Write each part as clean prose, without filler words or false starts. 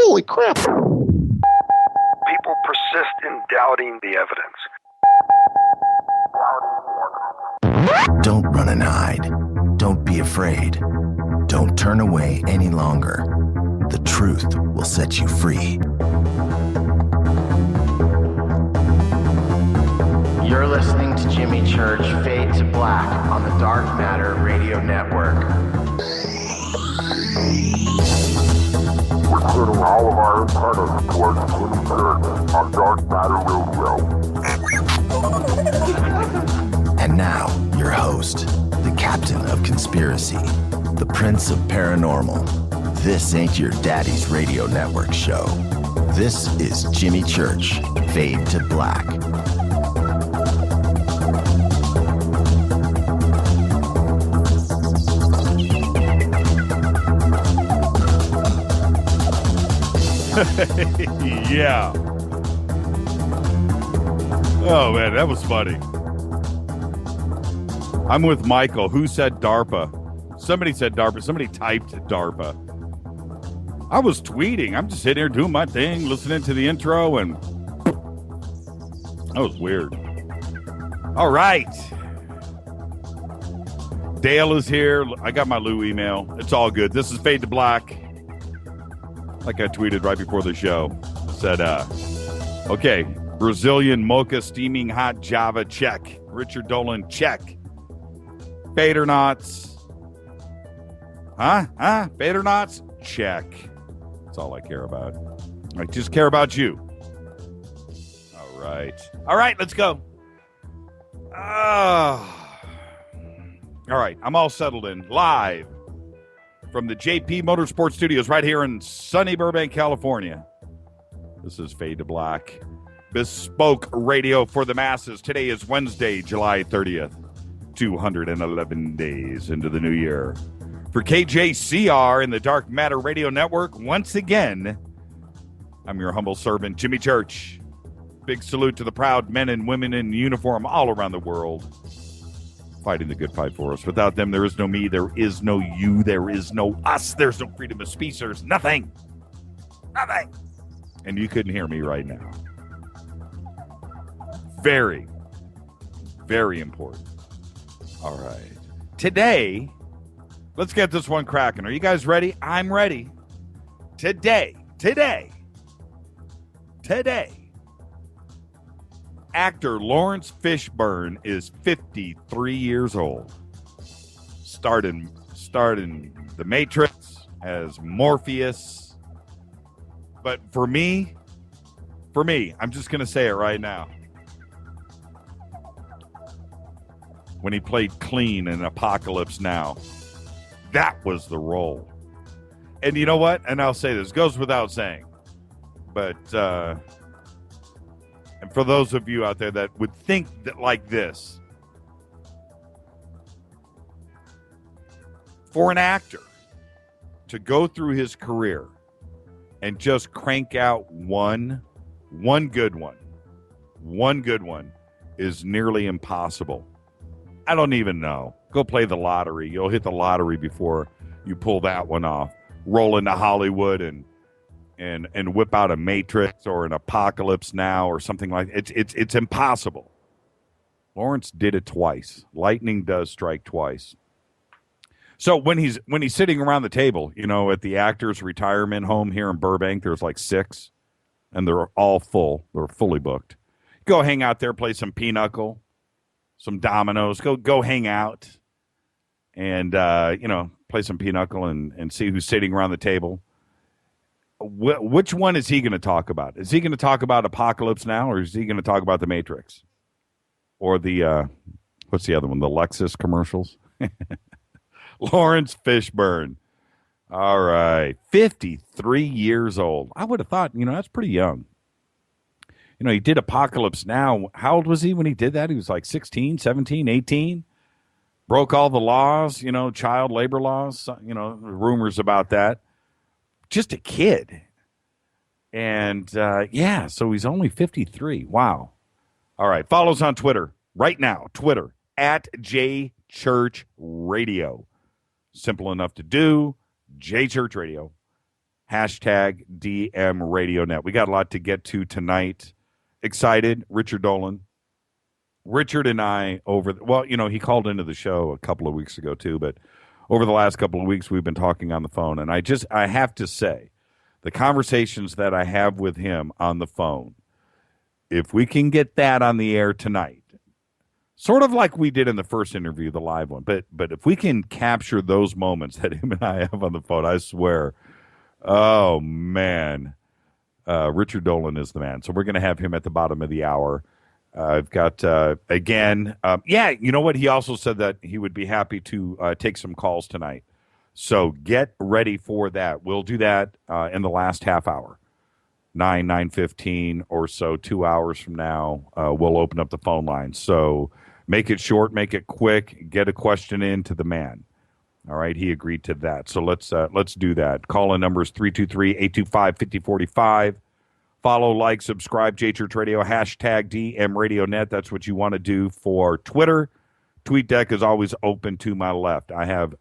Holy crap. People persist in doubting the evidence. Don't run and hide. Don't be afraid. Don't turn away any longer. The truth will set you free. You're listening to Jimmy Church Fade to Black on the Dark Matter Radio Network. We're turning all of our antennas towards Jimmy Church on Dark Matter Radio. And now, your host, the captain of conspiracy, the prince of paranormal. This ain't your daddy's radio network show. This is Jimmy Church, Fade to Black. Yeah. Oh, man, that was funny. I'm with Michael. Who said DARPA? Somebody said DARPA. Somebody typed DARPA. I was tweeting. I'm just sitting here doing my thing, listening to the intro, and that was weird. All right. Dale is here. I got my Lou email. It's all good. This is Fade to Black. Like I tweeted right before the show. I said, okay, Brazilian mocha steaming hot Java, check. Richard Dolan, check. Fadernauts. Huh? Fadernauts? Check. That's all I care about. I just care about you. All right, let's go. All right, I'm all settled in. Live from the JP Motorsports Studios right here in sunny Burbank, California. This is Fade to Black. Bespoke radio for the masses. Today is Wednesday, July 30th. 211 days into the new year. For KJCR and the Dark Matter Radio Network, once again, I'm your humble servant, Jimmy Church. Big salute to the proud men and women in uniform all around the world, fighting the good fight for us. Without them, there is no me, there is no you, there is no us, there's no freedom of speech, there's nothing. Nothing. And you couldn't hear me right now. Very, very important. All right. Today, let's get this one cracking. Are you guys ready? I'm ready. Today, actor Lawrence Fishburne is 53 years old. Started in The Matrix as Morpheus. But for me, I'm just going to say it right now. When he played Clean in Apocalypse Now, that was the role. And you know what? And I'll say this, goes without saying. But, and for those of you out there that would think that like this, for an actor to go through his career and just crank out one good one is nearly impossible. I don't even know. Go play the lottery. You'll hit the lottery before you pull that one off. Roll into Hollywood and whip out a Matrix or an Apocalypse Now or something like that. It's impossible. Lawrence did it twice. Lightning does strike twice. So when he's sitting around the table, you know, at the actors' retirement home here in Burbank, there's like 6, and they're all full. They're fully booked. Go hang out there, play some pinochle, some dominoes. Go hang out, and play some pinochle and see who's sitting around the table. Which one is he going to talk about? Is he going to talk about Apocalypse Now, or is he going to talk about the Matrix, or the what's the other one? The Lexus commercials. Lawrence Fishburne. All right, 53 years old. I would have thought, that's pretty young. He did Apocalypse Now. How old was he when he did that? He was like 16, 17, 18. Broke all the laws, child labor laws, rumors about that. Just a kid. And, so he's only 53. Wow. All right, follow us on Twitter right now. Twitter, @JChurchRadio. Simple enough to do. JChurch Radio. Hashtag DM Radio Net. We got a lot to get to tonight. Excited. Richard Dolan. Richard and I he called into the show a couple of weeks ago too, but over the last couple of weeks we've been talking on the phone, and I have to say, the conversations that I have with him on the phone, if we can get that on the air tonight, sort of like we did in the first interview, the live one, but if we can capture those moments that him and I have on the phone, I swear, oh man, Richard Dolan is the man. So we're going to have him at the bottom of the hour. I've got, you know what? He also said that he would be happy to take some calls tonight. So get ready for that. We'll do that in the last half hour, 9:15 or so, 2 hours from now. We'll open up the phone line. So make it short, make it quick, get a question in to the man. All right, he agreed to that. So let's do that. Call-in number is 323-825-5045. Follow, like, subscribe, J-Church Radio, hashtag DM Radio Net. That's what you want to do for Twitter. TweetDeck is always open to my left. I have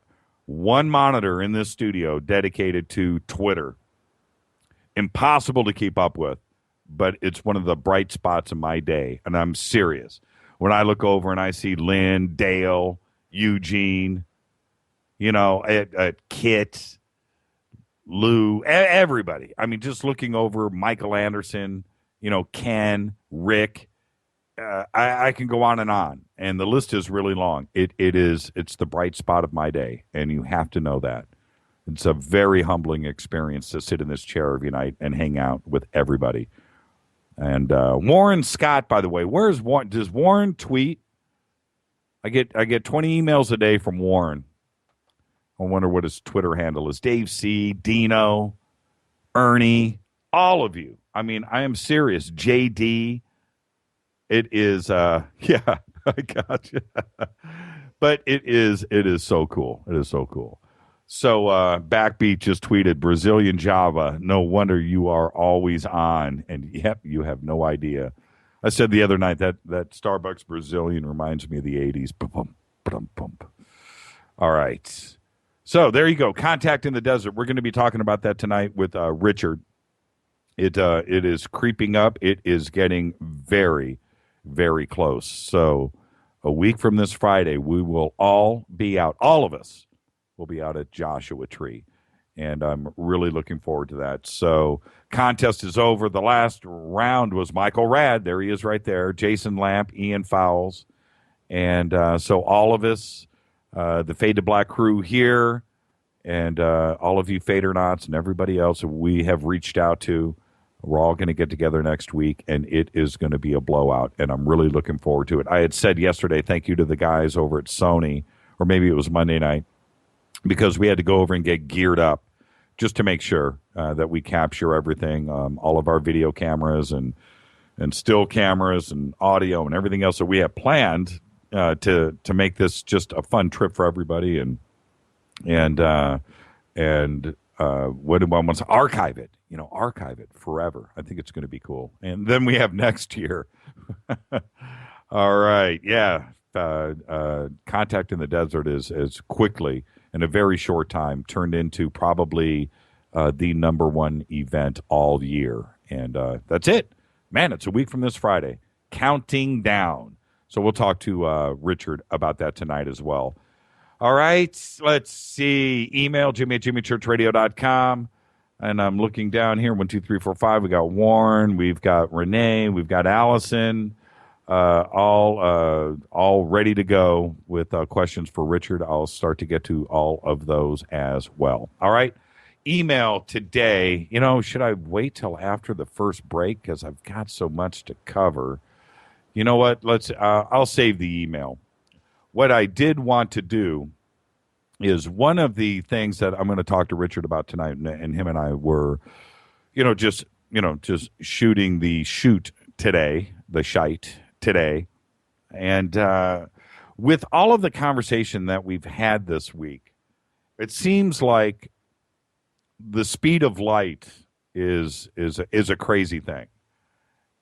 one monitor in this studio dedicated to Twitter. Impossible to keep up with, but it's one of the bright spots of my day, and I'm serious. When I look over and I see Lynn, Dale, Eugene, Kit, Lou, everybody. I mean, just looking over Michael Anderson, Ken, Rick. I can go on, and the list is really long. It's the bright spot of my day, and you have to know that. It's a very humbling experience to sit in this chair every night and hang out with everybody. And Warren Scott, by the way, where's Warren? Does Warren tweet? I get 20 emails a day from Warren. I wonder what his Twitter handle is. Dave C., Dino, Ernie, all of you. I mean, I am serious. JD. It is, I got you. But it is so cool. It is so cool. So Backbeat just tweeted, Brazilian Java, no wonder you are always on. And yep, you have no idea. I said the other night that Starbucks Brazilian reminds me of the 80s. All right. So there you go. Contact in the Desert. We're going to be talking about that tonight with Richard. It is creeping up. It is getting very, very close. So a week from this Friday, we will all be out. All of us will be out at Joshua Tree. And I'm really looking forward to that. So contest is over. The last round was Michael Rad. There he is right there. Jason Lamp, Ian Fowles. And so all of us, the Fade to Black crew here, and all of you Fadernauts and everybody else we have reached out to, we're all going to get together next week, and it is going to be a blowout, and I'm really looking forward to it. I had said yesterday, thank you to the guys over at Sony, or maybe it was Monday night, because we had to go over and get geared up just to make sure that we capture everything, all of our video cameras and still cameras and audio and everything else that we have planned to make this just a fun trip for everybody, and what do I want to archive it? Archive it forever. I think it's going to be cool. And then we have next year. All right, yeah. Contact in the Desert is quickly, in a very short time, turned into probably the number one event all year, and that's it. Man, it's a week from this Friday. Counting down. So we'll talk to Richard about that tonight as well. All right, let's see. Email Jimmy@jimmychurchradio.com. And I'm looking down here. 1, 2, 3, 4, 5. We got Warren. We've got Renee. We've got Allison. All ready to go with questions for Richard. I'll start to get to all of those as well. All right. Email today. Should I wait till after the first break? Because I've got so much to cover. You know what? I'll save the email. What I did want to do is one of the things that I'm going to talk to Richard about tonight, and him and I were, just shooting the shoot today, the shite today. And with all of the conversation that we've had this week, it seems like the speed of light is a crazy thing.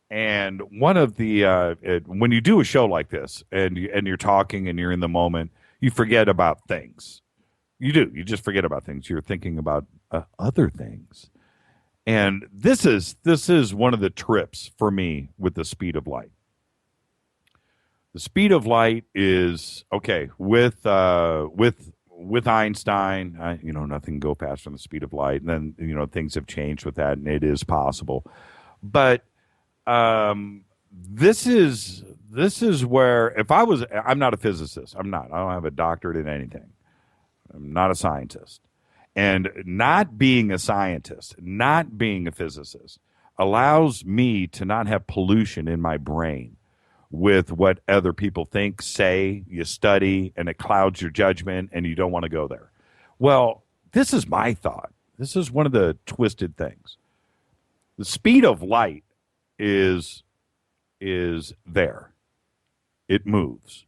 And one of the when you do a show like this and you're talking and you're in the moment, you forget about things. You do. You just forget about things. You're thinking about other things. And this is one of the trips for me with the speed of light. The speed of light is okay with Einstein. Nothing can go faster than the speed of light. And then things have changed with that, and it is possible. But this is where I'm not a physicist. I'm not. I don't have a doctorate in anything. I'm not a scientist. And not being a scientist, not being a physicist, allows me to not have pollution in my brain with what other people think, say, you study, and it clouds your judgment, and you don't want to go there. Well, this is my thought. This is one of the twisted things. The speed of light is there. It moves.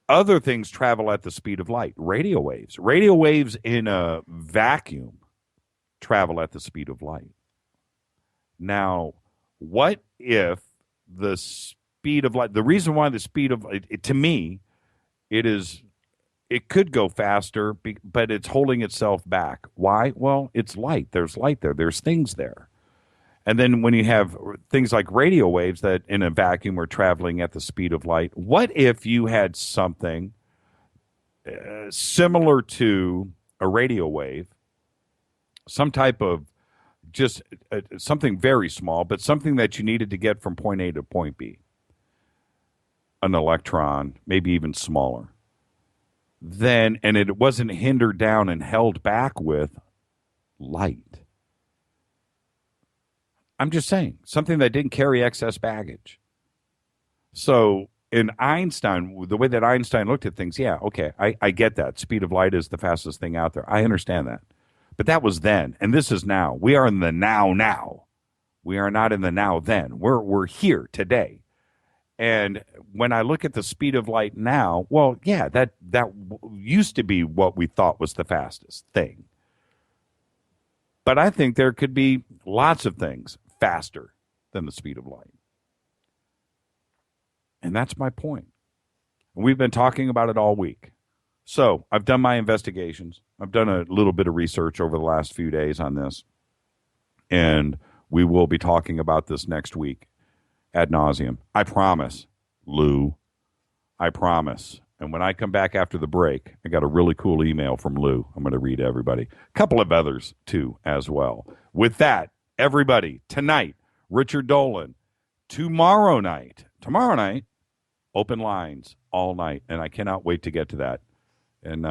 Other things travel at the speed of light. Radio waves. Radio waves in a vacuum travel at the speed of light. Now, what if the speed of light, the reason why the speed of light, to me, it could go faster, but it's holding itself back. Why? Well, it's light. There's light there. There's things there. And then when you have things like radio waves that in a vacuum are traveling at the speed of light, what if you had something similar to a radio wave, some type of just something very small, but something that you needed to get from point A to point B, an electron, maybe even smaller, and it wasn't hindered down and held back with light. I'm just saying, something that didn't carry excess baggage. So in Einstein, the way that Einstein looked at things, yeah, okay, I get that. Speed of light is the fastest thing out there. I understand that. But that was then, and this is now. We are in the now. We are not in the now then. We're here today. And when I look at the speed of light now, well, yeah, that used to be what we thought was the fastest thing. But I think there could be lots of things faster than the speed of light. And that's my point. We've been talking about it all week. So I've done my investigations. I've done a little bit of research over the last few days on this. And we will be talking about this next week ad nauseum. I promise, Lou. I promise. And when I come back after the break, I got a really cool email from Lou. I'm going to read to everybody. A couple of others, too, as well. With that, everybody, tonight, Richard Dolan. Tomorrow night, open lines all night. And I cannot wait to get to that. And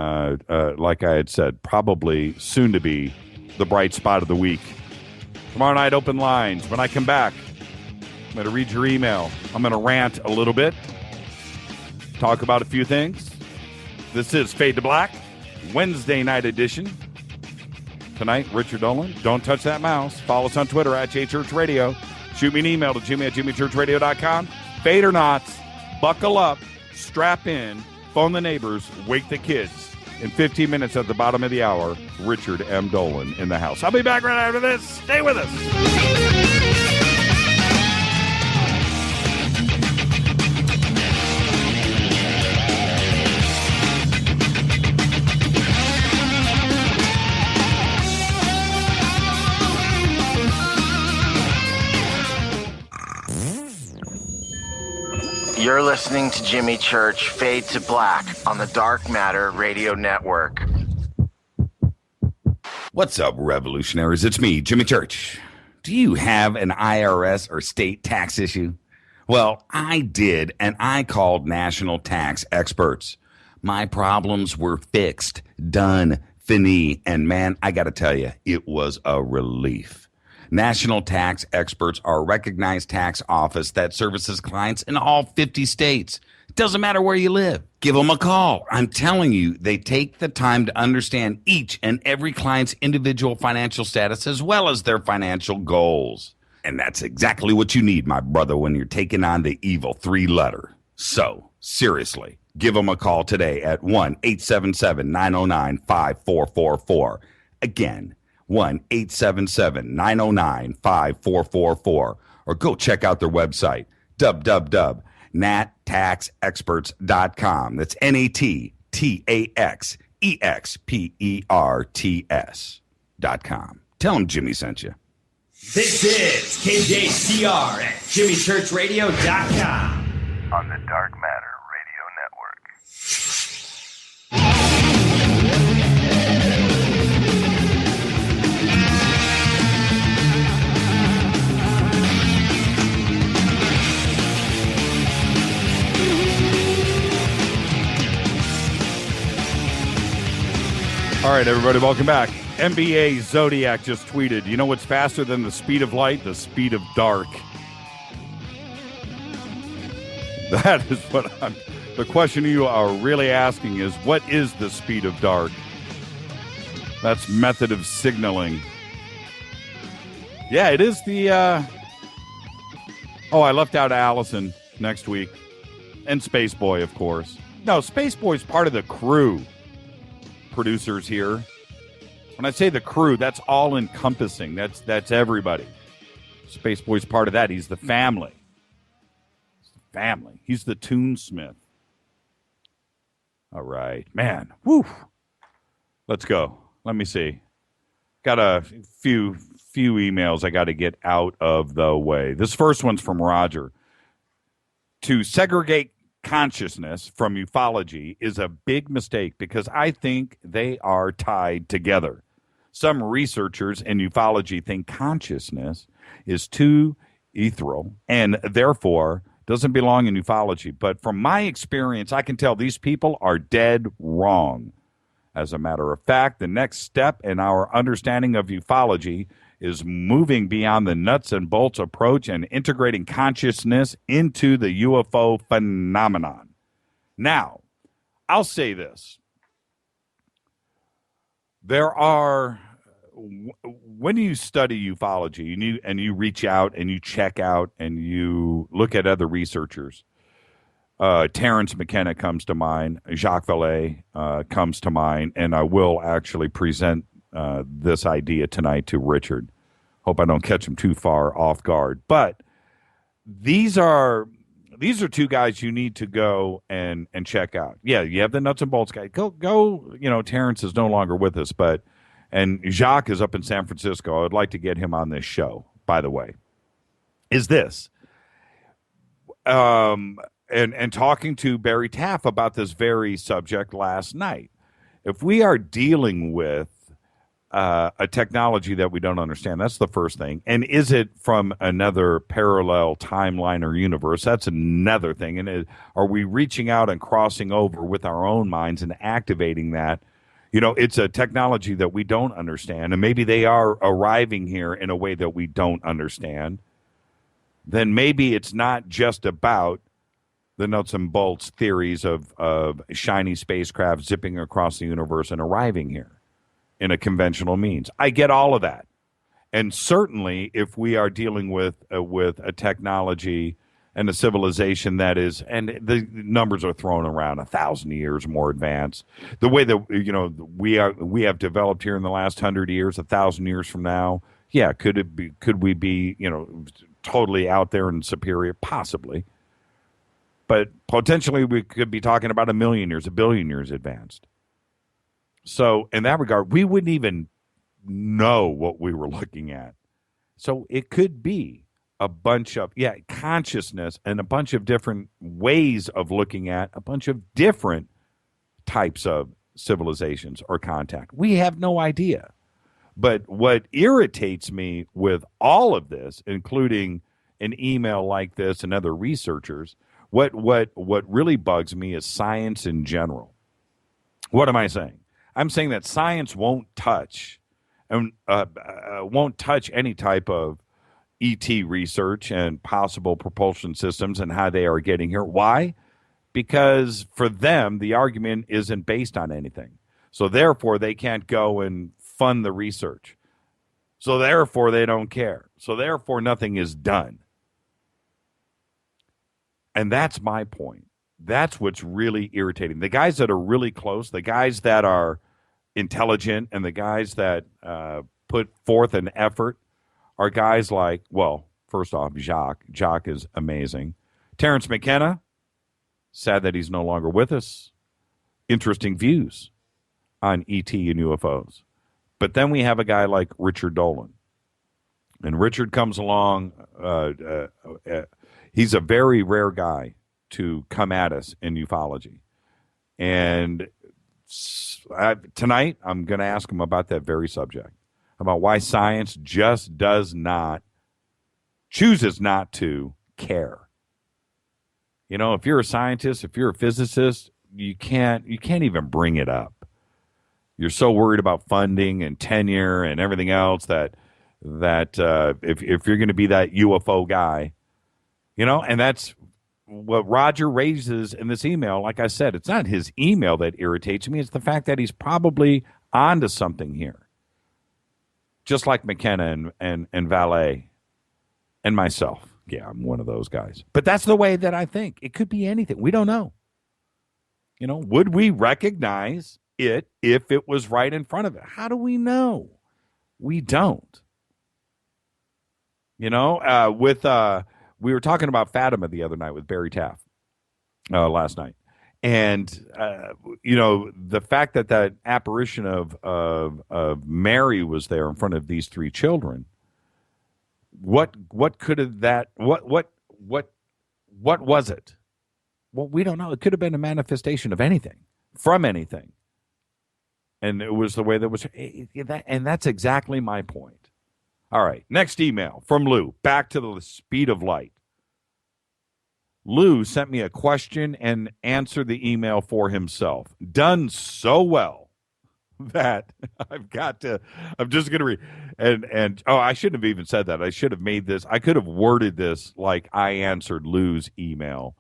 like I had said, probably soon to be the bright spot of the week. Tomorrow night, open lines. When I come back, I'm going to read your email. I'm going to rant a little bit. Talk about a few things. This is Fade to Black, Wednesday night edition. Tonight, Richard Dolan. Don't touch that mouse. Follow us on Twitter at JChurchRadio. Shoot me an email to Jimmy@JimmyChurchRadio.com. Fade or not, buckle up, strap in, phone the neighbors, wake the kids. In 15 minutes at the bottom of the hour, Richard M. Dolan in the house. I'll be back right after this. Stay with us. You're listening to Jimmy Church Fade to Black on the Dark Matter Radio Network. What's up, revolutionaries? It's me, Jimmy Church. Do you have an IRS or state tax issue? Well, I did, and I called national tax experts. My problems were fixed, done, fini, and man, I got to tell you, it was a relief. National Tax Experts are a recognized tax office that services clients in all 50 states. Doesn't matter where you live. Give them a call. I'm telling you, they take the time to understand each and every client's individual financial status as well as their financial goals. And that's exactly what you need, my brother, when you're taking on the evil three-letter. So, seriously, give them a call today at 1-877-909-5444. Again, 1-877-909-5444, or go check out their website, www.nattaxexperts.com. That's NATTAXEXPERTS.com. EXPERTS.com. Tell them Jimmy sent you. This is KJCR at JimmyChurchRadio.com. On the Dark Matter Radio Network. All right, everybody, welcome back. NBA Zodiac just tweeted, you know what's faster than the speed of light? The speed of dark. That is what the question you are really asking is, what is the speed of dark? That's method of signaling. Yeah, it is the, I left out Allison next week. And Space Boy, of course. No, Space Boy's part of the crew. Producers here. When I say the crew, that's all encompassing. That's everybody. Space Boy's part of that. He's the family. He's the tunesmith. All right, man. Woo. Let's go. Let me see. Got a few emails I got to get out of the way. This first one's from Roger. To segregate consciousness from ufology is a big mistake because I think they are tied together. Some researchers in ufology think consciousness is too ethereal and therefore doesn't belong in ufology. But from my experience, I can tell these people are dead wrong. As a matter of fact, the next step in our understanding of ufology is moving beyond the nuts and bolts approach and integrating consciousness into the UFO phenomenon. Now, I'll say this. There are, when you study ufology and you reach out and you check out and you look at other researchers, Terence McKenna comes to mind, Jacques Vallée comes to mind, and I will actually present this idea tonight to Richard. Hope I don't catch him too far off guard. But these are two guys you need to go and check out. Yeah, you have the nuts and bolts guy. Go. You know, Terence is no longer with us, and Jacques is up in San Francisco. I would like to get him on this show, by the way. Is this and talking to Barry Taff about this very subject last night. If we are dealing with a technology that we don't understand, that's the first thing. And is it from another parallel timeline or universe? That's another thing. And are we reaching out and crossing over with our own minds and activating that? You know, it's a technology that we don't understand, and maybe they are arriving here in a way that we don't understand. Then maybe it's not just about the nuts and bolts theories of shiny spacecraft zipping across the universe and arriving here in a conventional means. I get all of that. And certainly if we are dealing with a technology and a civilization that is, and the numbers are thrown around, 1,000 years more advanced, the way that, you know, we have developed here in the last 100 years, 1,000 years from now, yeah, could we be, you know, totally out there and superior? Possibly. But potentially we could be talking about 1 million years, 1 billion years advanced. So in that regard, we wouldn't even know what we were looking at. So it could be a bunch of, consciousness and a bunch of different ways of looking at a bunch of different types of civilizations or contact. We have no idea. But what irritates me with all of this, including an email like this and other researchers, what really bugs me is science in general. What am I saying? I'm saying that science won't touch any type of ET research and possible propulsion systems and how they are getting here. Why? Because for them, the argument isn't based on anything. So therefore, they can't go and fund the research. So therefore, they don't care. So therefore, nothing is done. And that's my point. That's what's really irritating. The guys that are really close, the guys that are intelligent, and the guys that put forth an effort are guys like, well, first off, Jacques. Jacques is amazing. Terence McKenna, sad that he's no longer with us. Interesting views. on ET and UFOs. But then we have a guy like Richard Dolan. And Richard comes along. He's a very rare guy to come at us in ufology. And tonight, I'm going to ask him about that very subject, about why science just chooses not to care. You know, if you're a scientist, if you're a physicist, you can't even bring it up. You're so worried about funding and tenure and everything else that if you're going to be that UFO guy, you know, and that's what Roger raises in this email. Like I said, it's not his email that irritates me. It's the fact that he's probably onto something here. Just like McKenna and Valet and myself. Yeah, I'm one of those guys. But that's the way that I think. It could be anything. We don't know. You know, would we recognize it if it was right in front of it? How do we know? We don't. You know, we were talking about Fatima the other night with Barry Taff last night. And, you know, the fact that apparition of Mary was there in front of these three children, what could have that, what was it? Well, we don't know. It could have been a manifestation of anything, from anything. And it was the way that was, and that's exactly my point. All right, next email from Lou. Back to the speed of light. Lou sent me a question and answered the email for himself. Done so well that I'm just going to read. And I shouldn't have even said that. I should have made this. I could have worded this like I answered Lou's email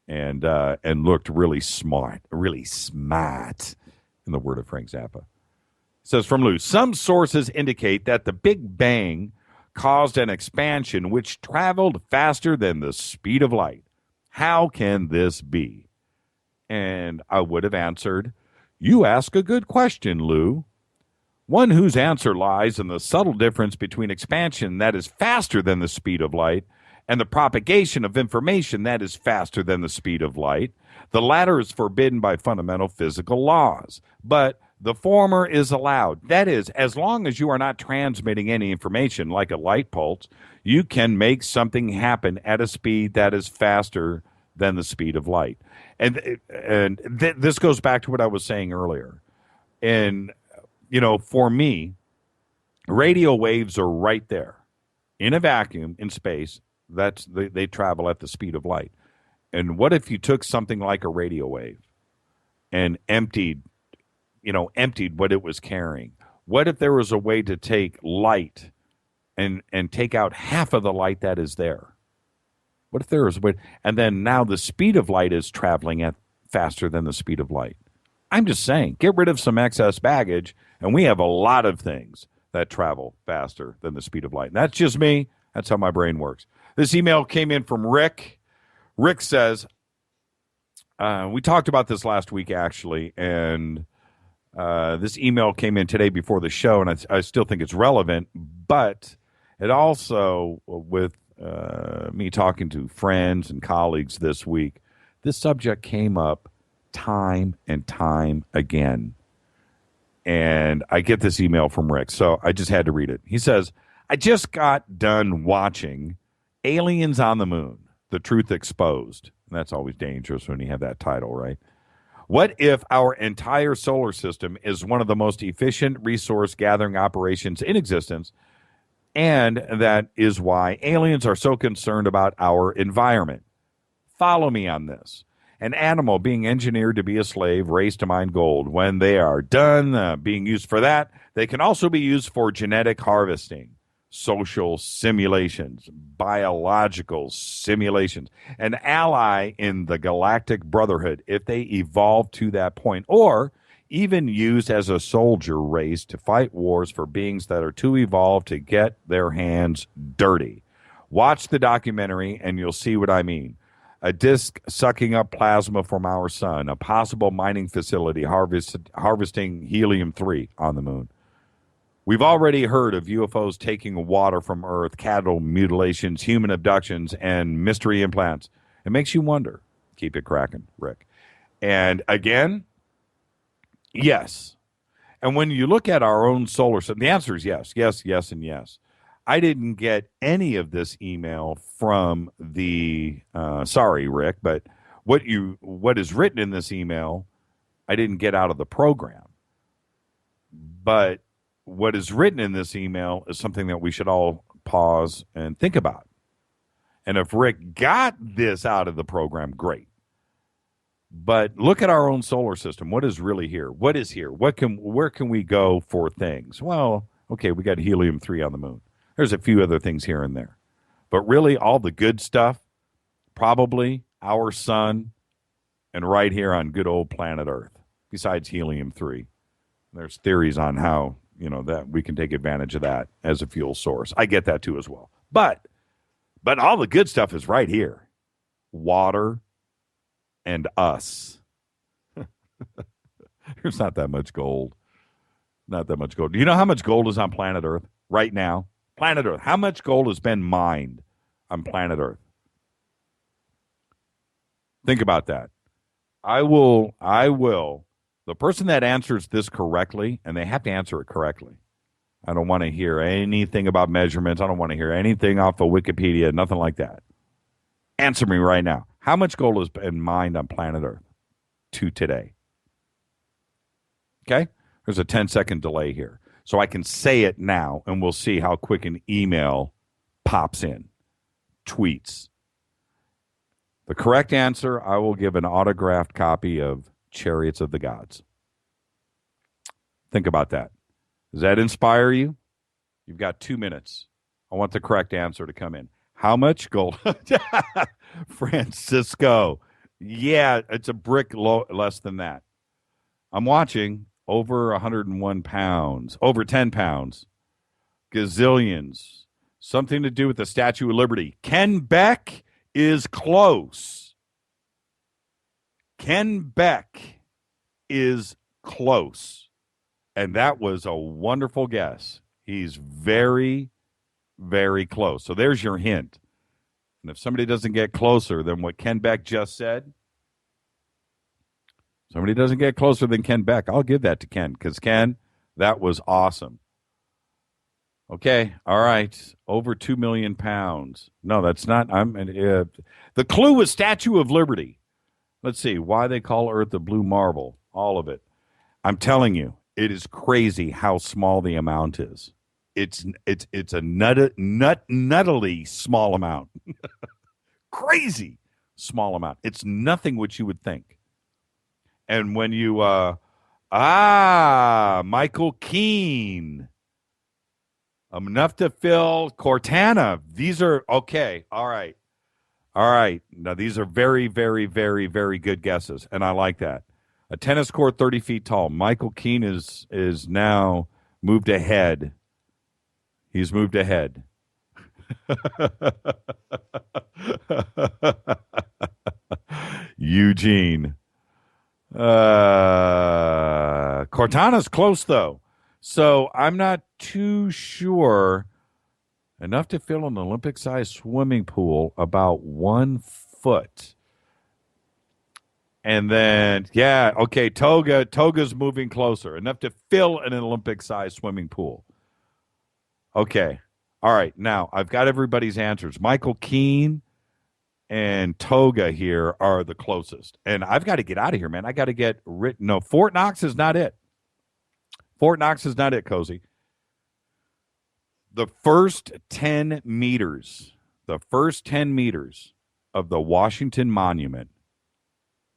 and looked really smart, in the word of Frank Zappa. It says from Lou, some sources indicate that the Big Bang caused an expansion which traveled faster than the speed of light. How can this be? And I would have answered, you ask a good question, Lou. One whose answer lies in the subtle difference between expansion that is faster than the speed of light and the propagation of information that is faster than the speed of light. The latter is forbidden by fundamental physical laws, but the former is allowed. That is, as long as you are not transmitting any information like a light pulse, you can make something happen at a speed that is faster than the speed of light. And this goes back to what I was saying earlier. And, you know, for me, radio waves are right there in a vacuum in space. They travel at the speed of light. And what if you took something like a radio wave and emptied what it was carrying? What if there was a way to take light and take out half of the light that is there? What if there was a way? And then now the speed of light is traveling at faster than the speed of light. I'm just saying, get rid of some excess baggage, and we have a lot of things that travel faster than the speed of light. And that's just me. That's how my brain works. This email came in from Rick. Rick says, we talked about this last week, actually, and this email came in today before the show, and I still think it's relevant, but it also, with me talking to friends and colleagues this week, this subject came up time and time again. And I get this email from Rick, so I just had to read it. He says, I just got done watching Aliens on the Moon, The Truth Exposed. And that's always dangerous when you have that title, right? What if our entire solar system is one of the most efficient resource gathering operations in existence, and that is why aliens are so concerned about our environment? Follow me on this. An animal being engineered to be a slave, raised to mine gold. When they are done being used for that, they can also be used for genetic harvesting, social simulations, biological simulations, an ally in the galactic brotherhood if they evolve to that point, or even used as a soldier race to fight wars for beings that are too evolved to get their hands dirty. Watch the documentary and you'll see what I mean. A disk sucking up plasma from our sun, a possible mining facility harvesting helium-3 on the moon. We've already heard of UFOs taking water from Earth, cattle mutilations, human abductions, and mystery implants. It makes you wonder. Keep it cracking, Rick. And again, yes, And when you look at our own solar system, the answer is yes, yes, yes, and yes. I didn't get any of this email from the, sorry, Rick, but what is written in this email, I didn't get out of the program. But what is written in this email is something that we should all pause and think about. And if Rick got this out of the program, great. But look at our own solar system. What is really here? What is here? Where can we go for things? Well, okay, we got helium-3 on the moon. There's a few other things here and there. But really, all the good stuff, probably our sun and right here on good old planet Earth, besides helium-3. There's theories on how, that we can take advantage of that as a fuel source. I get that too as well. But all the good stuff is right here. Water and us. There's not that much gold. Not that much gold. Do you know how much gold is on planet Earth right now? Planet Earth. How much gold has been mined on planet Earth? Think about that. I will. The person that answers this correctly, and they have to answer it correctly. I don't want to hear anything about measurements. I don't want to hear anything off of Wikipedia, nothing like that. Answer me right now. How much gold has been mined on planet Earth to today? Okay? There's a 10-second delay here. So I can say it now, and we'll see how quick an email pops in. Tweets. The correct answer, I will give an autographed copy of Chariots of the Gods. Think about that. Does that inspire you? You've got 2 minutes. I want the correct answer to come in. How much gold? Francisco. Yeah, it's a brick less than that. I'm watching over 101 pounds, over 10 pounds, gazillions. Something to do with the Statue of Liberty. Ken Beck is close. Ken Beck is close. And that was a wonderful guess. He's very, very close. So there's your hint. And if somebody doesn't get closer than what Ken Beck just said, somebody doesn't get closer than Ken Beck, I'll give that to Ken. Because, Ken, that was awesome. Okay, all right. Over 2 million pounds. No, that's not. The clue was Statue of Liberty. Let's see. Why they call Earth the blue marble. All of it. I'm telling you, it is crazy how small the amount is. It's a nuttily small amount. Crazy small amount. It's nothing what you would think. And when you, Michael Keene, enough to fill Cortana. These are, okay, all right. Now, these are very, very, very, very good guesses, and I like that. A tennis court 30 feet tall. Michael Keene is now moved ahead. He's moved ahead. Eugene. Cortana's close, though. So I'm not too sure. Enough to fill an Olympic-sized swimming pool, about 1 foot. And then, yeah, okay, Toga's moving closer. Enough to fill an Olympic-sized swimming pool. Okay. All right. Now, I've got everybody's answers. Michael Keene and Toga here are the closest. And I've got to get out of here, man. I got to get written. No, Fort Knox is not it. Fort Knox is not it, Cozy. The first 10 meters of the Washington Monument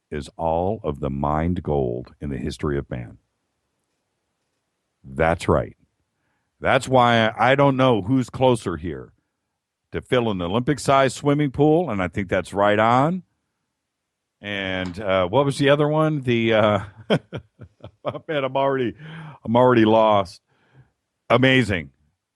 is all of the mined gold in the history of man. That's right. That's why I don't know who's closer here to fill an Olympic-sized swimming pool, and I think that's right on. And what was the other one? The oh, man, I'm already lost. Amazing.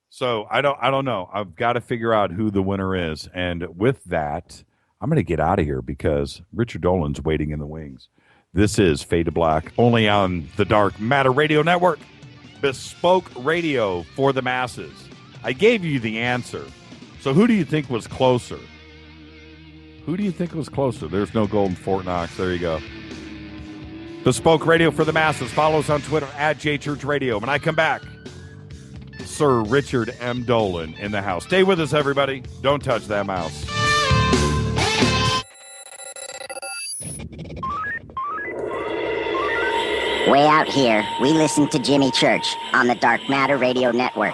So I don't know. I've got to figure out who the winner is, and with that, I'm going to get out of here because Richard Dolan's waiting in the wings. This is Fade to Black, only on the Dark Matter Radio Network. Bespoke radio for the masses. I gave you the answer. So who do you think was closer? Who do you think was closer? There's no gold in Fort Knox. There you go. Bespoke Radio for the Masses. Follow us on Twitter at JChurchRadio. When I come back, Sir Richard M. Dolan in the house. Stay with us, everybody. Don't touch that mouse. Way out here, we listen to Jimmy Church on the Dark Matter Radio Network.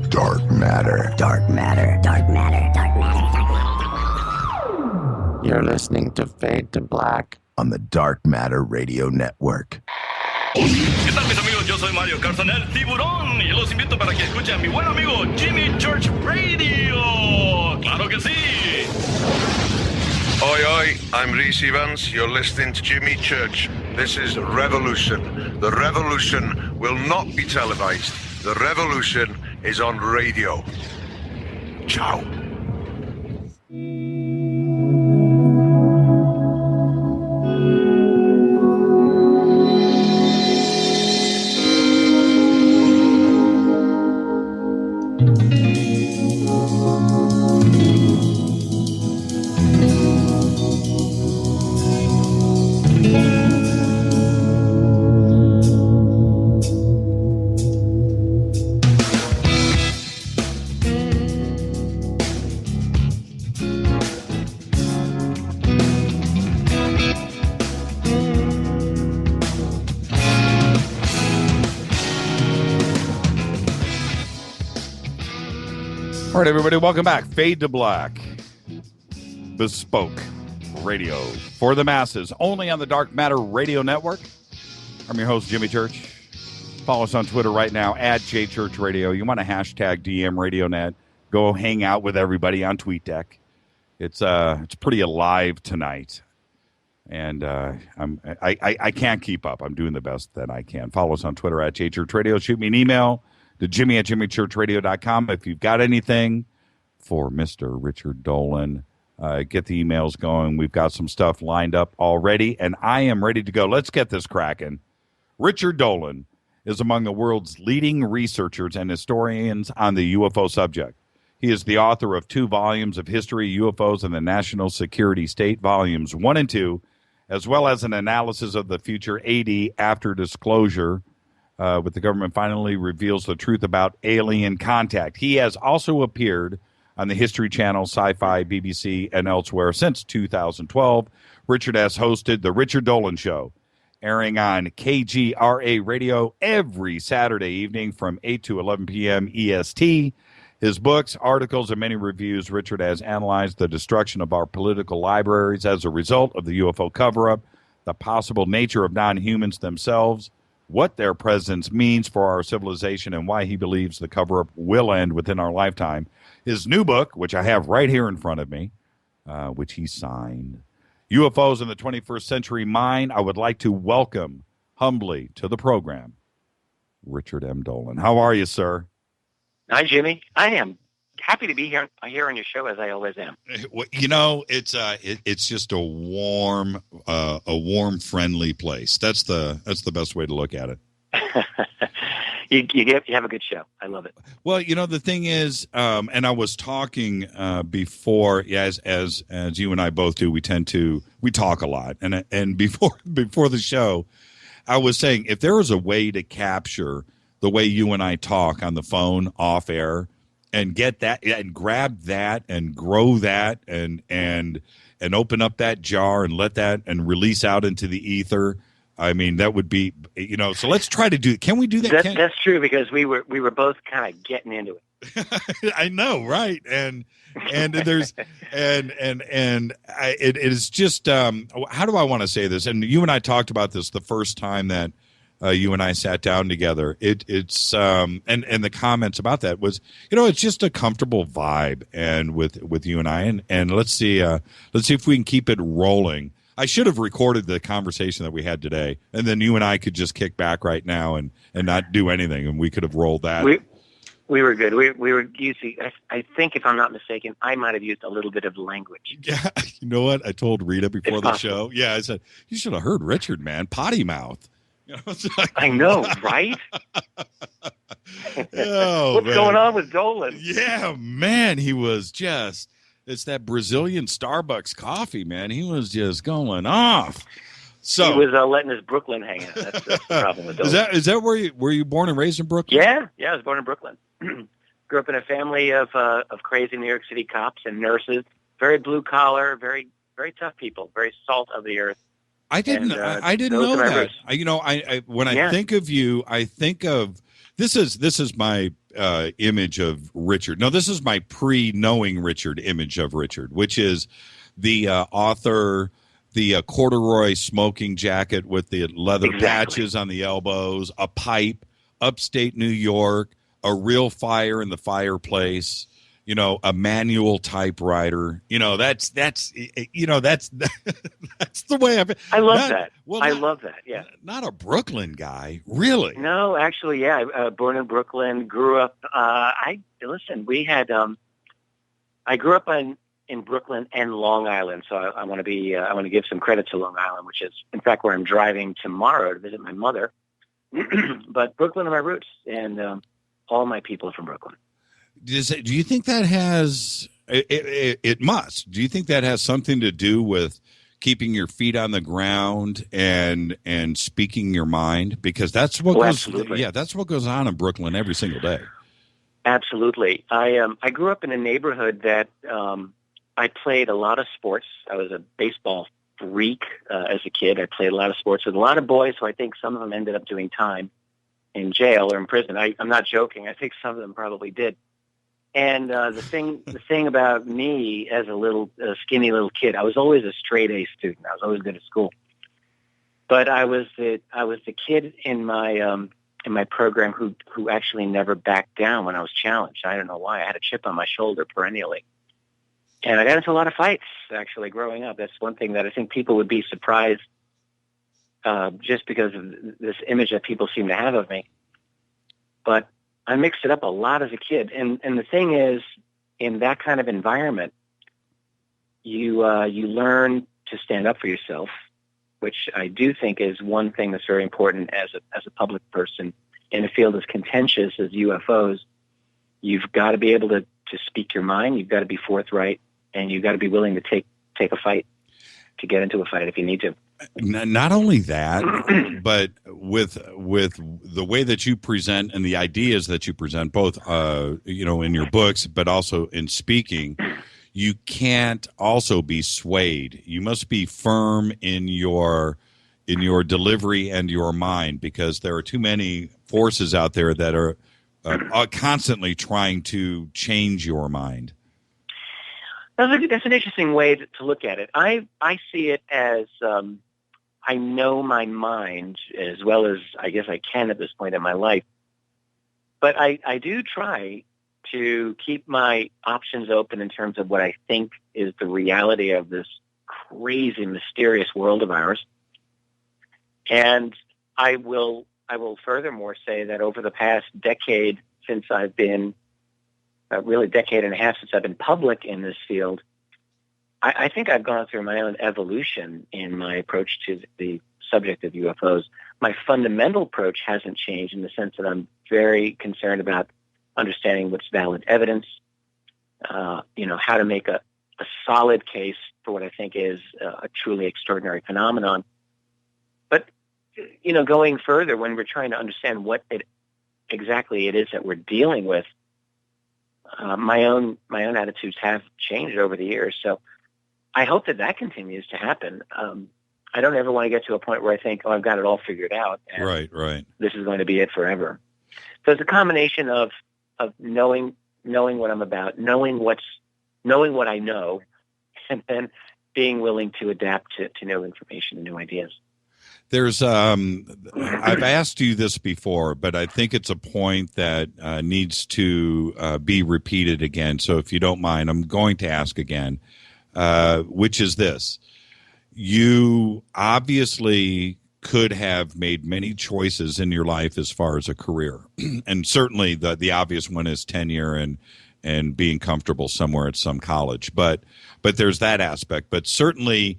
Dark matter. Dark Matter. Dark Matter. Dark Matter. Dark Matter. You're listening to Fade to Black On the Dark Matter Radio Network. ¿Qué tal, mis amigos? Yo soy Mario Carson, el tiburón, y los invito para que escuchen a mi buen amigo Jimmy Church Radio. ¡Claro que sí! Oi, oi, I'm Reese Evans. You're listening to Jimmy Church. This is Revolution. The revolution will not be televised. The revolution is on radio. Ciao. All right, everybody, welcome back. Fade to Black. Bespoke Radio for the Masses, only on the Dark Matter Radio Network. I'm your host, Jimmy Church. Follow us on Twitter right now, at JChurchRadio. You want to hashtag DM RadioNet. Go hang out with everybody on TweetDeck. It's pretty alive tonight. And I can't keep up. I'm doing the best that I can. Follow us on Twitter at JChurchRadio. Shoot me an email to Jimmy@JimmyChurchRadio.com. If you've got anything for Mr. Richard Dolan, get the emails going. We've got some stuff lined up already, and I am ready to go. Let's get this cracking. Richard Dolan is among the world's leading researchers and historians on the UFO subject. He is the author of 2 volumes of History, UFOs, and the National Security State, volumes 1 and 2, as well as an analysis of the future AD after disclosure, with the government finally reveals the truth about alien contact. He has also appeared on the History Channel, Sci-Fi, BBC, and elsewhere since 2012. Richard has hosted The Richard Dolan Show, airing on KGRA Radio every Saturday evening from 8 to 11 p.m. EST. His books, articles, and many reviews, Richard has analyzed the destruction of our political libraries as a result of the UFO cover-up, the possible nature of non-humans themselves, what their presence means for our civilization, and why he believes the cover-up will end within our lifetime. His new book, which I have right here in front of me, which he signed, UFOs in the 21st Century Mind. I would like to welcome humbly to the program, Richard M. Dolan. How are you, sir? Hi, Jimmy. I am happy to be here on your show, as I always am. You know, it's just a warm, friendly place. That's the best way to look at it. You have a good show. I love it. Well, you know, the thing is, and I was talking before, as you and I both do, we talk a lot, and before the show, I was saying, if there was a way to capture the way you and I talk on the phone off air, and get that and grab that and grow that and open up that jar and let that and release out into the ether. I mean, that would be, you know, so let's try to do, can we do that? That's true, because we were both kind of getting into it. I know. Right. And there's, it is just, how do I want to say this? And you and I talked about this the first time that, you and I sat down together. It's and the comments about that was, you know, it's just a comfortable vibe, and with you and I, and let's see if we can keep it rolling. I should have recorded the conversation that we had today, and then you and I could just kick back right now and not do anything, and we could have rolled that. We were good. We were using, I think, if I'm not mistaken, I might have used a little bit of language. Yeah, you know what? I told Rita before the show. Yeah, I said, you should have heard Richard, man. Potty mouth. You know, like, I know, right? What's going on with Dolan? Yeah, man, he was just, it's that Brazilian Starbucks coffee, man. He was just going off. he was letting his Brooklyn hang out. That's the problem with Dolan. Is that were you born and raised in Brooklyn? Yeah, I was born in Brooklyn. Grew up in a family of crazy New York City cops and nurses. Very blue collar, very very tough people, very salt of the earth. I didn't know that. When I think of you, I think of this is my image of Richard. No, this is my pre-knowing Richard image of Richard, which is the author, the corduroy smoking jacket with the leather patches on the elbows, a pipe, upstate New York, a real fire in the fireplace, a manual typewriter. That's that's the way I love that. Well, I love that. Yeah. Not a Brooklyn guy, really. No, actually, yeah. Born in Brooklyn, grew up. We had. I grew up in Brooklyn and Long Island, so I want to give some credit to Long Island, which is in fact where I'm driving tomorrow to visit my mother. But Brooklyn are my roots, and all my people are from Brooklyn. Do you think that has it must? Do you think that has something to do with keeping your feet on the ground and speaking your mind? Because that's what that's what goes on in Brooklyn every single day. Absolutely. I grew up in a neighborhood that I played a lot of sports. I was a baseball freak as a kid. I played a lot of sports with a lot of boys, so I think some of them ended up doing time in jail or in prison. I'm not joking. I think some of them probably did. And the thing about me as a skinny little kid, I was always a straight A student. I was always good at school. But I was the kid in my program who actually never backed down when I was challenged. I don't know why. I had a chip on my shoulder perennially. And I got into a lot of fights, actually, growing up. That's one thing that I think people would be surprised just because of this image that people seem to have of me. But I mixed it up a lot as a kid. And the thing is, in that kind of environment, you learn to stand up for yourself, which I do think is one thing that's very important as a public person in a field as contentious as UFOs. You've got to be able to speak your mind. You've got to be forthright, and you've got to be willing to take a fight, to get into a fight if you need to. Not only that, but with the way that you present and the ideas that you present, both in your books, but also in speaking, you can't also be swayed. You must be firm in your delivery and your mind, because there are too many forces out there that are constantly trying to change your mind. That's an interesting way to look at it. I see it as I know my mind as well as I guess I can at this point in my life. But I do try to keep my options open in terms of what I think is the reality of this crazy, mysterious world of ours. And I will furthermore say that over the past decade, since I've been really decade and a half since I've been public in this field, I think I've gone through my own evolution in my approach to the subject of UFOs. My fundamental approach hasn't changed in the sense that I'm very concerned about understanding what's valid evidence, how to make a solid case for what I think is a truly extraordinary phenomenon. But, going further, when we're trying to understand what exactly it is that we're dealing with, my own attitudes have changed over the years. So I hope that continues to happen. I don't ever want to get to a point where I think, I've got it all figured out. And right. This is going to be it forever. So it's a combination of knowing what I'm about, knowing what I know, and then being willing to adapt to new information and new ideas. There's I've asked you this before, but I think it's a point that needs to be repeated again. So if you don't mind, I'm going to ask again, which is this. You obviously could have made many choices in your life as far as a career. And certainly the obvious one is tenure and being comfortable somewhere at some college. But there's that aspect. But certainly,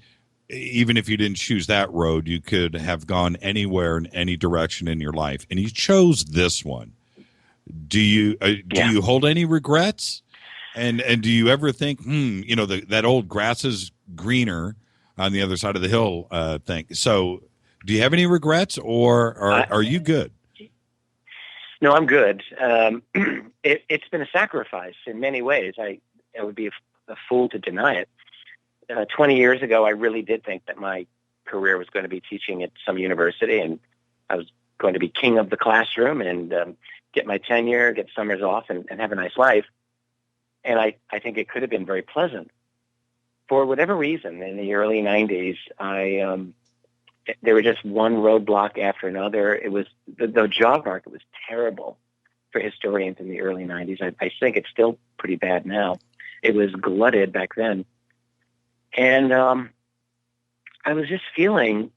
even if you didn't choose that road, you could have gone anywhere in any direction in your life, and you chose this one. Do you hold any regrets? And do you ever think, that old grass is greener on the other side of the hill thing. So do you have any regrets, or are you good? No, I'm good. It's been a sacrifice in many ways. I would be a fool to deny it. 20 years ago, I really did think that my career was going to be teaching at some university, and I was going to be king of the classroom and get my tenure, get summers off, and have a nice life. And I think it could have been very pleasant. For whatever reason, in the early 90s, there were just one roadblock after another. It was the job market was terrible for historians in the early 90s. I think it's still pretty bad now. It was glutted back then. And I was just feeling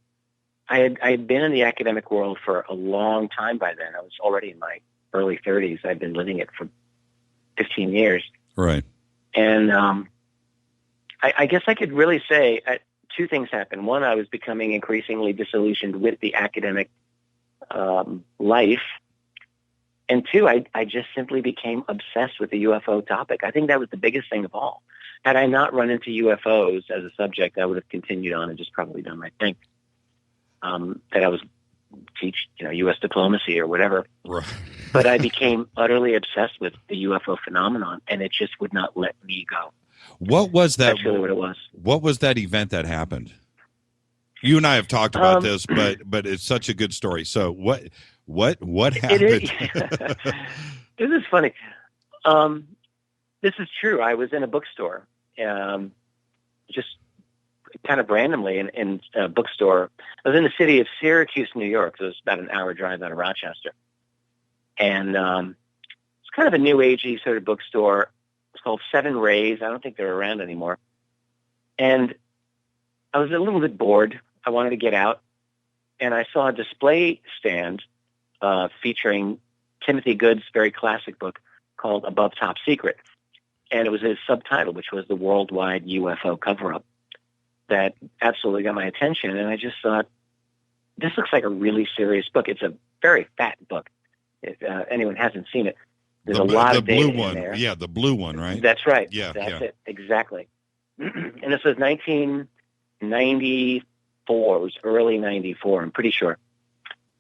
I had been in the academic world for a long time by then. I was already in my early 30s. I'd been living it for 15 years. Right. And I guess I could really say two things happened. One, I was becoming increasingly disillusioned with the academic life. And two, I just simply became obsessed with the UFO topic. I think that was the biggest thing of all. Had I not run into UFOs as a subject, I would have continued on and just probably done my thing. That I was teach, U.S. diplomacy or whatever. Right. But I became utterly obsessed with the UFO phenomenon, and it just would not let me go. What was that? That's really what it was. What was that event that happened? You and I have talked about this, but it's such a good story. So what happened? This is funny. This is true. I was in a bookstore, just kind of randomly in a bookstore. I was in the city of Syracuse, New York. So it was about an hour drive out of Rochester. And it's kind of a new agey sort of bookstore. It's called Seven Rays. I don't think they're around anymore. And I was a little bit bored. I wanted to get out. And I saw a display stand featuring Timothy Good's very classic book called Above Top Secret. And it was his subtitle, which was The Worldwide UFO Cover-Up, that absolutely got my attention. And I just thought, this looks like a really serious book. It's a very fat book. If anyone hasn't seen it, there's a lot of data in there. Yeah, the blue one, right? That's right. Yeah, That's it. Exactly. And this was 1994. It was early 94, I'm pretty sure.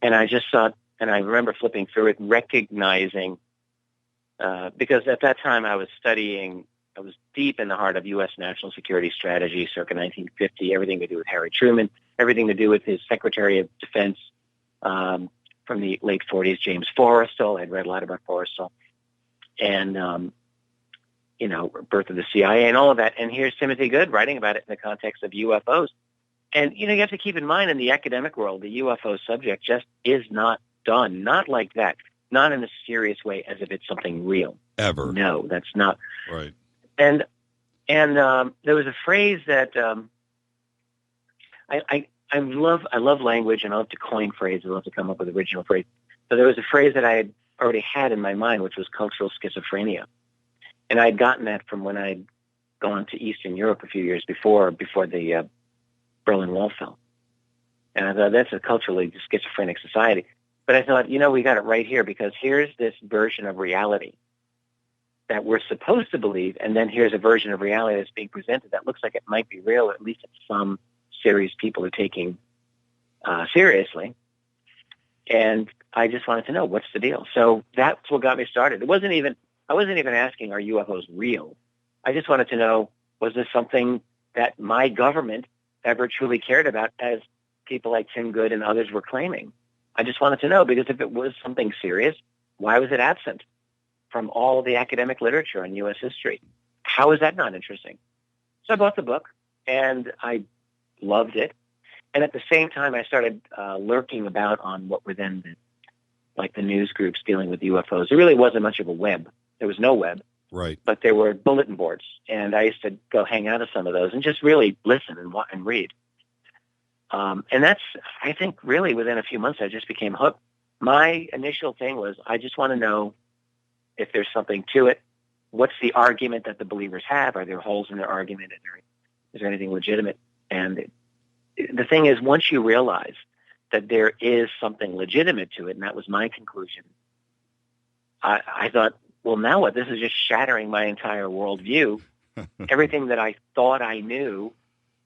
And I just saw, and I remember flipping through it, recognizing, because at that time I was deep in the heart of U.S. national security strategy circa 1950, everything to do with Harry Truman, everything to do with his Secretary of Defense from the late 40s, James Forrestal. I'd read a lot about Forrestal. And, birth of the CIA and all of that. And here's Timothy Good writing about it in the context of UFOs. And, you have to keep in mind in the academic world, the UFO subject just is not done. Not like that. Not in a serious way as if it's something real. Ever. No, that's not. Right. And there was a phrase that I love language, and I love to coin phrases. I love to come up with original phrases. So there was a phrase that I had already had in my mind, which was cultural schizophrenia. And I had gotten that from when I'd gone to Eastern Europe a few years before the Berlin Wall fell. And I thought, that's a culturally schizophrenic society. But I thought, we got it right here, because here's this version of reality that we're supposed to believe, and then here's a version of reality that's being presented that looks like it might be real, or at least some serious people are taking seriously. And I just wanted to know, what's the deal? So that's what got me started. I wasn't even asking, are UFOs real? I just wanted to know, was this something that my government ever truly cared about, as people like Tim Good and others were claiming? I just wanted to know, because if it was something serious, why was it absent from all of the academic literature in U.S. history? How is that not interesting? So I bought the book, and I loved it. And at the same time, I started lurking about on what were then the news groups dealing with UFOs. There really wasn't much of a web. There was no web. Right. But there were bulletin boards, and I used to go hang out at some of those and just really listen and read. And that's, I think, really within a few months, I just became hooked. My initial thing was, I just want to know if there's something to it. What's the argument that the believers have? Are there holes in their argument? Is there anything legitimate? And the thing is, once you realize that there is something legitimate to it, and that was my conclusion, I thought, well, now what? This is just shattering my entire worldview. Everything that I thought I knew,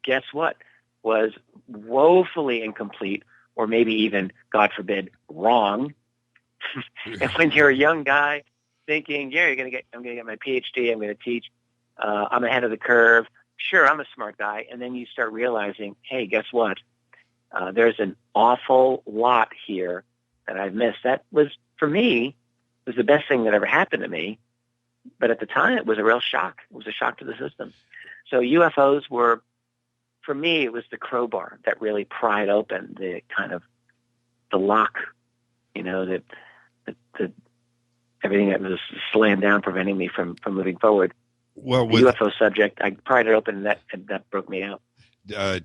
guess what? was woefully incomplete, or maybe even, God forbid, wrong. And when you're a young guy thinking, I'm going to get my PhD, I'm going to teach, I'm ahead of the curve. Sure, I'm a smart guy. And then you start realizing, hey, guess what? There's an awful lot here that I've missed. That was, for me, was the best thing that ever happened to me. But at the time, it was a real shock. It was a shock to the system. So UFOs were, for me, it was the crowbar that really pried open the kind of the lock, that everything that was slammed down, preventing me from moving forward. Well, the UFO subject, I pried it open, and that broke me out.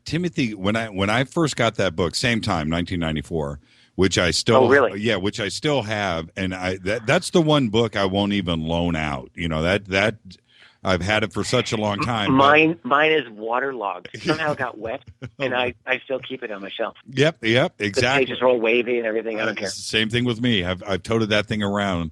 Timothy, when I first got that book, same time, 1994, which I still, which I still have, and that's the one book I won't even loan out. That I've had it for such a long time. Mine is waterlogged. Somehow it got wet, and I still keep it on my shelf. Yep, exactly. The pages are all wavy and everything. I don't care. Same thing with me. I've toted that thing around,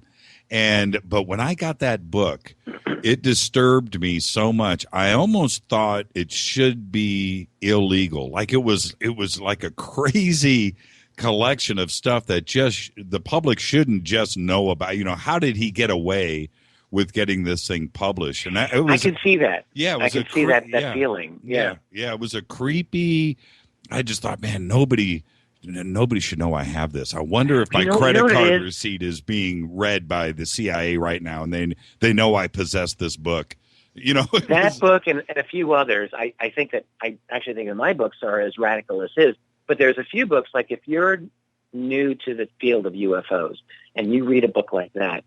but when I got that book, it disturbed me so much. I almost thought it should be illegal. Like it was like a crazy collection of stuff that just the public shouldn't just know about. How did he get away with getting this thing published? And I can see that. Yeah, I can see that feeling. Yeah, it was a creepy. I just thought, man, nobody should know I have this. I wonder if my credit card receipt is being read by the CIA right now, and they know I possess this book. That book and a few others. I think that I actually think that my books are as radical as his. But there's a few books, like if you're new to the field of UFOs and you read a book like that,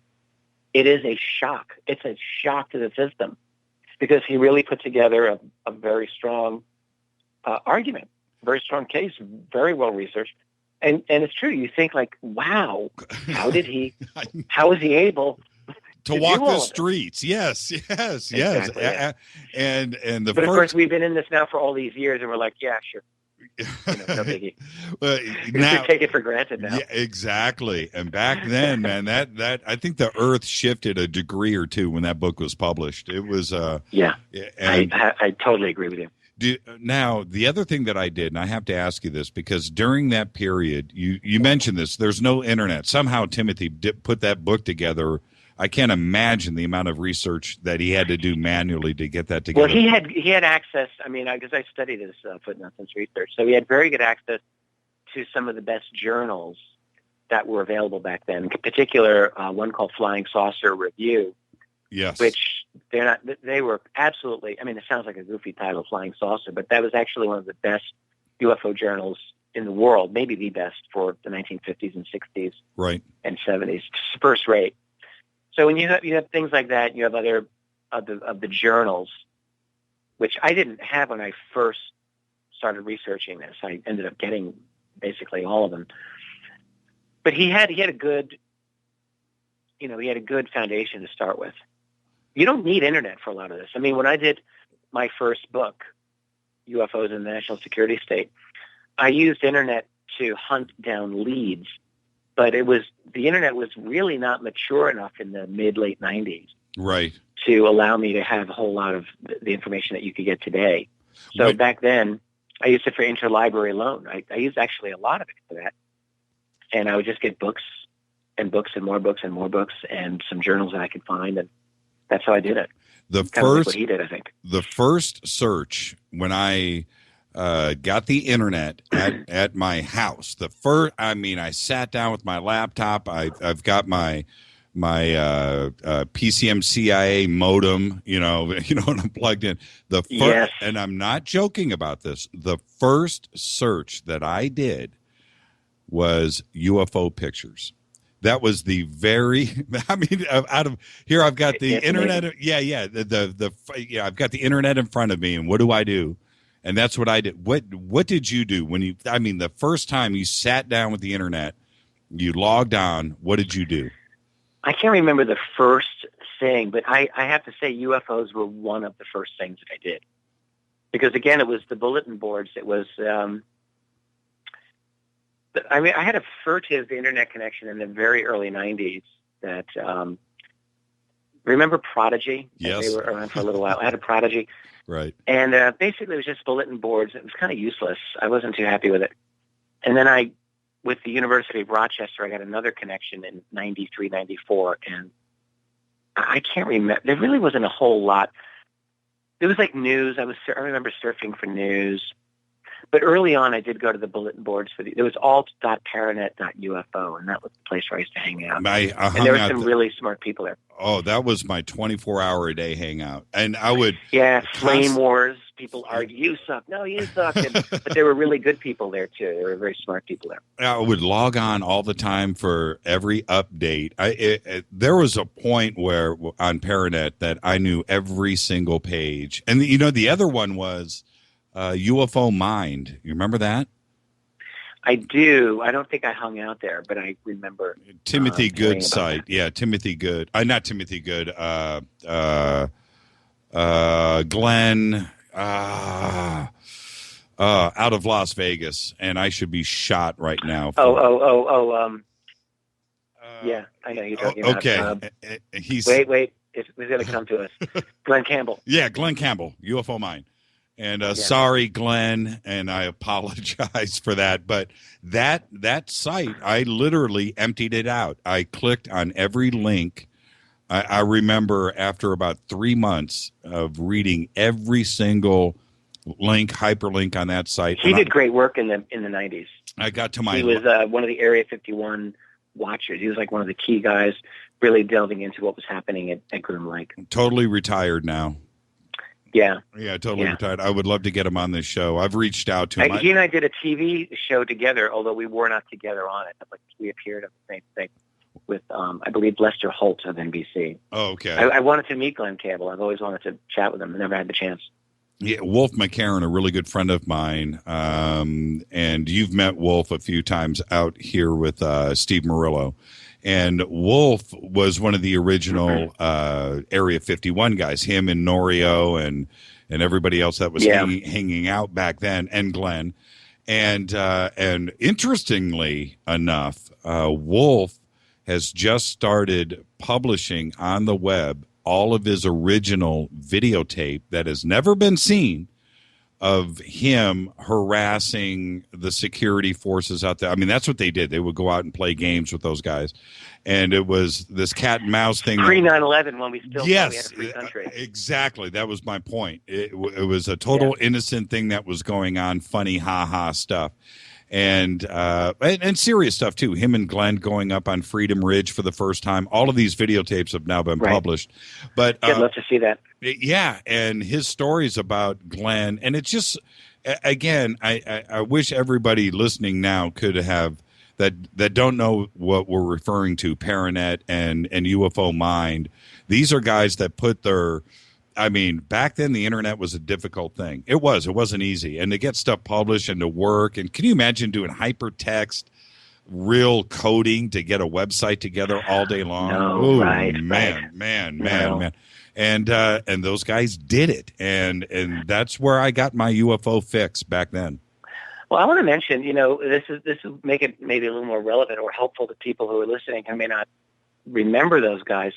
it is a shock. It's a shock to the system, because he really put together a very strong argument, very strong case, very well researched. And it's true. You think like, wow, how is he able to walk the streets? Yes. Exactly, yeah. And of course, we've been in this now for all these years, and we're like, yeah, sure. No biggie. Now, take it for granted now. Yeah, exactly. And back then, man, that I think the Earth shifted a degree or two when that book was published. It was I totally agree with you. Now, the other thing that I did, and I have to ask you this, because during that period, you mentioned this, there's no internet. Somehow Timothy put that book together. I can't imagine the amount of research that he had to do manually to get that together. Well, he had access. I mean, because I studied his footnotes research, so he had very good access to some of the best journals that were available back then. In particular, one called Flying Saucer Review. Yes. Which they were absolutely. I mean, it sounds like a goofy title, Flying Saucer, but that was actually one of the best UFO journals in the world, maybe the best for the 1950s and 60s, right, and 70s, first rate. So when you have things like that, you have other of the journals, which I didn't have when I first started researching this. I ended up getting basically all of them. But he had a good, he had a good foundation to start with. You don't need internet for a lot of this. I mean, when I did my first book, UFOs in the National Security State, I used internet to hunt down leads. But the internet was really not mature enough in the late 90s, right, to allow me to have a whole lot of the information that you could get today. So back then, I used it for interlibrary loan. I used actually a lot of it for that, and I would just get books and books and more books and more books and some journals that I could find, and that's how I did it. Kind of like what he did, I think. The first search when I got the internet at my house. I sat down with my laptop. I've got my PCM CIA modem, and I'm plugged in. Yes. And I'm not joking about this. The first search that I did was UFO pictures. That was the very. I mean, out of here, I've got the internet. Amazing. I've got the internet in front of me, and what do I do? And that's what I did. What did you do when the first time you sat down with the internet, you logged on, what did you do? I can't remember the first thing, but I have to say UFOs were one of the first things that I did. Because again, it was the bulletin boards. It was, I had a furtive internet connection in the very early 90s that, remember Prodigy? Yes. They were around for a little while. I had a Prodigy. Right. And basically it was just bulletin boards. It was kind of useless. I wasn't too happy with it. And then with the University of Rochester, I got another connection in 93, 94. And I can't remember. There really wasn't a whole lot. It was like news. I remember surfing for news. But early on, I did go to the bulletin boards it was alt.paranet.ufo, and that was the place where I used to hang out. And there were some really smart people there. Oh, that was my 24-hour-a-day hangout. And I would... Yeah, flame wars. People argue, you suck. No, you suck. But there were really good people there, too. There were very smart people there. I would log on all the time for every update. There was a point where on Paranet that I knew every single page. And, the other one was... UFO Mind. You remember that? I do. I don't think I hung out there, but I remember. Timothy Good site. Yeah, Timothy Good. Not Timothy Good. Glenn out of Las Vegas, and I should be shot right now. Yeah, I know you're talking about. Okay. Wait. It's going to come to us. Glenn Campbell. Yeah, Glenn Campbell, UFO Mind. And sorry, Glenn, and I apologize for that. But that site, I literally emptied it out. I clicked on every link. I remember after about 3 months of reading every single hyperlink on that site. He did great work in the 90s. I got to my... He was one of the Area 51 watchers. He was like one of the key guys really delving into what was happening at Groom Lake. Totally retired now. Yeah, totally retired. I would love to get him on this show. I've reached out to him. He and I did a TV show together, although we were not together on it. Like we appeared on the same thing with, I believe, Lester Holt of NBC. Oh, okay. I wanted to meet Glenn Campbell. I've always wanted to chat with him. I never had the chance. Yeah, Wolf McCarran, a really good friend of mine, and you've met Wolf a few times out here with Steve Murillo. And Wolf was one of the original Area 51 guys, him and Norio and everybody else that was hanging out back then, and Glenn. And interestingly enough, Wolf has just started publishing on the web all of his original videotape that has never been seen of him harassing the security forces out there. I mean, that's what they did. They would go out and play games with those guys. And it was this cat and mouse thing. Pre-9/11 when we still we had a free country. Exactly. That was my point. It was a total innocent thing that was going on, funny, ha-ha stuff. And serious stuff, too. Him and Glenn going up on Freedom Ridge for the first time. All of these videotapes have now been published. But I'd love to see that. Yeah, and his stories about Glenn. And it's just, again, I wish everybody listening now could have, that don't know what we're referring to, Paranet and UFO Mind. These are guys that put their... I mean, back then the internet was a difficult thing. It wasn't easy. And to get stuff published and to work, and can you imagine doing hypertext, real coding to get a website together all day long? No, Man. And those guys did it. And that's where I got my UFO fix back then. Well, I want to mention, this will make it maybe a little more relevant or helpful to people who are listening who may not remember those guys,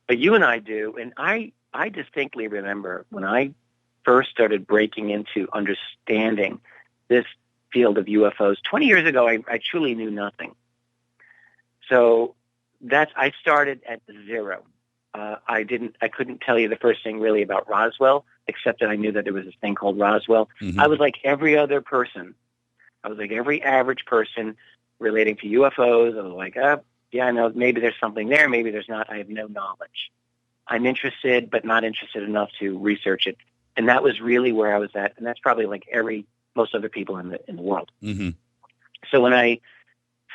but you and I do. And I distinctly remember when I first started breaking into understanding this field of UFOs 20 years ago. I truly knew nothing. So I started at zero. I couldn't tell you the first thing really about Roswell, except that I knew that there was this thing called Roswell. Mm-hmm. I was like every other person. I was like every average person relating to UFOs. I was like, I know maybe there's something there. Maybe there's not. I have no knowledge. I'm interested, but not interested enough to research it. And that was really where I was at. And that's probably like most other people in the world. Mm-hmm. So when I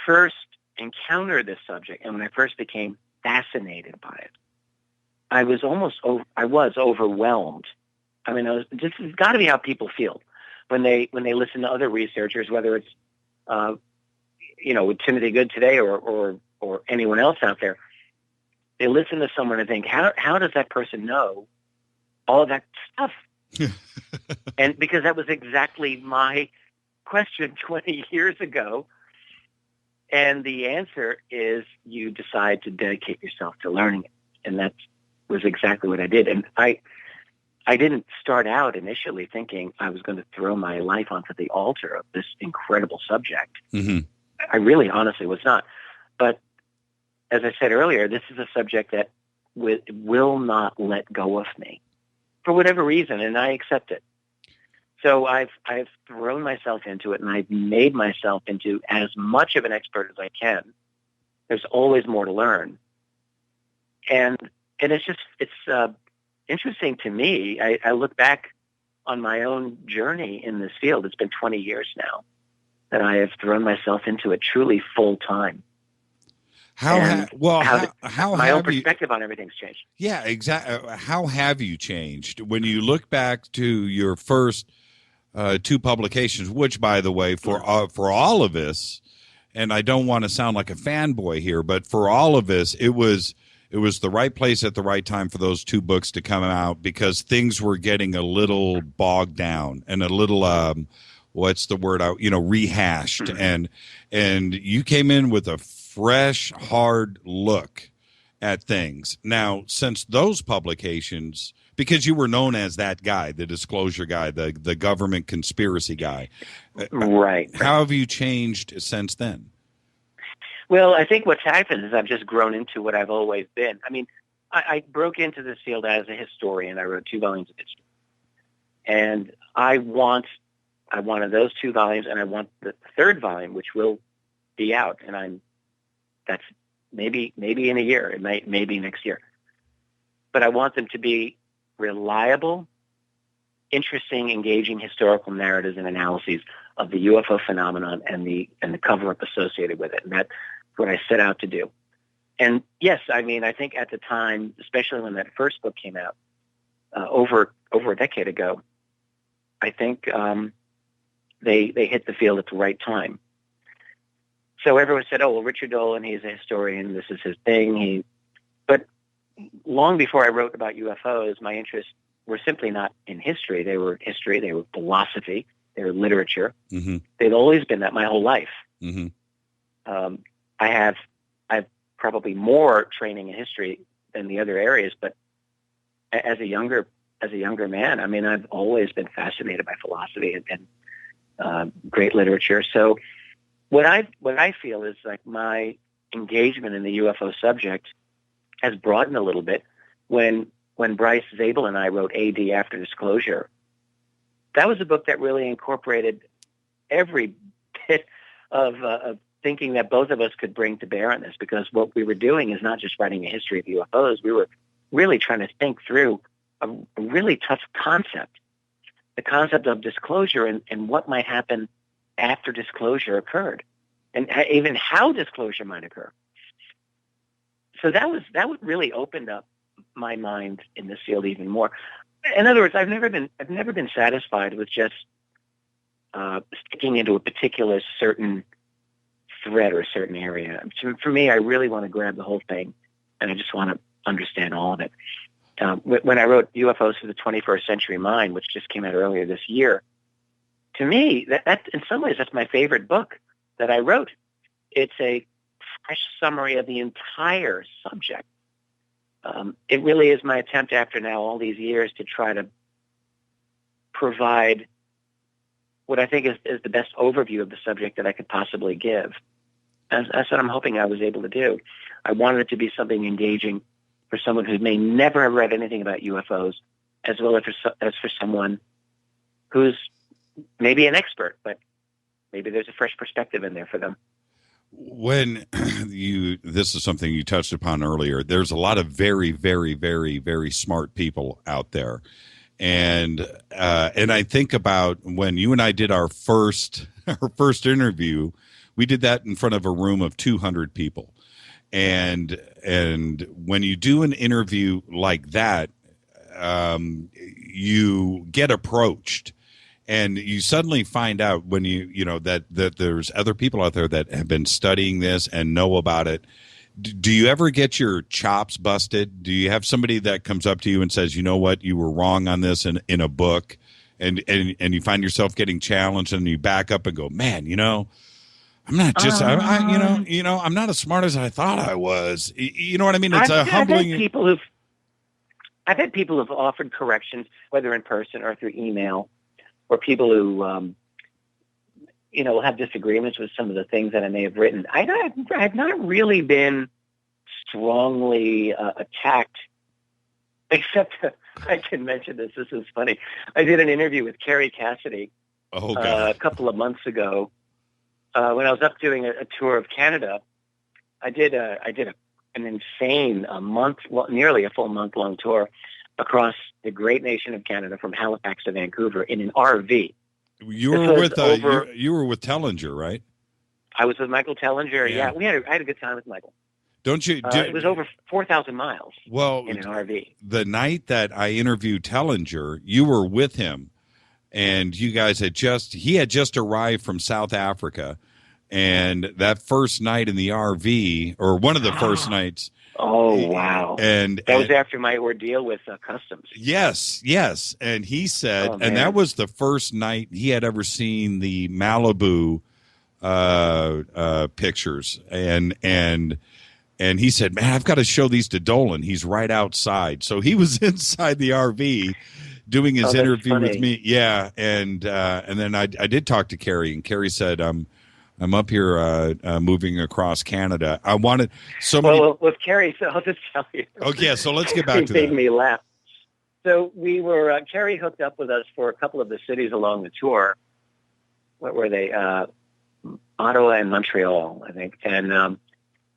first encountered this subject and when I first became fascinated by it, I was overwhelmed. I mean, this has got to be how people feel when they listen to other researchers, whether it's, with Timothy Good today or anyone else out there. They listen to someone and think, how does that person know all of that stuff? And because that was exactly my question 20 years ago. And the answer is you decide to dedicate yourself to learning it. And that was exactly what I did. And I didn't start out initially thinking I was going to throw my life onto the altar of this incredible subject. Mm-hmm. I really honestly was not. But as I said earlier, this is a subject that will not let go of me for whatever reason, and I accept it. So I've thrown myself into it, and I've made myself into as much of an expert as I can. There's always more to learn, and it's interesting to me. I look back on my own journey in this field. It's been 20 years now that I have thrown myself into it truly full time. How my have own perspective on everything's changed. Yeah, exactly. How have you changed when you look back to your first two publications? Which, by the way, for all of us, and I don't want to sound like a fanboy here, but for all of us, it was the right place at the right time for those two books to come out, because things were getting a little bogged down and a little what's the word out, rehashed, and you came in with a fresh, hard look at things. Now, since those publications, because you were known as that guy, the disclosure guy, the government conspiracy guy, right? How have you changed since then? Well, I think what's happened is I've just grown into what I've always been. I mean, I broke into this field as a historian. I wrote 2 volumes of history, and I wanted those 2 volumes, and I want the 3rd volume, which will be out, and that's maybe in a year. It may be next year, but I want them to be reliable, interesting, engaging historical narratives and analyses of the UFO phenomenon and the cover-up associated with it, and that's what I set out to do. And yes, I mean, I think at the time, especially when that first book came out over a decade ago, I think they hit the field at the right time. So everyone said, "Oh, well, Richard Dolan, he's a historian. This is his thing." But long before I wrote about UFOs, my interests were simply not in history. They were history. They were philosophy. They were literature. Mm-hmm. They've always been that my whole life. Mm-hmm. I've probably more training in history than the other areas, but as a younger man, I mean, I've always been fascinated by philosophy and great literature. So what I feel is like my engagement in the UFO subject has broadened a little bit. When Bryce Zabel and I wrote AD After Disclosure, that was a book that really incorporated every bit of thinking that both of us could bring to bear on this, because what we were doing is not just writing a history of UFOs. We were really trying to think through a really tough concept, the concept of disclosure and what might happen after disclosure occurred, and even how disclosure might occur. So that would really opened up my mind in this field even more. In other words, I've never been satisfied with just sticking into a particular certain thread or a certain area. For me, I really want to grab the whole thing, and I just want to understand all of it. When I wrote UFOs for the 21st Century Mind, which just came out earlier this year, to me, that in some ways, that's my favorite book that I wrote. It's a fresh summary of the entire subject. It really is my attempt after now all these years to try to provide what I think is the best overview of the subject that I could possibly give. And that's what I'm hoping I was able to do. I wanted it to be something engaging for someone who may never have read anything about UFOs, as well as for someone who's maybe an expert, but maybe there's a fresh perspective in there for them. When this is something you touched upon earlier, there's a lot of very, very, very, very smart people out there. And I think about when you and I did our first interview, we did that in front of a room of 200 people. And when you do an interview like that, you get approached, and you suddenly find out when you know that there's other people out there that have been studying this and know about it. Do you ever get your chops busted? Do you have somebody that comes up to you and says, "You know what, you were wrong on this in a book," and you find yourself getting challenged, and you back up and go, "Man, I'm not just I'm not as smart as I thought I was." You know what I mean? It's humbling. I've had people who've offered corrections, whether in person or through email, or people who, will have disagreements with some of the things that I may have written. I've not really been strongly attacked, except I can mention this. This is funny. I did an interview with Carrie Cassidy a couple of months ago when I was up doing a tour of Canada. I did an insane nearly a full month-long tour across the great nation of Canada from Halifax to Vancouver in an RV. You were with you were with Tellinger, right? I was with Michael Tellinger. Yeah, I had a good time with Michael. Don't you? It was over 4,000 miles. Well, in an RV. The night that I interviewed Tellinger, you were with him, and you guys had just arrived from South Africa, and that first night in the RV, or one of the first nights. Oh wow! And that was after my ordeal with customs. Yes, and he said, and that was the first night he had ever seen the Malibu pictures, and he said, "Man, I've got to show these to Dolan. He's right outside." So he was inside the RV doing his interview with me. Yeah, and then I did talk to Carrie, and Carrie said, I'm up here moving across Canada. I wanted so many. Well, with Carrie, so I'll just tell you. Okay, so let's get back to that. It made me laugh. So we were, Carrie hooked up with us for a couple of the cities along the tour. What were they? Ottawa and Montreal, I think. And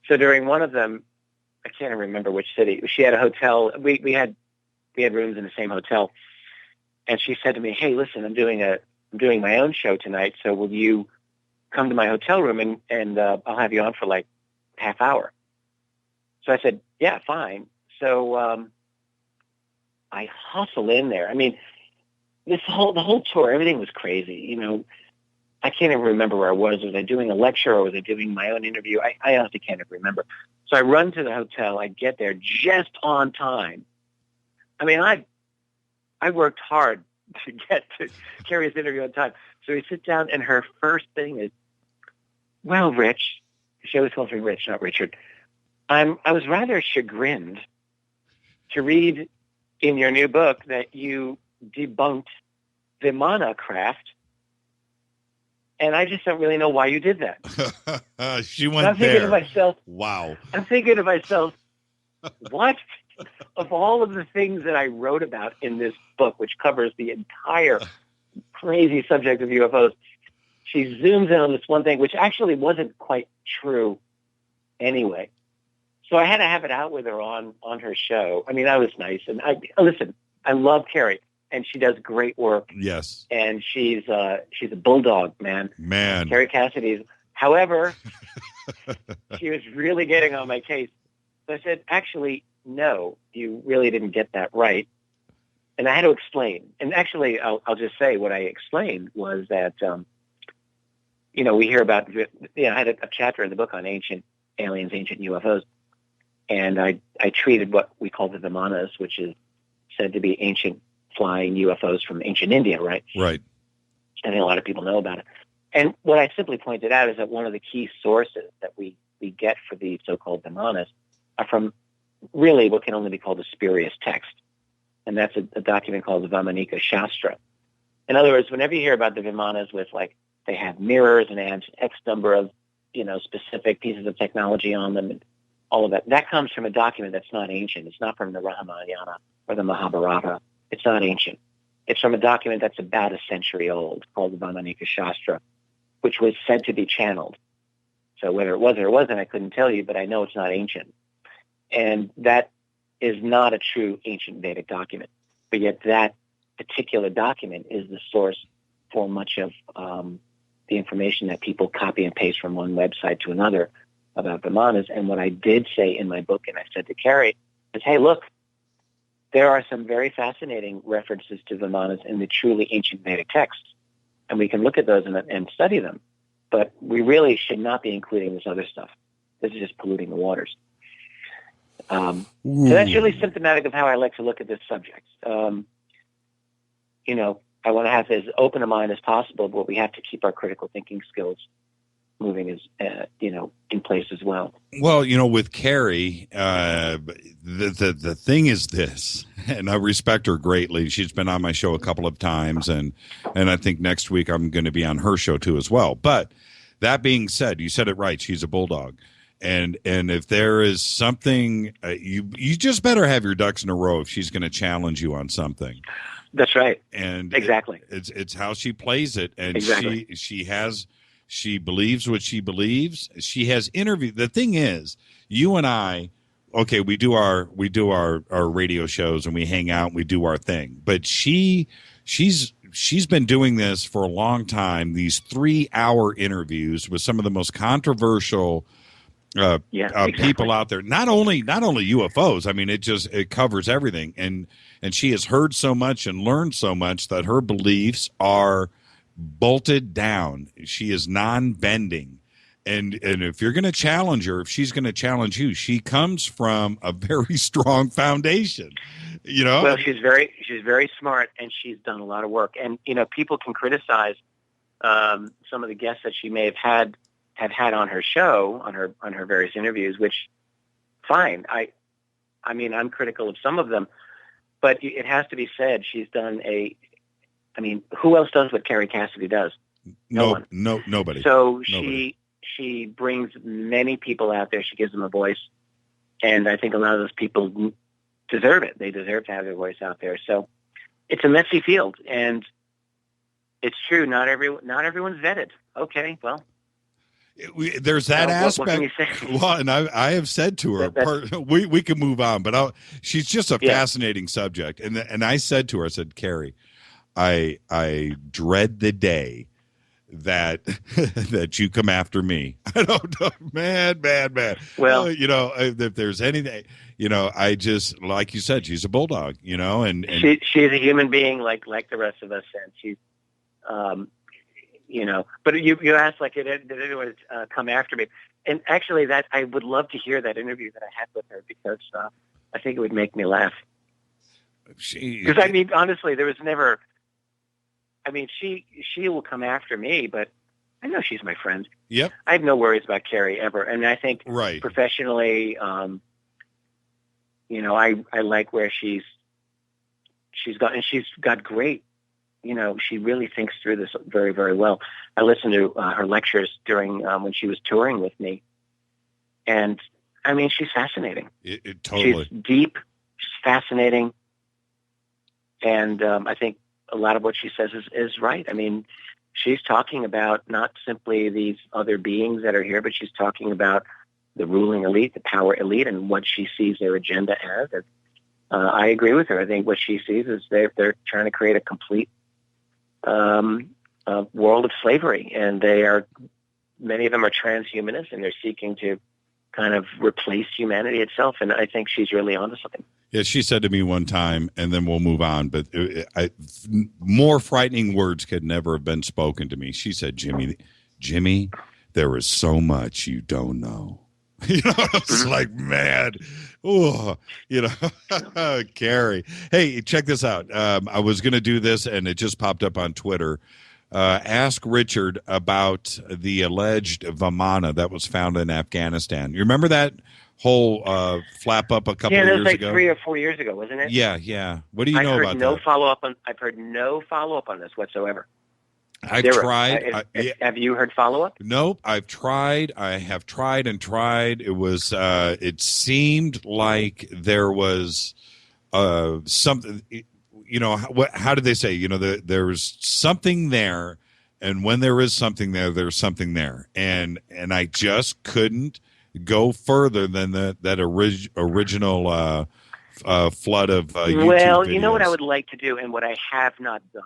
so during one of them, I can't even remember which city. She had a hotel. We had rooms in the same hotel. And she said to me, "Hey, listen, I'm doing my own show tonight. So will you come to my hotel room and I'll have you on for like half hour." So I said, "Yeah, fine." So I hustle in there. I mean, the whole tour, everything was crazy. I can't even remember where I was. Was I doing a lecture or was I doing my own interview? I honestly can't even remember. So I run to the hotel. I get there just on time. I mean, I worked hard to get to Carrie's interview on time. So we sit down, and her first thing is, "Well, Rich," she always calls me Rich, not Richard. I was rather chagrined to read in your new book that you debunked Vimana craft, and I just don't really know why you did that. She went I'm thinking to myself, wow. I'm thinking to myself, what? Of all of the things that I wrote about in this book, which covers the entire crazy subject of UFOs, she zooms in on this one thing, which actually wasn't quite true anyway. So I had to have it out with her on her show. I mean, that was nice. And I love Carrie, and she does great work. Yes. And she's a bulldog, man. Carrie Cassidy's. However, she was really getting on my case. So I said, "Actually, no, you really didn't get that right." And I had to explain. And actually, I'll just say what I explained was that, we hear about, I had a chapter in the book on ancient aliens, ancient UFOs. And I treated what we call the Vimanas, which is said to be ancient flying UFOs from ancient India, right? Right. I think a lot of people know about it. And what I simply pointed out is that one of the key sources that we get for the so-called Vimanas are from really what can only be called a spurious text. And that's a document called the Vaimanika Shastra. In other words, whenever you hear about the Vimanas with, like, they have mirrors and they have X number of, specific pieces of technology on them and all of that, that comes from a document that's not ancient. It's not from the Ramayana or the Mahabharata. It's not ancient. It's from a document that's about a century old called the Vaimanika Shastra, which was said to be channeled. So whether it was or it wasn't, I couldn't tell you, but I know it's not ancient. And that is not a true ancient Vedic document. But yet that particular document is the source for much of the information that people copy and paste from one website to another about Vimanas. And what I did say in my book, and I said to Carrie, is, "Hey, look, there are some very fascinating references to Vimanas in the truly ancient Vedic texts. And we can look at those and study them. But we really should not be including this other stuff. This is just polluting the waters." So that's really symptomatic of how I like to look at this subject. I want to have as open a mind as possible, but we have to keep our critical thinking skills moving as in place as well. Well, with Carrie, the thing is this, and I respect her greatly. She's been on my show a couple of times, and I think next week I'm going to be on her show too as well. But that being said, you said it right. She's a bulldog, and if there is something, you just better have your ducks in a row if she's going to challenge you on something. That's right. And exactly, it's how she plays it, and exactly. She believes what she believes. She has interviewed. The thing is, you and I, okay, we do our radio shows and we hang out and we do our thing. But she's been doing this for a long time. These 3-hour interviews with some of the most controversial people out there. Not only UFOs. I mean, it covers everything. And she has heard so much and learned so much that her beliefs are bolted down. She is non-bending, and if you're going to challenge her, if she's going to challenge you, she comes from a very strong foundation. Well, she's very smart, and she's done a lot of work. And people can criticize some of the guests that she may have had on her show, on her various interviews. Which, fine. I mean, I'm critical of some of them, but it has to be said she's done who else does what Carrie Cassidy does? No one. Nobody. So nobody. she brings many people out there. She gives them a voice, and I think a lot of those people deserve it. They deserve to have their voice out there. So it's a messy field, and it's true. Not everyone's vetted. Okay, well. There's that aspect. What can you say? Well, and I have said to her, we can move on, but she's just a fascinating subject. And I said to her, I said, Carrie, I dread the day that you come after me. I don't know, man. Well, if there's anything, I just, like you said, she's a bulldog, and she's a human being like the rest of us, and she's, But you asked, did anyone come after me? And actually, that I would love to hear that interview that I had with her, because I think it would make me laugh. Because honestly, there was never. She will come after me, but I know she's my friend. Yep. I have no worries about Carrie ever, and I think right. professionally, I like where she's got great. She really thinks through this very, very well. I listened to her lectures during when she was touring with me, and she's fascinating. Totally. She's deep, she's fascinating, and I think a lot of what she says is right. She's talking about not simply these other beings that are here, but she's talking about the ruling elite, the power elite, and what she sees their agenda as. And, I agree with her. I think what she sees is they're trying to create a complete world of slavery, and many of them are transhumanists, and they're seeking to kind of replace humanity itself. And I think she's really onto something. Yeah, she said to me one time, and then we'll move on, but more frightening words could never have been spoken to me. She said, Jimmy, there is so much you don't know. It's like, man, Carrie. Hey, check this out. I was going to do this, and it just popped up on Twitter. Ask Richard about the alleged Vimana that was found in Afghanistan. You remember that whole flap up a couple of years ago? Yeah, that was 3 or 4 years ago, wasn't it? Yeah. What do you know about that? I've heard no follow-up on this whatsoever. I've tried. Have you heard follow-up? Nope. I've tried. I have tried and tried. It was. It seemed like there was something. How did they say? There was something there, and when there is something there, there's something there, and I just couldn't go further than that original flood of YouTube Well, videos. You know what I would like to do, and what I have not done.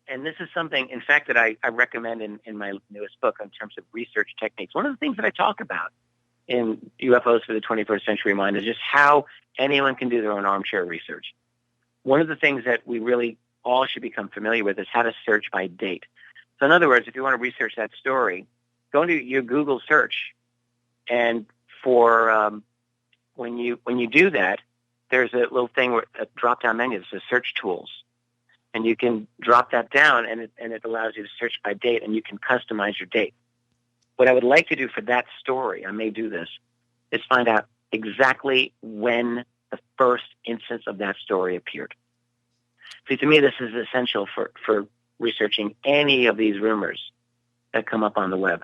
And this is something, in fact, that I recommend in my newest book in terms of research techniques. One of the things that I talk about in UFOs for the 21st Century Mind is just how anyone can do their own armchair research. One of the things that we really all should become familiar with is how to search by date. So in other words, if you want to research that story, go into your Google search, and for when you do that, there's a little thing where a drop-down menu that says Search Tools. And you can drop that down, and it allows you to search by date, and you can customize your date. what I would like to do for that story, I may do this, is find out exactly when the first instance of that story appeared. See, to me, this is essential for researching any of these rumors that come up on the web.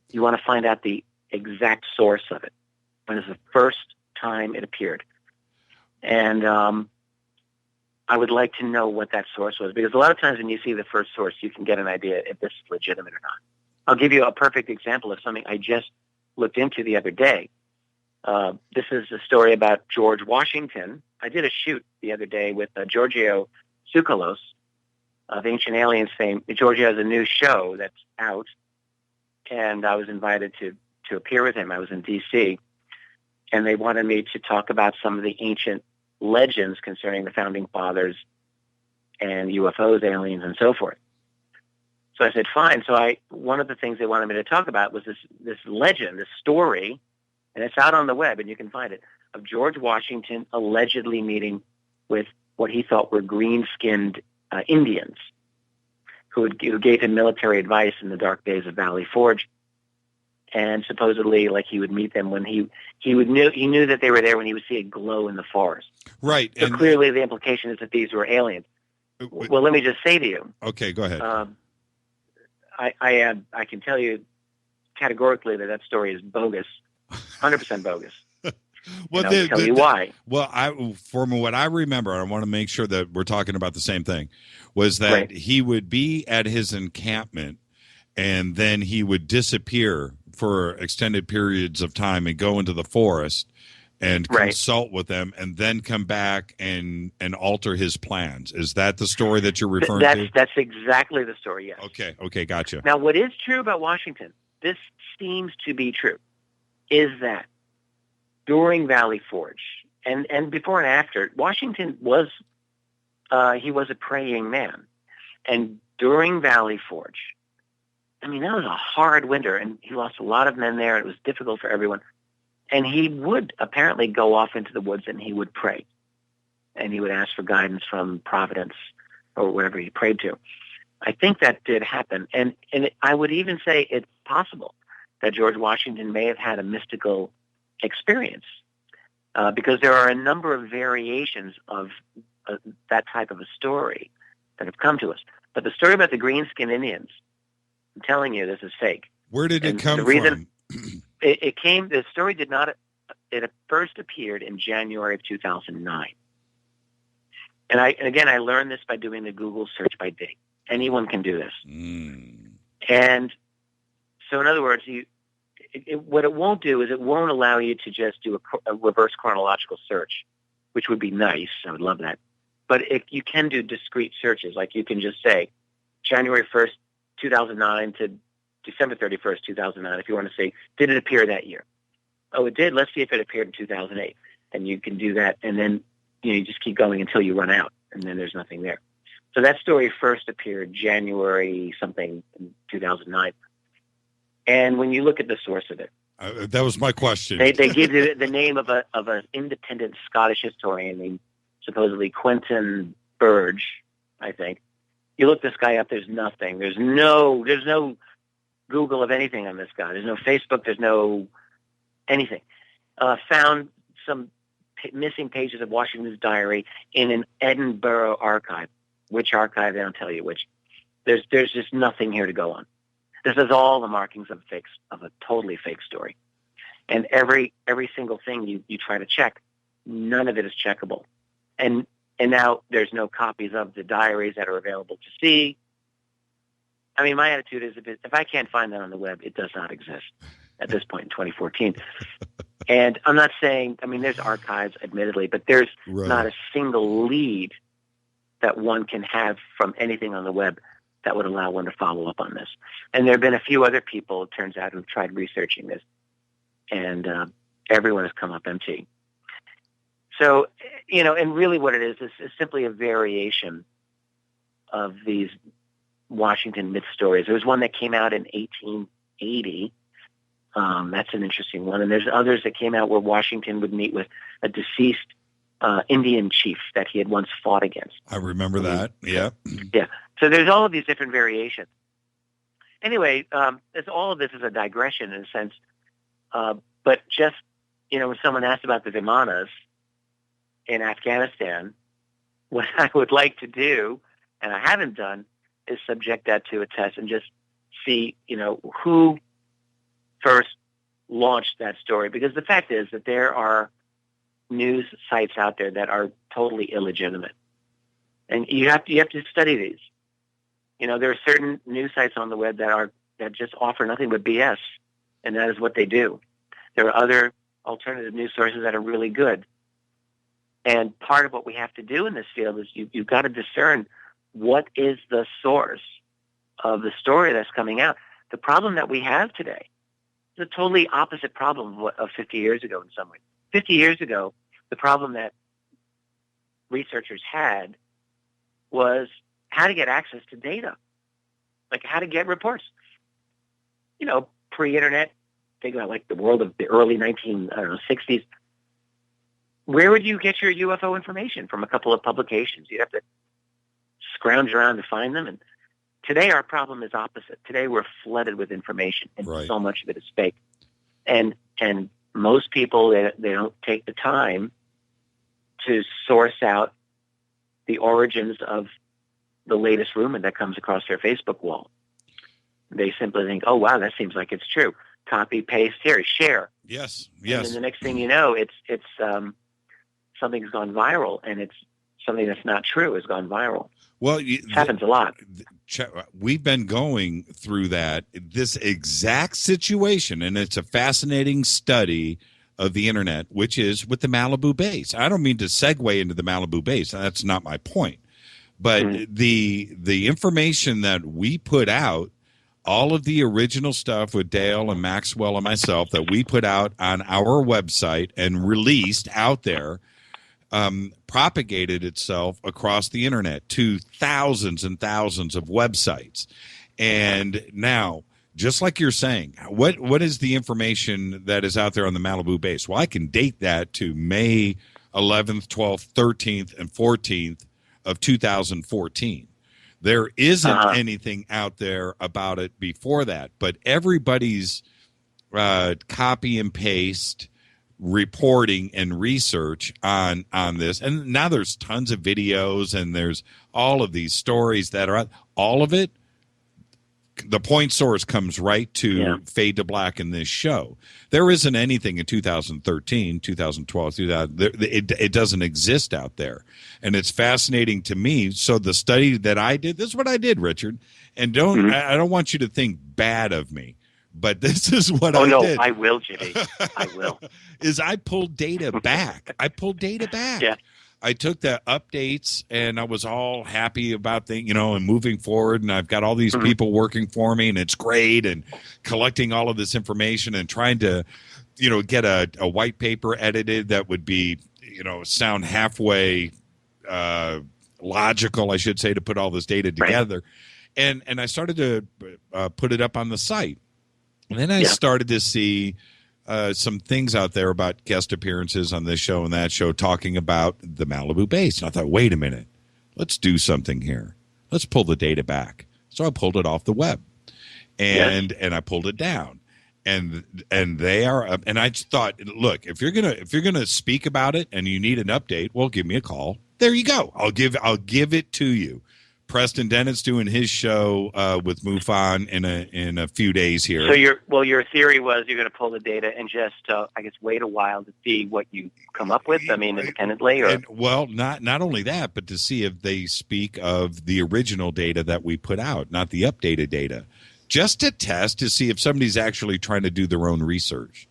You want to find out the exact source of it. When is the first time it appeared? And I would like to know what that source was, because a lot of times when you see the first source, you can get an idea if this is legitimate or not. I'll give you a perfect example of something I just looked into the other day. This is a story about George Washington. I did a shoot the other day with Giorgio Tsoukalos of Ancient Aliens fame. Giorgio has a new show that's out, and I was invited to appear with him. I was in D.C., and they wanted me to talk about some of the ancient legends concerning the Founding Fathers and UFOs, aliens, and so forth. So I said, fine. So one of the things they wanted me to talk about was this legend, this story, and it's out on the web, and you can find it, of George Washington allegedly meeting with what he thought were green-skinned Indians who gave him military advice in the dark days of Valley Forge. And supposedly, like, he would meet them when he knew that they were there when he would see a glow in the forest. Right. So clearly the implication is that these were aliens. Well, let me just say to you. Okay, go ahead. I can tell you categorically that story is bogus, 100% bogus. Well, I'll tell you why. Well, from what I remember, I want to make sure that we're talking about the same thing, was that Right. he would be at his encampment and then he would disappear for extended periods of time and go into the forest and Right. consult with them and then come back and alter his plans. Is that the story that you're referring to? That's exactly the story, yes. Okay, gotcha. Now, what is true about Washington, this seems to be true, is that during Valley Forge and before and after, Washington was he was a praying man. And during Valley Forge, I mean, that was a hard winter, and he lost a lot of men there. It was difficult for everyone. And he would apparently go off into the woods and he would pray. And he would ask for guidance from Providence or wherever he prayed to. I think that did happen. And I would even say it's possible that George Washington may have had a mystical experience because there are a number of variations of that type of a story that have come to us. But the story about the green-skinned Indians, I'm telling you, this is fake. Where did it come from? from? It came, the story did not, it first appeared in January of 2009. And again, I learned this by doing the Google search by date. Anyone can do this. And so in other words, what it won't do is it won't allow you to just do a reverse chronological search, which would be nice. I would love that. But you can do discrete searches. Like you can just say January 1st, 2009 to December 31st, 2009, if you want to say, did it appear that year? Oh, it did. Let's see if it appeared in 2008. And you can do that. And then you just keep going until you run out. And then there's nothing there. So that story first appeared January something in 2009. And when you look at the source of it, that was my question. They give you the name of an independent Scottish historian named supposedly Quentin Burge, I think. You look this guy up, there's nothing. There's no Google of anything on this guy. There's no Facebook. There's no anything. Found some missing pages of Washington's diary in an Edinburgh archive. Which archive? They don't tell you which. There's just nothing here to go on. This is all the markings of a totally fake story. And every single thing you try to check, none of it is checkable. And now there's no copies of the diaries that are available to see. I mean, my attitude is if I can't find that on the web, it does not exist at this point in 2014. And I'm not saying, I mean, there's archives, admittedly, but there's not a single lead that one can have from anything on the web that would allow one to follow up on this. And there have been a few other people, it turns out, who've tried researching this. And everyone has come up empty. So, and really what it is simply a variation of these Washington myth stories. There was one that came out in 1880. That's an interesting one. And there's others that came out where Washington would meet with a deceased Indian chief that he had once fought against. I remember that. Yeah. Yeah. So there's all of these different variations. anyway, all of this is a digression in a sense. But just, when someone asked about the Vimanas in Afghanistan, what I would like to do, and I haven't done, is subject that to a test and just see, who first launched that story. Because the fact is that there are news sites out there that are totally illegitimate. And you have to study these. There are certain news sites on the web that just offer nothing but BS, and that is what they do. There are other alternative news sources that are really good. And part of what we have to do in this field is you've got to discern what is the source of the story that's coming out. The problem that we have today is a totally opposite problem of 50 years ago in some ways. 50 years ago, the problem that researchers had was how to get access to data, like how to get reports. Pre-internet, think about like the world of the early 60s. Where would you get your UFO information? From a couple of publications. You'd have to scrounge around to find them. And today our problem is opposite. Today we're flooded with information, and so much of it is fake. And most people, they don't take the time to source out the origins of the latest rumor that comes across their Facebook wall. They simply think, oh, wow, that seems like it's true. Copy, paste, here, share. Yes. And then the next thing you know, it's something's gone viral, and it's something that's not true has gone viral. Well, it happens a lot. We've been going through this exact situation, and it's a fascinating study of the internet, which is with the Malibu base. I don't mean to segue into the Malibu base. That's not my point. But the information that we put out, all of the original stuff with Dale and Maxwell and myself that we put out on our website and released out there, propagated itself across the internet to thousands and thousands of websites. And now, just like you're saying, what is the information that is out there on the Malibu base? Well, I can date that to May 11th, 12th, 13th, and 14th of 2014. There isn't anything out there about it before that, but everybody's copy and paste reporting and research on this. And now there's tons of videos, and there's all of these stories that are all of it. The point source comes right to Fade to Black in this show. There isn't anything in 2013, 2012, it doesn't exist out there. And it's fascinating to me. So the study that I did, this is what I did, Richard. And I don't want you to think bad of me, but this is what I did. Oh, no, I will, Jimmy. I will. Is I pulled data back. Yeah. I took the updates, and I was all happy about and moving forward. And I've got all these people working for me, and it's great. And collecting all of this information and trying to, get a white paper edited that would be, sound halfway logical, I should say, to put all this data together. Right. And I started to put it up on the site. And then I started to see some things out there about guest appearances on this show and that show talking about the Malibu base. And I thought, wait a minute, let's do something here. Let's pull the data back. So I pulled it off the web, and I pulled it down, and they are up. And I just thought, look, if you're gonna speak about it and you need an update, well, give me a call. There you go. I'll give it to you. Preston Dennett's doing his show with MUFON in a few days here. So your theory was you're going to pull the data and just I guess wait a while to see what you come up with. I mean, independently, or not only that, but to see if they speak of the original data that we put out, not the updated data, just to test to see if somebody's actually trying to do their own research.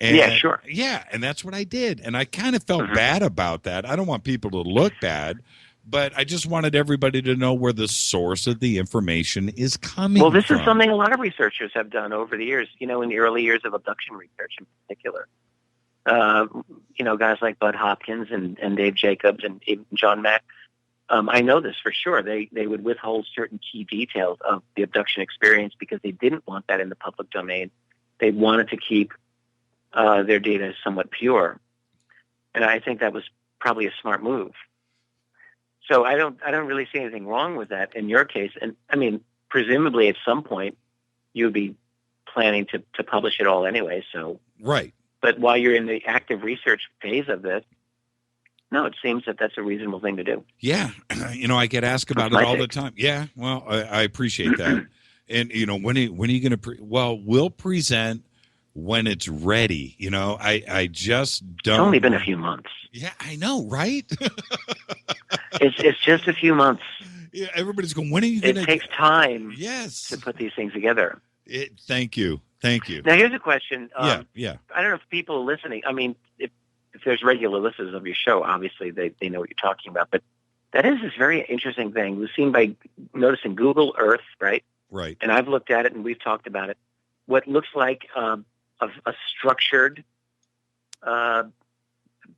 And, yeah, sure. Yeah, and that's what I did, and I kind of felt bad about that. I don't want people to look bad. But I just wanted everybody to know where the source of the information is coming from. Well, this is something a lot of researchers have done over the years, in the early years of abduction research in particular. Guys like Bud Hopkins and Dave Jacobs and even John Mack. I know this for sure. They would withhold certain key details of the abduction experience because they didn't want that in the public domain. They wanted to keep their data somewhat pure. And I think that was probably a smart move. So I don't really see anything wrong with that in your case. And I mean, presumably at some point, you would be planning to publish it all anyway. So Right. But while you're in the active research phase of this, no, it seems that that's a reasonable thing to do. Yeah. I get asked about it all the time. Yeah. Well, I appreciate that. And, when are you going to we'll present when it's ready. I just don't. It's only been a few months. Yeah, I know, right? It's just a few months. Yeah, everybody's going, when are you going to... It takes time yes. to put these things together. Thank you. Now, here's a question. Yeah. I don't know if people are listening. I mean, if there's regular listeners of your show, obviously they know what you're talking about. But that is this very interesting thing. We've seen by noticing Google Earth, right? Right. And I've looked at it and we've talked about it. What looks like a structured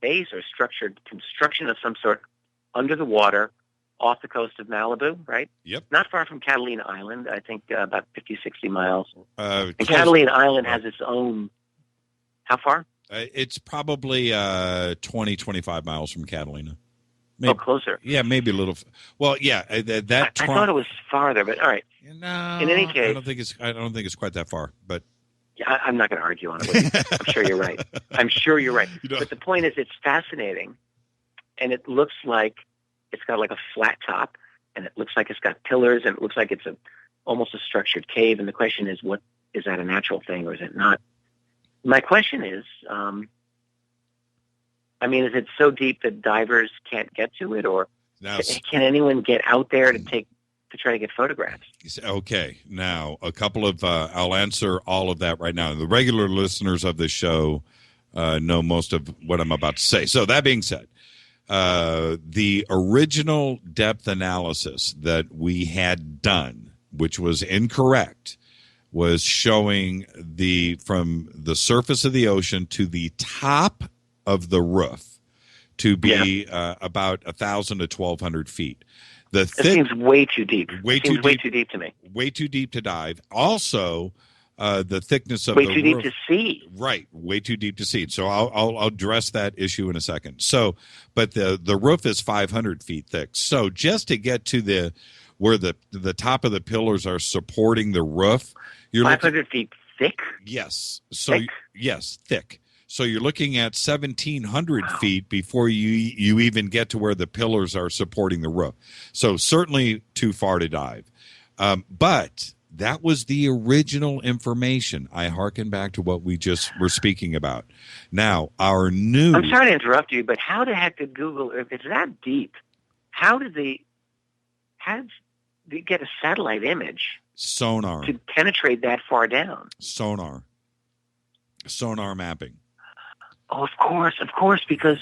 base or structured construction of some sort under the water off the coast of Malibu, right? Yep. Not far from Catalina Island, I think about 50, 60 miles. And Close. Catalina Island has its own, how far? It's probably 20, 25 miles from Catalina. Maybe, oh, closer. Yeah, maybe a little. Well, yeah, I thought it was farther, but all right. No, in any case, I don't think it's quite that far. But yeah, I'm not going to argue on it with you. I'm sure you're right. But the point is, it's fascinating, and it looks like it's got like a flat top, and it looks like it's got pillars, and it looks like it's almost a structured cave. And the question is, what is that a natural thing or is it not? My question is, is it so deep that divers can't get to it, or can anyone get out there to try to get photographs? Okay, now a couple of I'll answer all of that right now. The regular listeners of the show know most of what I'm about to say. So that being said, the original depth analysis that we had done, which was incorrect, was showing from the surface of the ocean to the top of the roof to be about 1,000 to 1,200 feet. That seems way too deep. Way too deep to me. Way too deep to dive. Also, the thickness of way the too roof, deep to see. Right, way too deep to see. So I'll address that issue in a second. So, but the roof is 500 feet thick. So just to get to where the top of the pillars are supporting the roof, you're 500 feet thick. Yes. So yes, thick. So you're looking at 1,700 feet before you even get to where the pillars are supporting the roof. So certainly too far to dive. But that was the original information. I hearken back to what we just were speaking about. Now, our new... I'm sorry to interrupt you, but how the heck did Google, if it's that deep, how did they get a satellite image? Sonar. To penetrate that far down? Sonar mapping. Oh, of course, because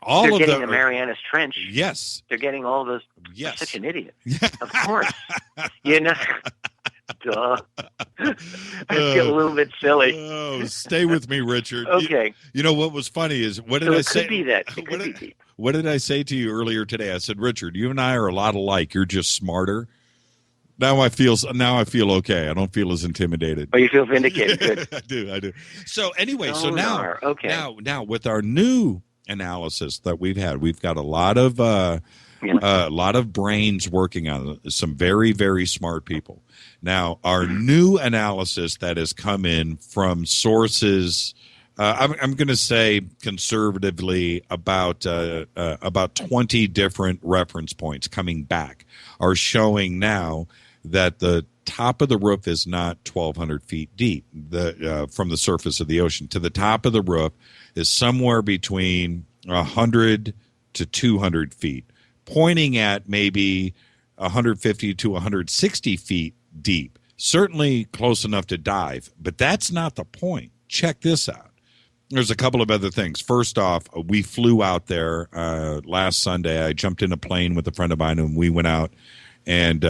they're getting the Marianas Trench. Yes. They're getting all those. Yes. I'm such an idiot. Of course. Duh. I feel a little bit silly. Oh, stay with me, Richard. Okay. You know what was funny is, what did I say? It could be that. It could be deep. What did I say to you earlier today? I said, Richard, you and I are a lot alike. You're just smarter. Now I feel okay. I don't feel as intimidated. Oh, you feel vindicated. Good. I do. So anyway, now with our new analysis that we've had, we've got a lot of brains working on it. Some very, very smart people. Now, our new analysis that has come in from sources, I'm going to say conservatively about 20 different reference points coming back, are showing now that the top of the roof is not 1,200 feet deep from the surface of the ocean. To the top of the roof is somewhere between 100 to 200 feet, pointing at maybe 150 to 160 feet deep. Certainly close enough to dive, but that's not the point. Check this out. There's a couple of other things. First off, we flew out there last Sunday. I jumped in a plane with a friend of mine, and we went out and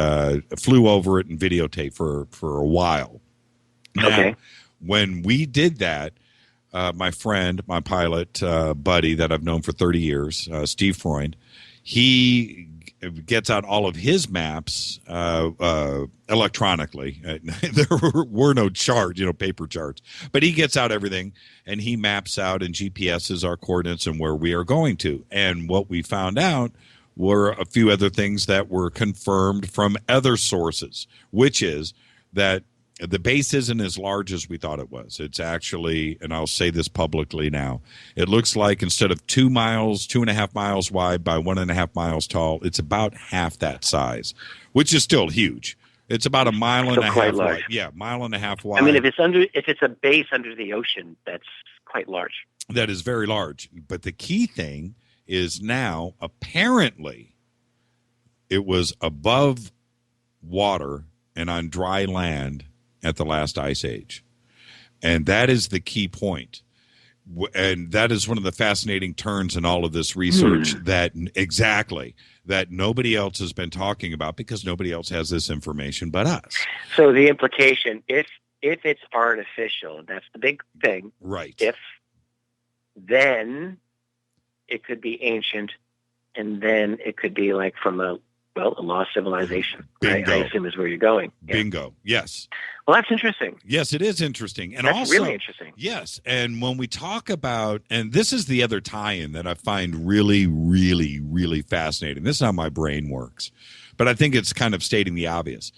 flew over it and videotaped for a while. Now, when we did that, my friend, my pilot buddy that I've known for 30 years, Steve Freund, he gets out all of his maps electronically. There were no charts, paper charts, but he gets out everything and he maps out and GPSs our coordinates and where we are going to. And what we found out were a few other things that were confirmed from other sources, which is that The base isn't as large as we thought it was. It's actually, and I'll say this publicly now, it looks like instead of 2 miles, 2.5 miles wide by 1.5 miles tall, it's about half that size, which is still huge. It's about a mile and a half wide. Yeah, mile and a half wide. I mean, if it's a base under the ocean, that's quite large. That is very large. But the key thing is now, apparently, it was above water and on dry land at the last ice age. And that is the key point. And that is one of the fascinating turns in all of this research that nobody else has been talking about, because nobody else has this information but us. So the implication, if it's artificial, that's the big thing. Right. Then it could be ancient, and then it could be like from a lost civilization. Bingo. I assume is where you're going. Yeah. Bingo. Yes. Well, that's interesting. Yes, it is interesting. And that's also, really interesting. Yes. And when we talk about, and this is the other tie-in that I find really, really, really fascinating. This is how my brain works. But I think it's kind of stating the obvious.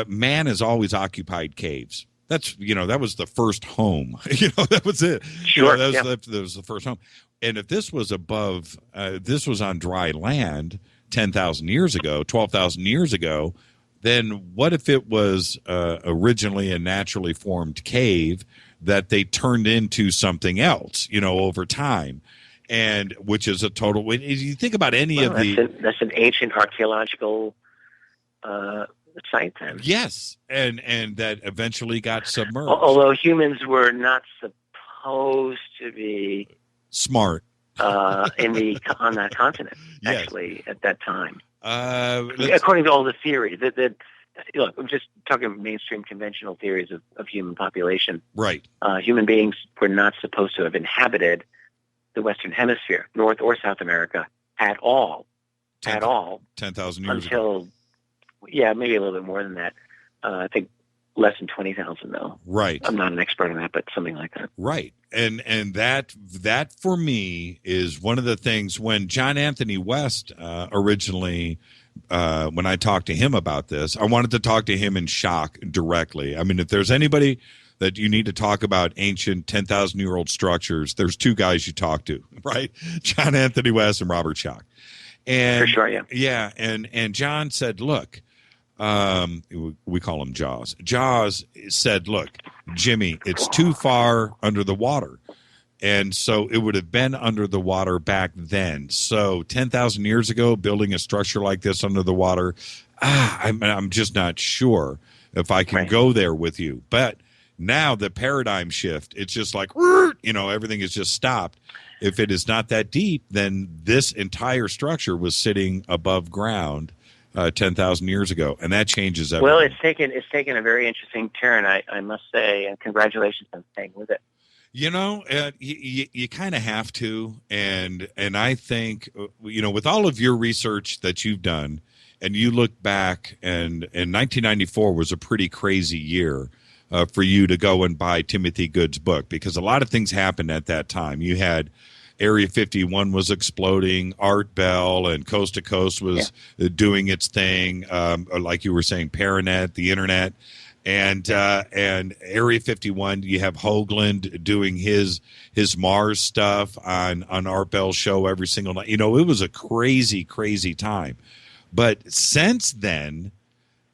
Man has always occupied caves. That's, that was the first home. That was it. Sure. That was the first home. And if this was above, this was on dry land 10,000 years ago, 12,000 years ago, then what if it was originally a naturally formed cave that they turned into something else, over time? And which is a total, when you think about any of that's an ancient archaeological site then. Yes. And that eventually got submerged. Although humans were not supposed to be smart on that continent, yes. Actually, at that time. According to all the theories, look, I'm just talking mainstream conventional theories of human population. Right. Human beings were not supposed to have inhabited the Western Hemisphere, North or South America, at all. 10,000 years ago. Yeah, maybe a little bit more than that. I think less than 20,000, though. Right. I'm not an expert on that, but something like that. Right. And that for me is one of the things when John Anthony West originally, when I talked to him about this, I wanted to talk to him in shock directly. I mean, if there's anybody that you need to talk about ancient 10,000-year-old structures, there's two guys you talk to, right? John Anthony West and Robert Schoch. And, for sure, yeah. Yeah, and John said, look, we call him Jaws. Jaws said, look, Jimmy, it's too far under the water. And so it would have been under the water back then. So 10,000 years ago, building a structure like this under the water, I'm just not sure if I can go there with you. But now the paradigm shift, it's just like, everything is just stopped. If it is not that deep, then this entire structure was sitting above ground 10,000 years ago, and that changes everything. Well, it's taken a very interesting turn, I must say, and congratulations on staying with it. You kind of have to, and I think, with all of your research that you've done, and you look back, and 1994 was a pretty crazy year for you to go and buy Timothy Good's book, because a lot of things happened at that time. You had Area 51 was exploding, Art Bell and Coast to Coast was doing its thing, like you were saying, Paranet, the internet, and Area 51. You have Hoagland doing his Mars stuff on Art Bell's show every single night. It was a crazy, crazy time. But since then,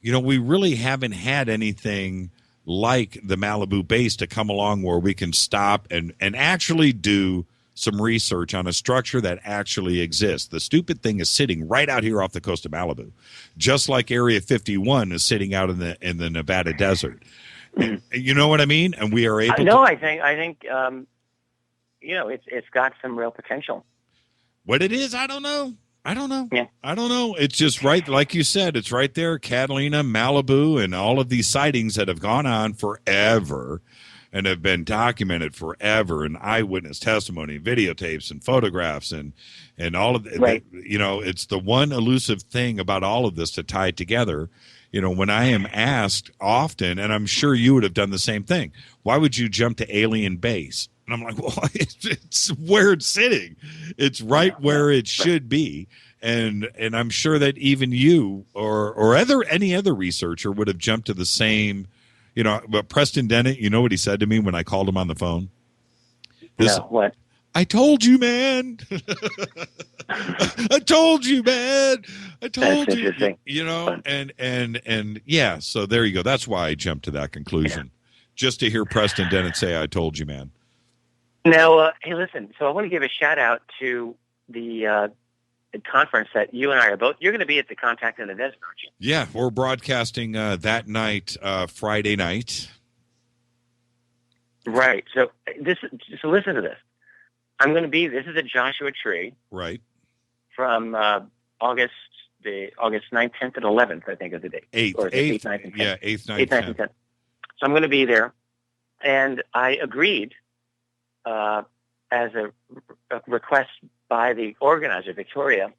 we really haven't had anything like the Malibu base to come along where we can stop and actually do some research on a structure that actually exists. The stupid thing is sitting right out here off the coast of Malibu, just like Area 51 is sitting out in the Nevada desert. You know what I mean? And we are able to... I think it's got some real potential. What it is, I don't know. Yeah. I don't know. It's just right, like you said, it's right there, Catalina, Malibu, and all of these sightings that have gone on forever and have been documented forever, and eyewitness testimony, videotapes, and photographs, and all of it. Right. It's the one elusive thing about all of this to tie it together. When I am asked often, and I'm sure you would have done the same thing, why would you jump to Alien Base? And I'm like, well, it's where it's sitting. It's right where it should be. And I'm sure that even you or any other researcher would have jumped to the same But Preston Dennett, you know what he said to me when I called him on the phone? No, what? I told you, man. I told you, man. I told That's you. interesting. And yeah, so there you go. That's why I jumped to that conclusion. Just to hear Preston Dennett say, I told you, man. Now, hey, listen, so I want to give a shout out to the conference that you and I are both. You're going to be at the Contact in the Desert, aren't you? Yeah, we're broadcasting that night, Friday night. Right. So listen to this. I'm going to be. This is a Joshua Tree. Right. From August 9th, 10th, and 11th, I think is the date. 8th, 8th, 9th, and 10th. Yeah, 8th, 9th, 10th. So I'm going to be there, and I agreed as a request by the organizer, Victoria,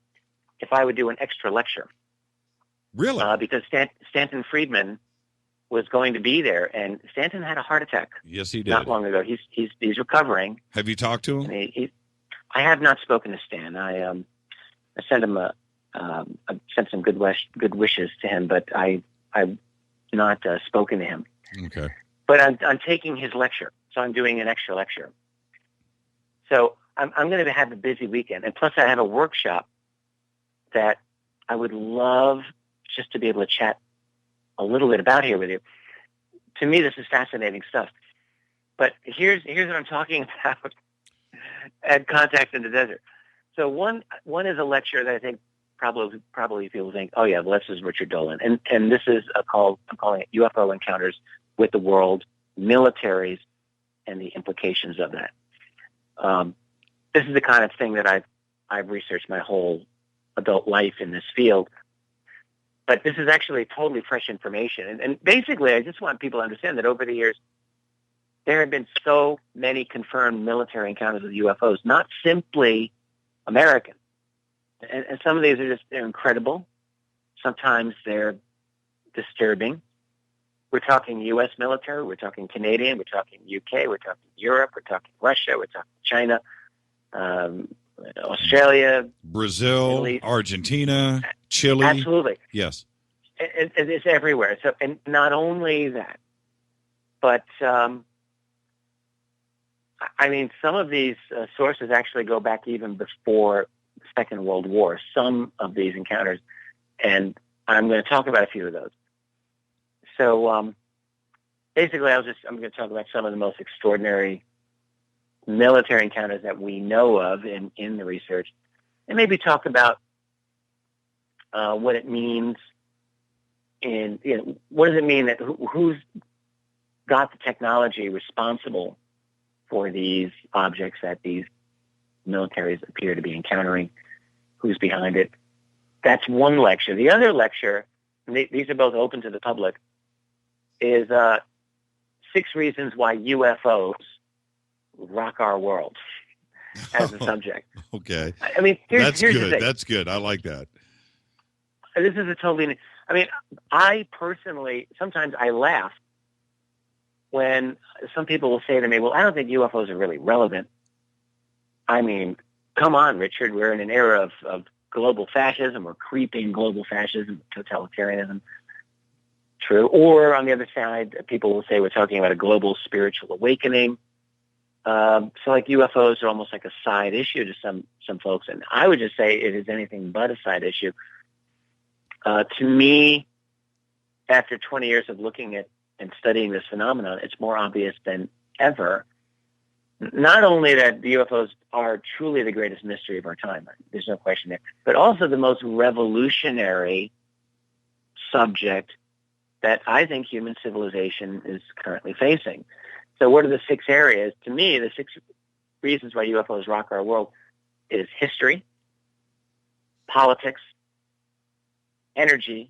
if I would do an extra lecture. Really? Because Stanton Friedman was going to be there, and Stanton had a heart attack. Yes, he did. Not long ago. He's recovering. Have you talked to him? I have not spoken to Stan. I sent him I sent some good wishes to him, but I've not spoken to him. Okay. But I'm taking his lecture, so I'm doing an extra lecture. So I'm going to have a busy weekend, and plus I have a workshop that I would love just to be able to chat a little bit about here with you. To me, this is fascinating stuff. But here's what I'm talking about at Contact in the Desert. So one is a lecture that I think probably people think, oh yeah, well, this is Richard Dolan, and this is I'm calling it UFO Encounters with the World, Militaries, and the Implications of that. This is the kind of thing that I've researched my whole adult life in this field. But this is actually totally fresh information. And basically, I just want people to understand that over the years, there have been so many confirmed military encounters with UFOs, not simply American. And some of these are they're incredible. Sometimes they're disturbing. We're talking U.S. military, we're talking Canadian, we're talking UK, we're talking Europe, we're talking Russia, we're talking China, Australia, Brazil, Argentina, Chile. Absolutely. Yes. It's everywhere. So, and not only that, but I mean, some of these sources actually go back even before the Second World War. Some of these encounters, and I'm going to talk about a few of those. So, basically, I'm going to talk about some of the most extraordinary military encounters that we know of in the research, and maybe talk about what it means what does it mean that who's got the technology responsible for these objects that these militaries appear to be encountering, who's behind it. That's one lecture. The other lecture, and these are both open to the public, is 6 reasons why UFOs rock our world as a subject. Okay. I mean, here's good. The thing. That's good. I like that. This is a totally. I mean, I personally sometimes I laugh when some people will say to me, "Well, I don't think UFOs are really relevant." I mean, come on, Richard. We're in an era of global fascism or creeping global fascism, totalitarianism. True. Or on the other side, people will say we're talking about a global spiritual awakening. So like UFOs are almost like a side issue to some folks. And I would just say it is anything but a side issue. To me, after 20 years of looking at and studying this phenomenon, it's more obvious than ever, not only that the UFOs are truly the greatest mystery of our time, there's no question there, but also the most revolutionary subject that I think human civilization is currently facing. So what are the 6 areas? To me, the 6 reasons why UFOs rock our world is history, politics, energy,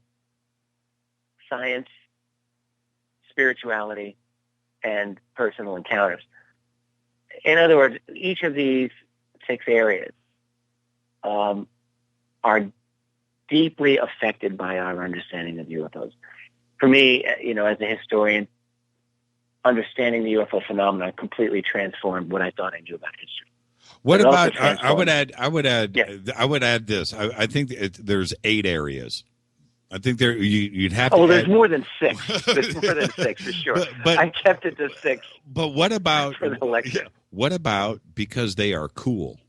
science, spirituality, and personal encounters. In other words, each of these 6 areas are deeply affected by our understanding of UFOs. For me, as a historian, understanding the UFO phenomenon completely transformed what I thought I knew about history. What about? I would add this. I think there's 8 areas. I think you'd have to. Oh, well, there's more than 6. There's more than 6 for sure. But I kept it to 6. But what about for the lecture? What about because they are cool?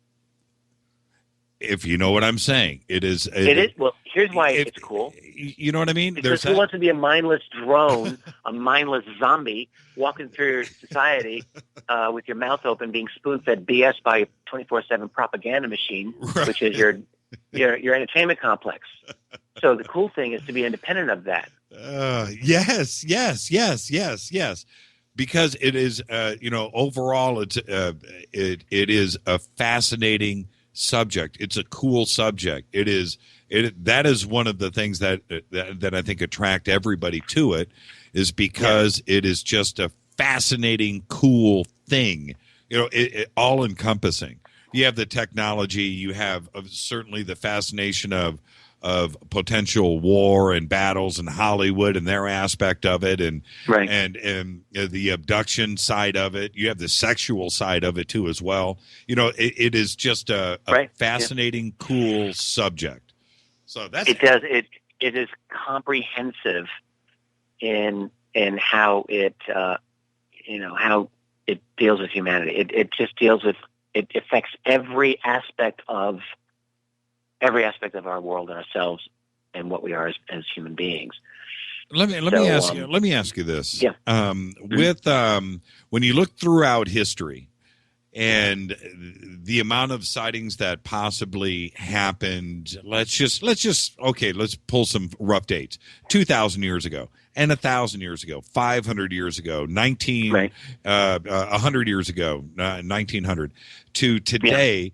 If you know what I'm saying, it is. Well, here's why it's cool. You know what I mean? Because who wants to be a mindless drone, a mindless zombie walking through society with your mouth open, being spoon-fed BS by a 24/7 propaganda machine, right, which is your entertainment complex. So the cool thing is to be independent of that. Yes. Because it is, overall, it is a fascinating subject. It's a cool subject. That is one of the things that I think attract everybody to it, is because it is just a fascinating, cool thing. It all encompassing. You have the technology. You have certainly the fascination of potential war and battles in Hollywood and their aspect of it, and right, and the abduction side of it. You have the sexual side of it too as well. It is just a fascinating, cool subject. So it is comprehensive in how it how it deals with humanity. It just deals with, it affects every aspect of our world and ourselves and what we are as human beings. Let me ask you this. Yeah. With when you look throughout history and the amount of sightings that possibly happened, let's pull some rough dates. 2,000 years ago and 1,000 years ago, 500 years ago, 100 years ago, 1900 to today. Yeah.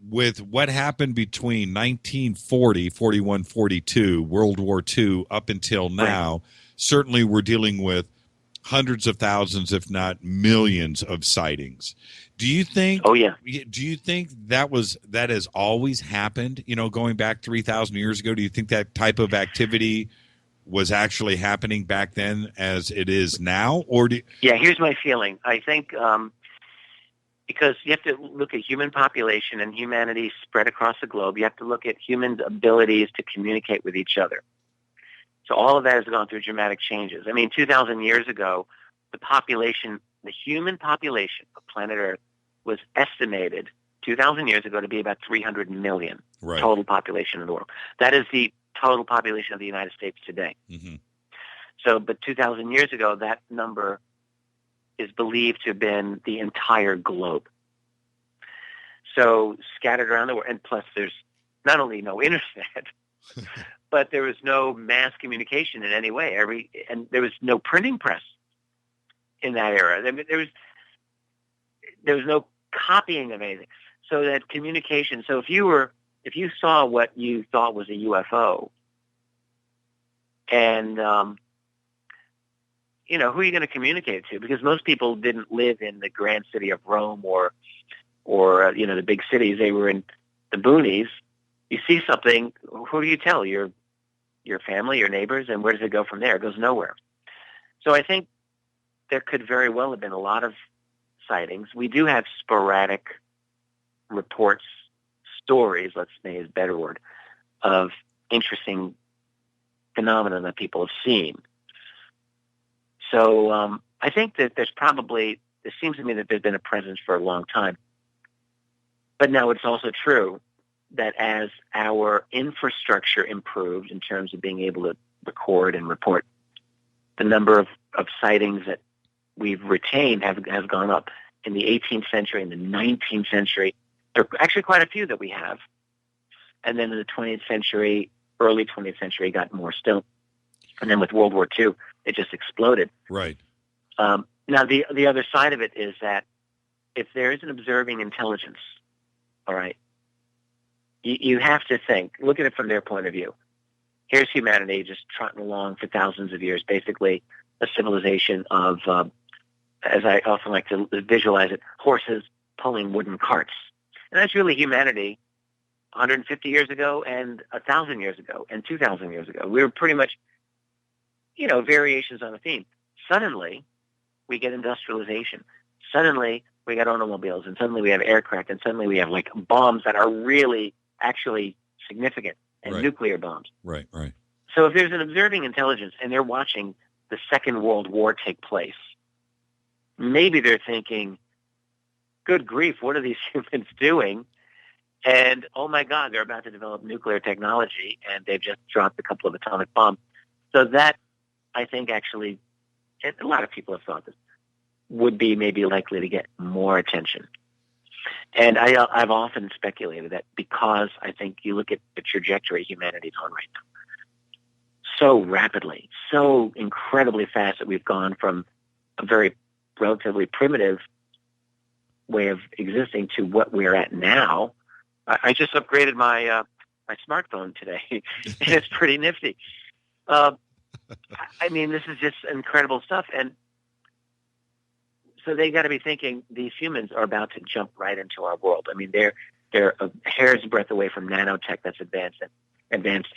With what happened between 1940, 41, 42, World War II, up until now, certainly we're dealing with hundreds of thousands, if not millions, of sightings. Do you think? Oh yeah. Do you think that has always happened? Going back 3,000 years ago, do you think that type of activity was actually happening back then as it is now, Yeah, here's my feeling. I think. Because you have to look at human population and humanity spread across the globe. You have to look at humans' abilities to communicate with each other. So all of that has gone through dramatic changes. I mean, 2,000 years ago, the human population of planet Earth was estimated 2,000 years ago to be about 300 million total population of the world. That is the total population of the United States today. Mm-hmm. So, but 2,000 years ago, that number is believed to have been the entire globe. So scattered around the world, and plus there's not only no internet, but there was no mass communication in any way. And there was no printing press in that era. I mean, there was no copying of anything. So that communication. So if you saw what you thought was a UFO, and who are you going to communicate to? Because most people didn't live in the grand city of Rome or the big cities. They were in the boonies. You see something, who do you tell? Your family, your neighbors, and where does it go from there? It goes nowhere. So I think there could very well have been a lot of sightings. We do have sporadic reports, stories, let's say is a better word, of interesting phenomena that people have seen. So I think that it seems to me that there's been a presence for a long time. But now it's also true that as our infrastructure improved in terms of being able to record and report, the number of sightings that we've retained has gone up. In the 18th century, in the 19th century, there are actually quite a few that we have. And then in the 20th century, early 20th century, got more still. And then with World War II, it just exploded. Right. Now, the other side of it is that if there is an observing intelligence, all right, you have to look at it from their point of view. Here's humanity just trotting along for thousands of years, basically a civilization of, as I often like to visualize it, horses pulling wooden carts. And that's really humanity 150 years ago and 1,000 years ago and 2,000 years ago. We were pretty much variations on the theme. Suddenly, we get industrialization. Suddenly, we got automobiles, and suddenly we have aircraft, and suddenly we have bombs that are really actually significant, and nuclear bombs. Right. So if there's an observing intelligence and they're watching the Second World War take place, maybe they're thinking, good grief, what are these humans doing? And, oh, my God, they're about to develop nuclear technology, and they've just dropped a couple of atomic bombs. So that, I think, actually, and a lot of people have thought this, would be maybe likely to get more attention. And I've often speculated that because I think you look at the trajectory humanity's on right now, so rapidly, so incredibly fast that we've gone from a very relatively primitive way of existing to what we're at now. I just upgraded my my smartphone today, and it's pretty nifty. I mean, this is just incredible stuff. And so they got to be thinking these humans are about to jump right into our world. I mean, they're a hair's breadth away from nanotech that's advanced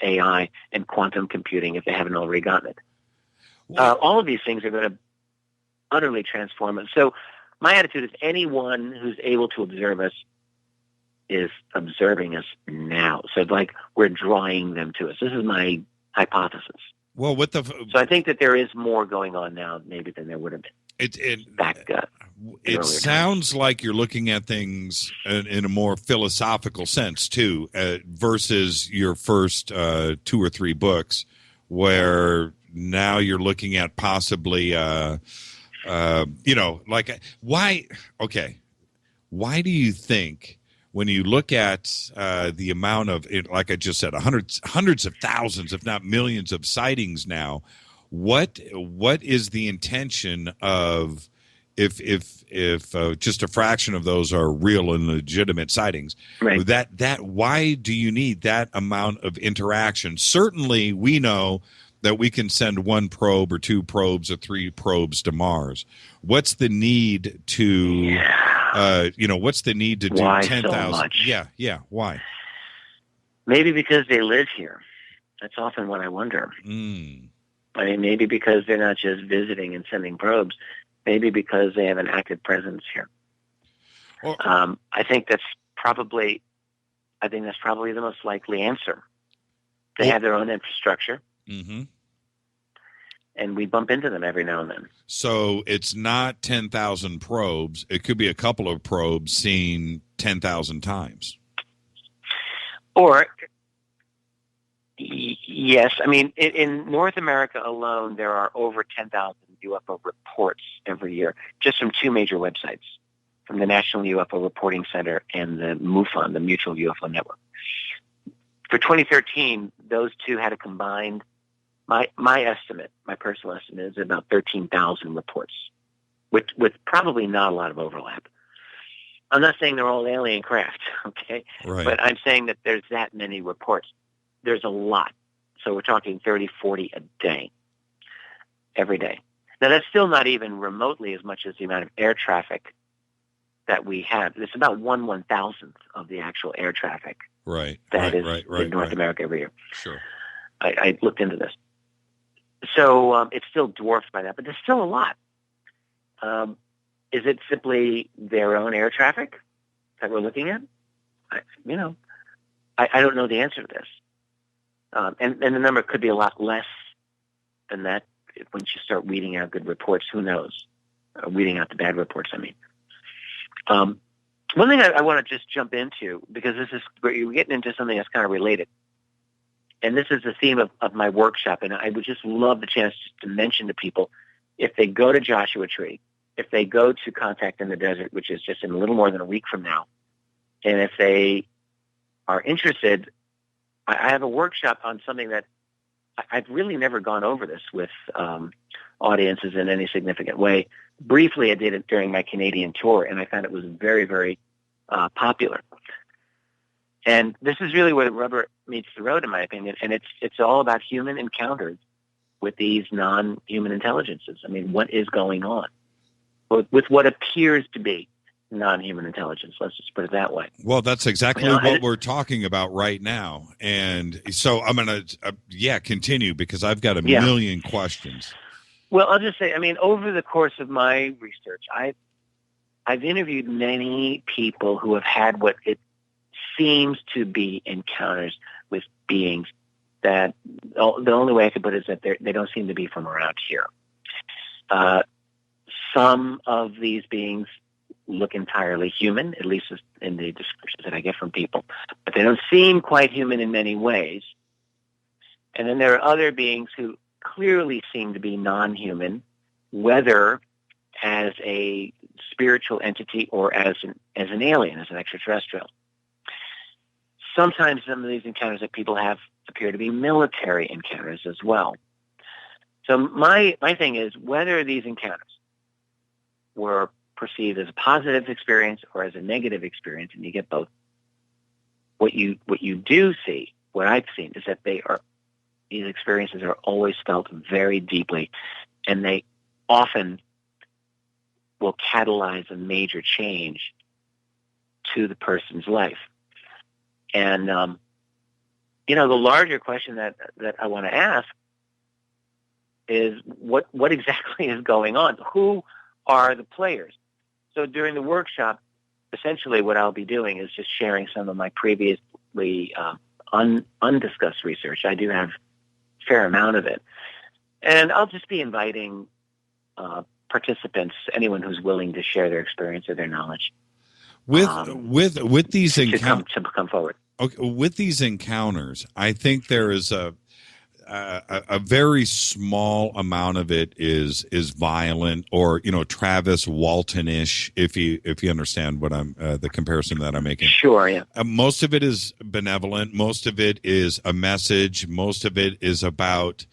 AI and quantum computing if they haven't already gotten it. All of these things are going to utterly transform us. So my attitude is anyone who's able to observe us is observing us now. So like we're drawing them to us. This is my hypothesis. Well, so I think that there is more going on now maybe than there would have been. It sounds like you're looking at things in a more philosophical sense too, versus your first 2 or 3 books, where now you're looking at possibly, like why? Okay, why do you think when you look at the amount of, like I just said, hundreds of thousands, if not millions, of sightings now? What is the intention of if just a fraction of those are real and legitimate sightings? Right. That why do you need that amount of interaction? Certainly, we know that we can send 1 probe or 2 probes or 3 probes to Mars. What's the need to? What's the need to do 10,000? So much? Yeah. Why? Maybe because they live here. That's often what I wonder. I mean, maybe because they're not just visiting and sending probes. Maybe because they have an active presence here. Well, I think that's probably the most likely answer. They have their own infrastructure, and we bump into them every now and then. So it's not 10,000 probes. It could be a couple of probes seen 10,000 times. Or yes, I mean, in North America alone, there are over 10,000 UFO reports every year, just from 2 major websites, from the National UFO Reporting Center and the MUFON, the Mutual UFO Network. For 2013, those 2 had a combined, my estimate, my personal estimate, is about 13,000 reports, with probably not a lot of overlap. I'm not saying they're all alien craft, okay? Right. But I'm saying that there's that many reports. There's a lot. So we're talking 30, 40 a day, every day. Now, that's still not even remotely as much as the amount of air traffic that we have. It's about 1/1000th of the actual air traffic that is in North America every year. Sure. I looked into this. So it's still dwarfed by that, but there's still a lot. Is it simply their own air traffic that we're looking at? I don't know the answer to this. And the number could be a lot less than that once you start weeding out good reports. Who knows? Weeding out the bad reports, I mean. One thing I want to just jump into, because we're getting into something that's kind of related. And this is the theme of my workshop, and I would just love the chance to mention to people, if they go to Joshua Tree, if they go to Contact in the Desert, which is just in a little more than a week from now, and if they are interested, I have a workshop on something that I've really never gone over this with audiences in any significant way. Briefly, I did it during my Canadian tour, and I found it was very, very popular. And this is really where the rubber meets the road, in my opinion, and it's all about human encounters with these non-human intelligences. I mean, what is going on with what appears to be non-human intelligence? Let's just put it that way. Well, that's exactly what we're talking about right now. And so I'm going to, continue, because I've got a million questions. Well, I'll just say, I mean, over the course of my research, I've interviewed many people who have had what it seems to be encounters with beings that the only way I could put it is that they don't seem to be from around here. Some of these beings look entirely human, at least in the descriptions that I get from people, but they don't seem quite human in many ways. And then there are other beings who clearly seem to be non-human, whether as a spiritual entity or as an alien, as an extraterrestrial. Sometimes some of these encounters that people have appear to be military encounters as well. So my thing is, whether these encounters were perceived as a positive experience or as a negative experience, and you get both, what you do see, what I've seen, is that these experiences are always felt very deeply, and they often will catalyze a major change to the person's life. And the larger question that I want to ask is what exactly is going on? Who are the players? So during the workshop, essentially what I'll be doing is just sharing some of my previously undiscussed research. I do have a fair amount of it. And I'll just be inviting participants, anyone who's willing to share their experience or their knowledge. With these encounters to come forward. Okay, with these encounters, I think there is a very small amount of it is violent, or Travis Walton-ish, if you understand what I'm the comparison that I'm making. Sure, yeah. Most of it is benevolent. Most of it is a message. Most of it is about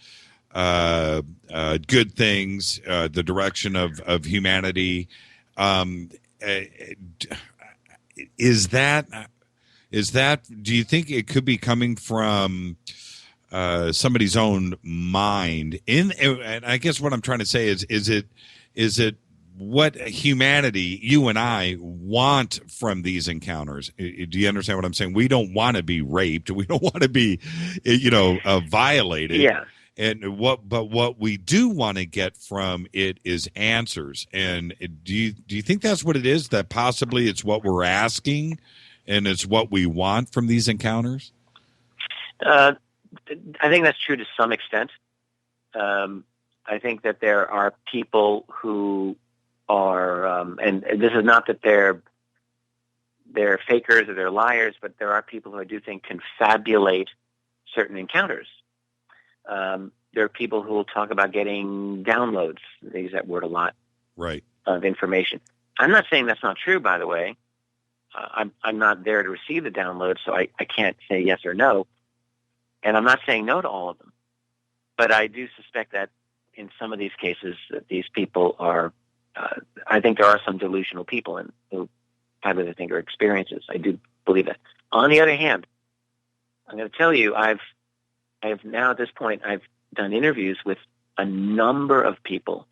good things, the direction of humanity. Is that? Do you think it could be coming from somebody's own mind? And I guess what I'm trying to say is it what humanity, you and I, want from these encounters? Do you understand what I'm saying? We don't want to be raped. We don't want to be, violated. Yeah. And what we do want to get from it is answers. And do you think that's what it is? That possibly it's what we're asking, and it's what we want from these encounters? I think that's true to some extent. I think that there are people who are, and this is not that they're fakers or they're liars, but there are people who I do think confabulate certain encounters. There are people who will talk about getting downloads. They use that word a lot. Right. Of information. I'm not saying that's not true, by the way. I'm not there to receive the download, so I can't say yes or no. And I'm not saying no to all of them. But I do suspect that in some of these cases, that these people are, I think there are some delusional people who have what I think are experiences. I do believe that. On the other hand, I'm going to tell you, I have now at this point, I've done interviews with a number of people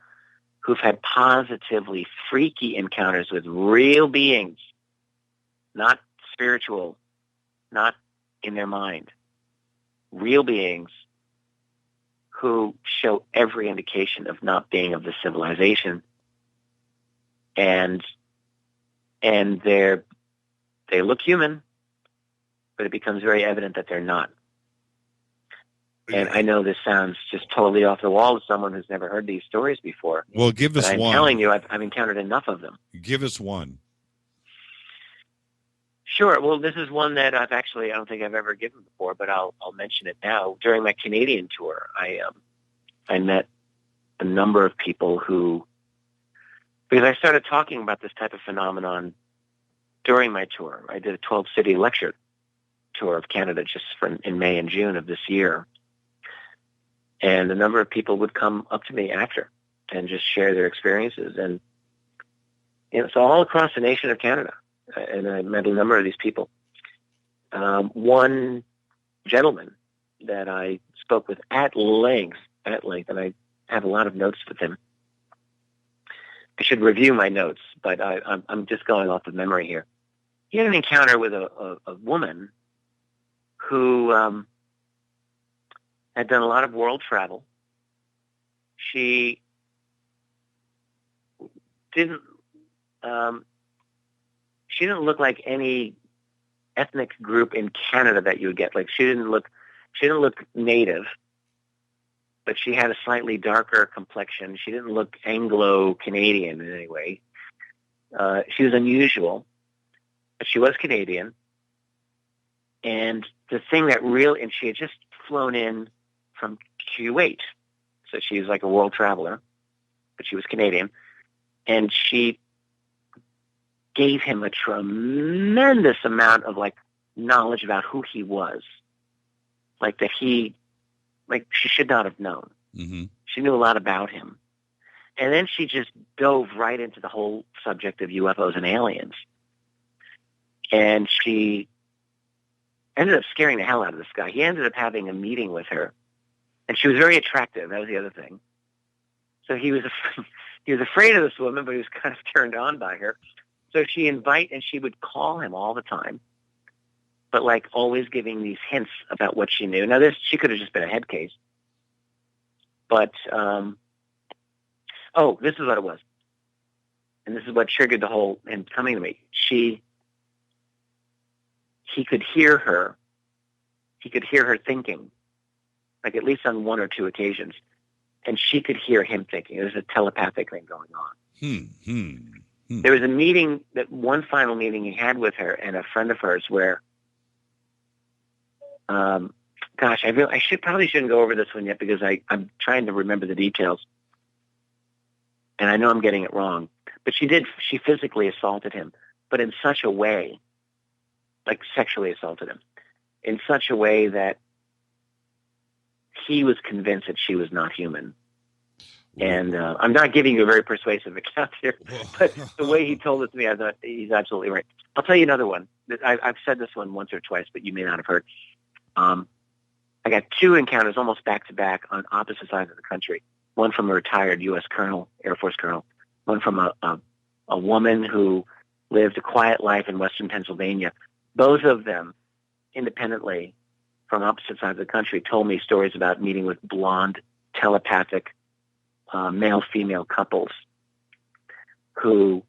who've had positively freaky encounters with real beings, not spiritual, not in their mind, real beings who show every indication of not being of the civilization. And they look human, but it becomes very evident that they're not. And I know this sounds just totally off the wall to someone who's never heard these stories before. Well, give us one. I'm telling you, I've encountered enough of them. Give us one. Sure. Well, this is one that I don't think I've ever given before, but I'll mention it now. During my Canadian tour, I met a number of people because I started talking about this type of phenomenon during my tour. I did a 12-city lecture tour of Canada just in May and June of this year. And a number of people would come up to me after and just share their experiences. And so all across the nation of Canada. And I met a number of these people. One gentleman that I spoke with at length, and I have a lot of notes with him. I should review my notes, but I'm just going off of memory here. He had an encounter with a woman who had done a lot of world travel. She didn't look like any ethnic group in Canada that you would get. Like she look native, but she had a slightly darker complexion. She didn't look Anglo-Canadian in any way. She was unusual, but she was Canadian. And the thing that really, and she had just flown in from Kuwait. So she was like a world traveler, but she was Canadian. And she gave him a tremendous amount of like knowledge about who he was. Like that she should not have known. Mm-hmm. She knew a lot about him. And then she just dove right into the whole subject of UFOs and aliens. And she ended up scaring the hell out of this guy. He ended up having a meeting with her. And she was very attractive. That was the other thing. So he was afraid of this woman, but he was kind of turned on by her. So she would call him all the time, but like always giving these hints about what she knew. Now she could have just been a head case. But, this is what it was. And this is what triggered the whole him coming to me. He could hear her. He could hear her thinking, like at least on one or two occasions. And she could hear him thinking. There was a telepathic thing going on. There was a meeting, one final meeting he had with her and a friend of hers where, I probably shouldn't go over this one yet because I'm trying to remember the details. And I know I'm getting it wrong. But she physically assaulted him, but in such a way, like sexually assaulted him, in such a way that he was convinced that she was not human. And I'm not giving you a very persuasive account here, but the way he told it to me, I thought he's absolutely right. I'll tell you another one. I've said this one once or twice, but you may not have heard. I got two encounters almost back-to-back on opposite sides of the country. One from a retired U.S. colonel, Air Force colonel. One from a woman who lived a quiet life in western Pennsylvania. Both of them, independently, from opposite sides of the country, told me stories about meeting with blonde, telepathic, male-female couples who,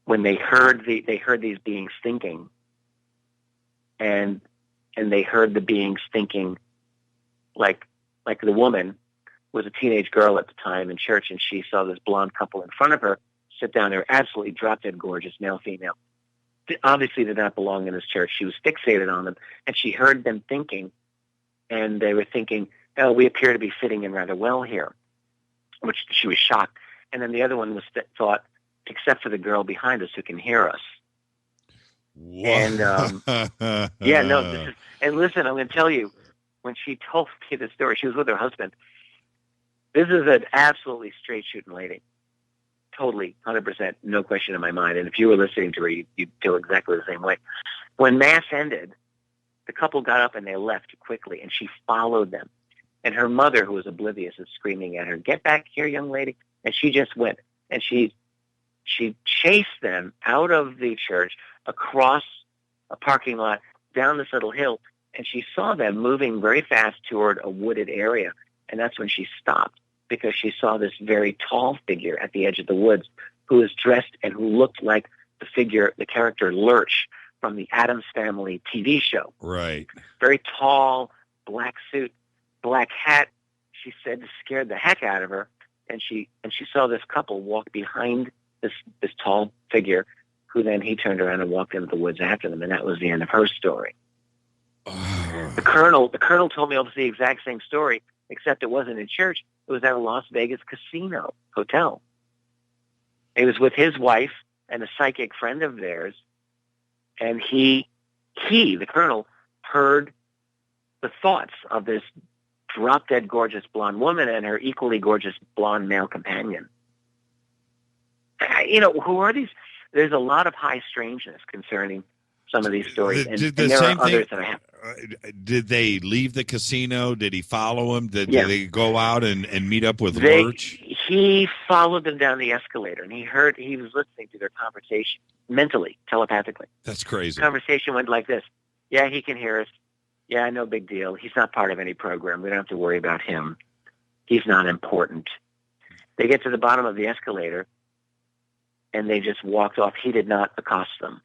when they heard these beings thinking, and they heard the beings thinking, like the woman was a teenage girl at the time in church, and she saw this blonde couple in front of her sit down. They were absolutely drop-dead gorgeous, male-female. Obviously did not belong in this church. She was fixated on them, and she heard them thinking, and they were thinking, "Oh, we appear to be fitting in rather well here," which she was shocked. And then the other one was thought, except for the girl behind us who can hear us. What? And and listen, I'm going to tell you, when she told me the story, she was with her husband. This is an absolutely straight shooting lady. Totally, 100%, no question in my mind. And if you were listening to her, you'd feel exactly the same way. When Mass ended, the couple got up and they left quickly, and she followed them. And her mother, who was oblivious, is screaming at her, "Get back here, young lady." And she just went. And she chased them out of the church, across a parking lot, down this little hill, and she saw them moving very fast toward a wooded area. And that's when she stopped, because she saw this very tall figure at the edge of the woods who was dressed and who looked like the character Lurch from the Addams Family TV show. Right. Very tall, black suit, black hat. She said it scared the heck out of her. And she saw this couple walk behind this tall figure, who then he turned around and walked into the woods after them. And that was the end of her story. The colonel told me almost the exact same story, except it wasn't in church. It was at a Las Vegas casino hotel. He was with his wife and a psychic friend of theirs, and he, the colonel, heard the thoughts of this drop-dead gorgeous blonde woman and her equally gorgeous blonde male companion. Who are these? There's a lot of high strangeness concerning some of these stories, and there are others that I have. Did they leave the casino? Did he follow them? Did they go out and meet up with Lurch? He followed them down the escalator, and he was listening to their conversation mentally, telepathically. That's crazy. The conversation went like this: "Yeah, he can hear us. Yeah, no big deal. He's not part of any program. We don't have to worry about him. He's not important." They get to the bottom of the escalator, and they just walked off. He did not accost them.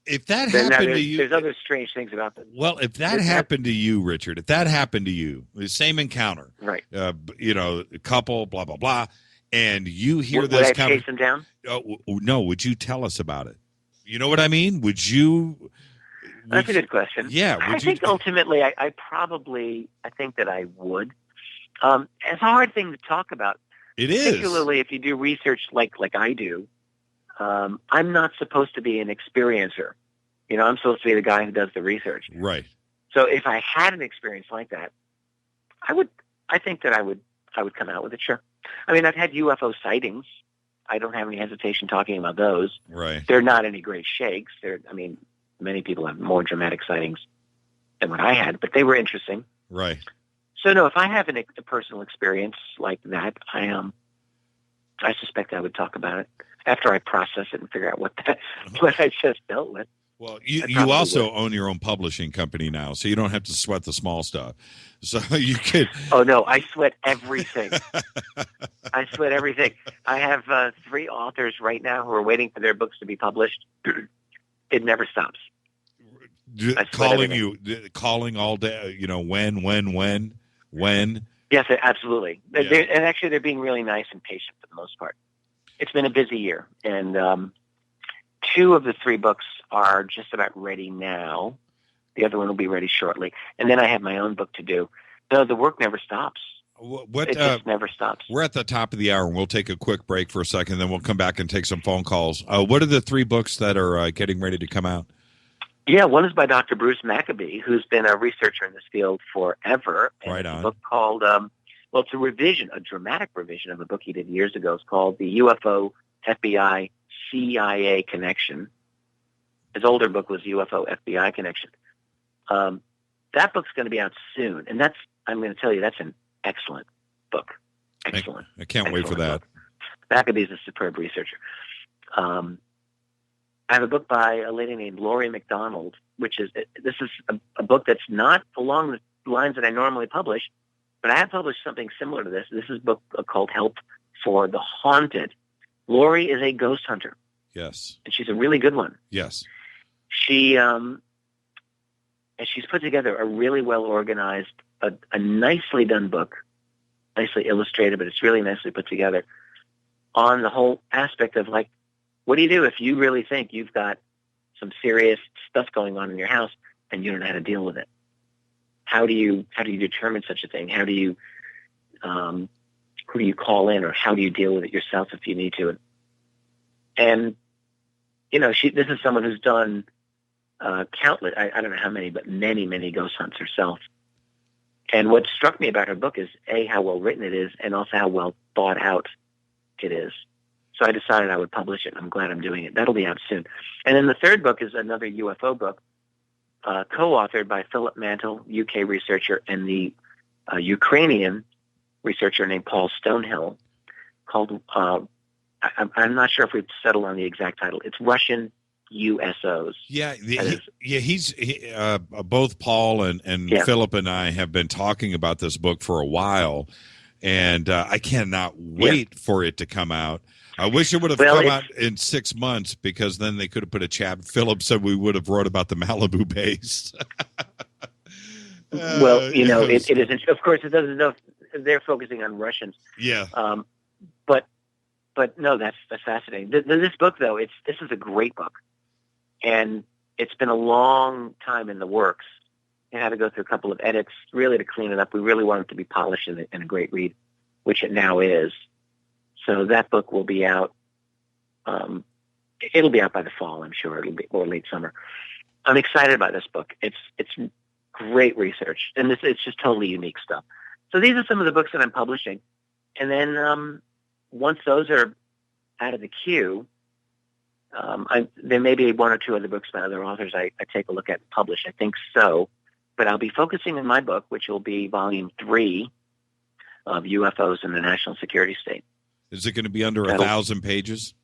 If that Now, happened to you, there's other strange things about them. well, if that happened to you, Richard, if that happened to you, the same encounter, right? A couple, blah blah blah, and you hear Would this I chase them down? No, would you tell us about it? You know what I mean? Would you? That's a good question. Yeah, I think ultimately, I think that I would. It's a hard thing to talk about. It is, particularly if you do research like I do. I'm not supposed to be an experiencer. I'm supposed to be the guy who does the research. Right. So if I had an experience like that, I think that I would come out with it. Sure. I mean, I've had UFO sightings. I don't have any hesitation talking about those. Right. They're not any great shakes. Many people have more dramatic sightings than what I had, but they were interesting. Right. So no, if I have a personal experience like that, I suspect I would talk about it after I process it and figure out what I just dealt with. Well, you also own your own publishing company now, so you don't have to sweat the small stuff. So you could. Oh no, I sweat everything. I sweat everything. I have 3 authors right now who are waiting for their books to be published. It never stops. Calling all day. When? Yes, absolutely. Yeah. And actually, they're being really nice and patient for the most part. It's been a busy year, and 2 of the 3 books are just about ready now. The other one will be ready shortly. And then I have my own book to do. So the work never stops. It just never stops. We're at the top of the hour, and we'll take a quick break for a second, then we'll come back and take some phone calls. What are the 3 books that are getting ready to come out? Yeah, one is by Dr. Bruce Maccabee, who's been a researcher in this field forever. And right on. It's a book called, it's a dramatic revision of a book he did years ago. It's called The UFO FBI CIA Connection. His older book was UFO FBI Connection. That book's going to be out soon, and I'm going to tell you, that's an excellent book. Excellent. I can't wait for that. Book. Maccabee's a superb researcher. I have a book by a lady named Laurie McDonald, this is a book that's not along the lines that I normally publish, but I have published something similar to this. This is a book called Help for the Haunted. Laurie is a ghost hunter. Yes. And she's a really good one. Yes. She and she's put together a really well organized, a nicely done book, nicely illustrated, but it's really nicely put together on the whole aspect of what do you do if you really think you've got some serious stuff going on in your house and you don't know how to deal with it? How do you determine such a thing? How do you who do you call in, or how do you deal with it yourself if you need to? And this is someone who's done countless, I don't know how many, but many ghost hunts herself. And what struck me about her book is how well written it is, and also how well thought out it is. So I decided I would publish it, and I'm glad I'm doing it. That'll be out soon. And then the 3rd book is another UFO book, co-authored by Philip Mantle, UK researcher, and the Ukrainian researcher named Paul Stonehill, called, I'm not sure if we've settled on the exact title. It's Russian USOs. Yeah, both Paul and Philip and I have been talking about this book for a while, and I cannot wait for it to come out. I wish it would have come out in 6 months, because then they could have put a chapter. Philip said we would have wrote about the Malibu base. It isn't. Of course, it doesn't know. They're focusing on Russians. Yeah. But no, that's fascinating. This book, though, this is a great book, and it's been a long time in the works. It had to go through a couple of edits really to clean it up. We really want it to be polished and a great read, which it now is. So that book will be out. It'll be out by the fall, I'm sure. It'll be, or late summer. I'm excited about this book. It's great research, and it's just totally unique stuff. So these are some of the books that I'm publishing, and then once those are out of the queue, there may be 1 or 2 other books by other authors I take a look at and publish. I think so, but I'll be focusing on my book, which will be volume 3 of UFOs in the National Security State. Is it going to be under 1,000 pages?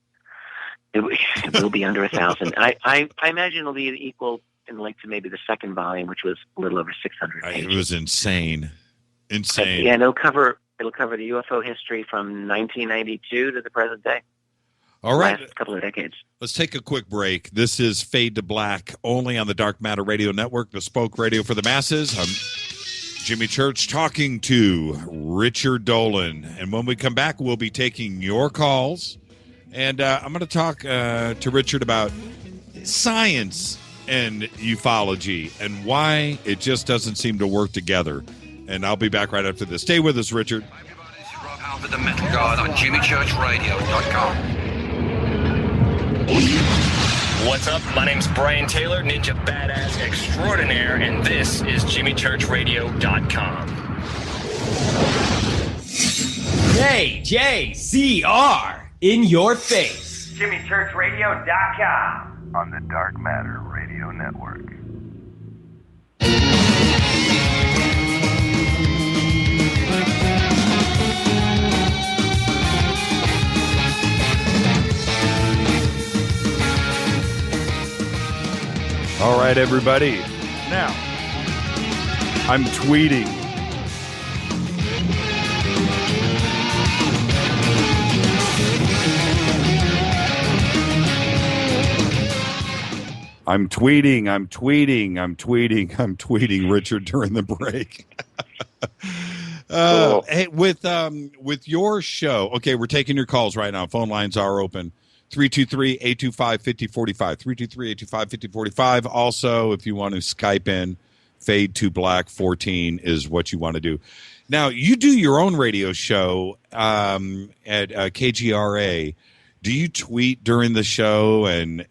It will be under 1,000. I imagine it'll be equal in length to maybe the 2nd volume, which was a little over 600 pages. It was insane. Yeah, and it'll cover the UFO history from 1992 to the present day. All right. last couple of decades. Let's take a quick break. This is Fade to Black, only on the Dark Matter Radio Network, bespoke radio for the masses. I'm Jimmy Church talking to Richard Dolan. And when we come back, we'll be taking your calls. And I'm going to talk to Richard about science and ufology and why it just doesn't seem to work together. And I'll be back right after this. Stay with us, Richard. This is Rob Halford, the Metal Guard on JimmyChurchRadio.com. What's up? My name's Brian Taylor, Ninja Badass Extraordinaire, and this is JimmyChurchRadio.com. JJCR in your face. JimmyChurchRadio.com on the Dark Matter Radio Network. All right, everybody. Now, I'm tweeting. I'm tweeting Richard during the break. Cool. Hey, with your show, okay, we're taking your calls right now. Phone lines are open. 323-825-5045. 323-825-5045. Also, if you want to Skype in, Fade to Black 14 is what you want to do. Now, you do your own radio show at KGRA. Do you tweet during the show and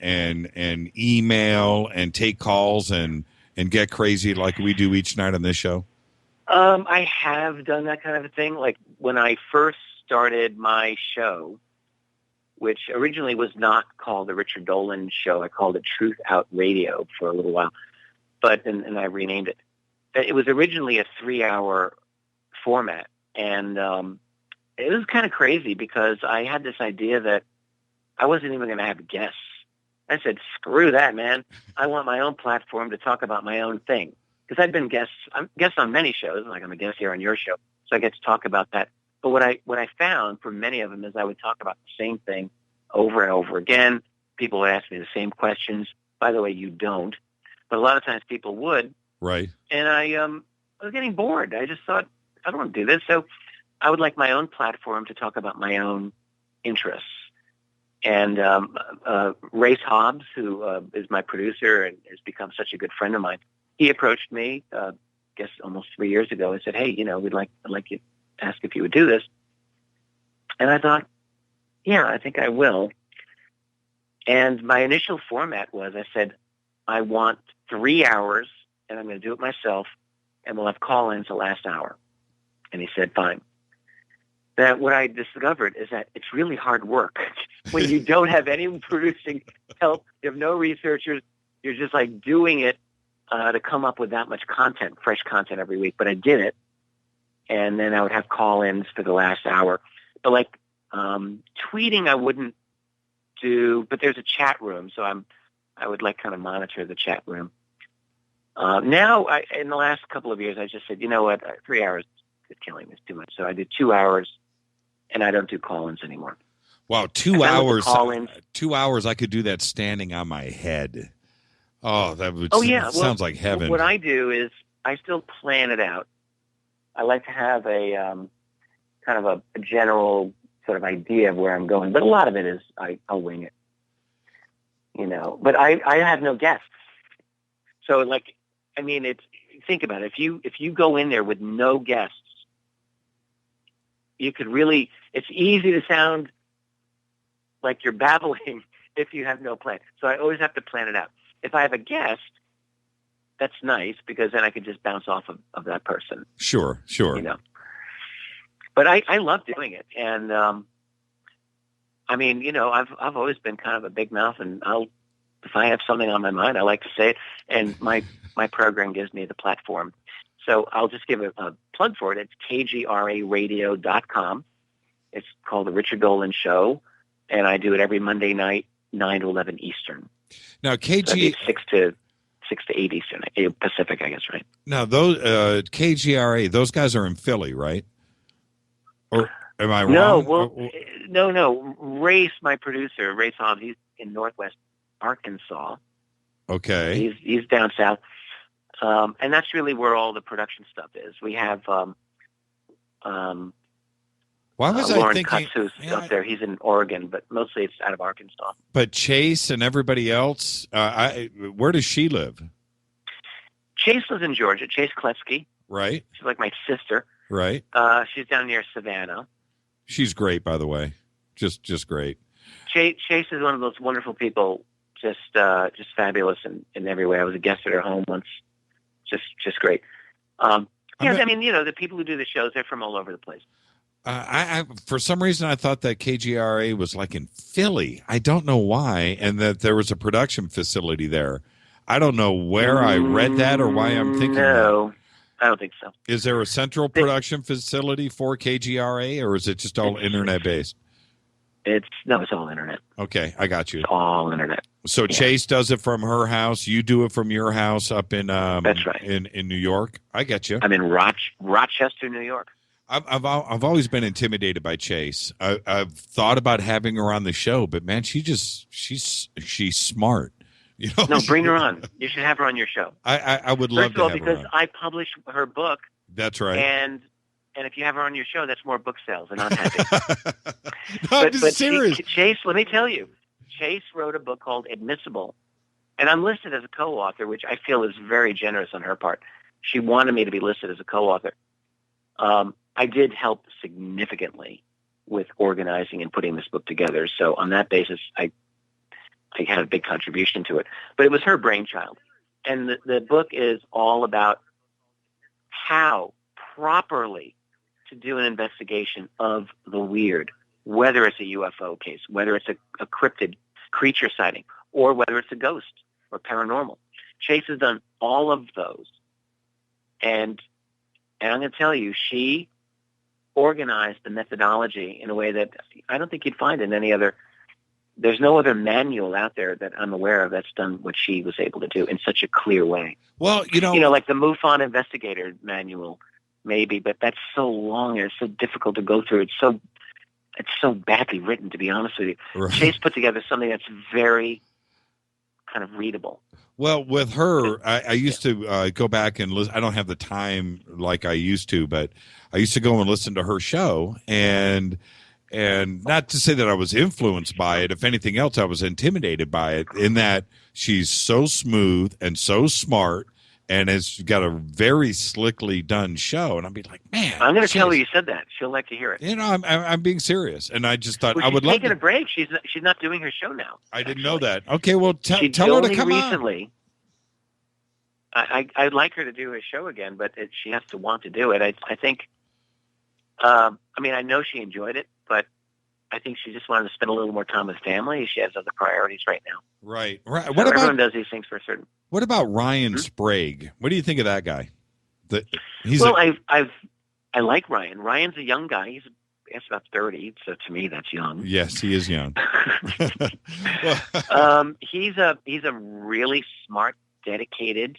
email and take calls and get crazy like we do each night on this show? I have done that kind of a thing. Like when I first started my show, which originally was not called the Richard Dolan Show. I called it Truth Out Radio for a little while, and I renamed it. It was originally a 3-hour format, and it was kind of crazy because I had this idea that I wasn't even going to have guests. I said, screw that, man. I want my own platform to talk about my own thing. Because I've been I'm guest on many shows, like I'm a guest here on your show, so I get to talk about that. But what I found for many of them is I would talk about the same thing over and over again. People would ask me the same questions. By the way, you don't. But a lot of times people would. Right. And I was getting bored. I just thought, I don't want to do this. So I would like my own platform to talk about my own interests. And Race Hobbs, who is my producer and has become such a good friend of mine, he approached me, I guess almost 3 years ago, and said, hey, I'd like you to ask if you would do this. And I thought, yeah, I think I will. And my initial format was, I said, I want 3 hours, and I'm going to do it myself, and we'll have call-ins the last hour. And he said, fine. That what I discovered is that it's really hard work when you don't have any producing help. You have no researchers. You're just like doing it to come up with that much content, fresh content every week. But I did it, and then I would have call-ins for the last hour. But like tweeting, I wouldn't do. But there's a chat room, so I would like kind of monitor the chat room. Now, in the last couple of years, I just said, you know what, 3 hours is killing me too much. So I did 2 hours, and I don't do call-ins anymore. Wow, 2 hours. 2 hours, I could do that standing on my head. Oh, that would. Oh, yeah. Sounds like heaven. What I do is I still plan it out. I like to have a kind of a general sort of idea of where I'm going, but a lot of it is I'll wing it. But I have no guests. So think about it. If you go in there with no guests, you could really. It's easy to sound like you're babbling if you have no plan. So I always have to plan it out. If I have a guest, that's nice because then I could just bounce off of that person. Sure. But I love doing it, and I've always been kind of a big mouth, and if I have something on my mind, I like to say it, and my program gives me the platform. So I'll just give a plug for it. It's KGRAradio.com. It's called The Richard Dolan Show, and I do it every Monday night, 9 to 11 Eastern. Now, So 6 to 8 Eastern, Pacific, I guess, right? Now, those KGRA, those guys are in Philly, right? Or Am I No, wrong? no. Race, my producer, Race Hobbs, he's in Northwest Arkansas. Okay. He's down south. And that's really where all the production stuff is. We have Why was I Lauren thinking? Kutz, who's up there. He's in Oregon, but mostly it's out of Arkansas. But Chase and everybody else, where does she live? Chase lives in Georgia. Chase Kletsky. Right. She's like my sister. Right. She's down near Savannah. She's great, by the way. Just great. Chase is one of those wonderful people. Just fabulous in every way. I was a guest at her home once. Just great. I mean, the people who do the shows, they're from all over the place. I for some reason I thought that KGRA was like in Philly. I don't know why, and that there was a production facility there. I don't know where I read that or why I'm thinking no, that. I don't think so. Is there a central production facility for KGRA, or is it just all internet based? It's all internet. Okay, I got you. It's all internet. So yeah. Chase does it from her house. You do it from your house up in that's right. in New York. I get you. I'm in Rochester, New York. I've always been intimidated by Chase. I've thought about having her on the show, but man, she's smart. No, bring her on. You should have her on your show. I would love to have her on. Because I publish her book. That's right. And if you have her on your show, that's more book sales, and I'm happy. No, I'm just serious. Chase, let me tell you, Chase wrote a book called Admissible, and I'm listed as a co-author, which I feel is very generous on her part. She wanted me to be listed as a co-author. I did help significantly with organizing and putting this book together. So on that basis, I had a big contribution to it. But it was her brainchild. And the book is all about how properly to do an investigation of the weird, whether it's a UFO case, whether it's a cryptid creature sighting, or whether it's a ghost or paranormal. Chase has done all of those. And I'm going to tell you, she organized the methodology in a way that I don't think you'd find in any other. There's no other manual out there that I'm aware of that's done what she was able to do in such a clear way. Well, like the MUFON Investigator manual, maybe, but that's so long and it's so difficult to go through. It's so badly written, to be honest with you. Right. Chase put together something that's very kind of readable. Well, with her, I used to go back and listen. I don't have the time like I used to, but I used to go and listen to her show, and not to say that I was influenced by it. If anything else, I was intimidated by it in that she's so smooth and so smart and has got a very slickly done show. And I'd be like, man, I'm going to tell her you said that. She'll like to hear it. I'm being serious. And I just thought I would love. She's taking a break. She's not doing her show now. I didn't know that. Okay, well, tell her to come recently, on. I'd like her to do her show again, but she has to want to do it. I think. I know she enjoyed it, but I think she just wanted to spend a little more time with family. She has other priorities right now. Right. So everyone does these things for a certain. What about Ryan Sprague? What do you think of that guy? I like Ryan. Ryan's a young guy. He's about 30, so to me that's young. Yes, he is young. He's a really smart, dedicated.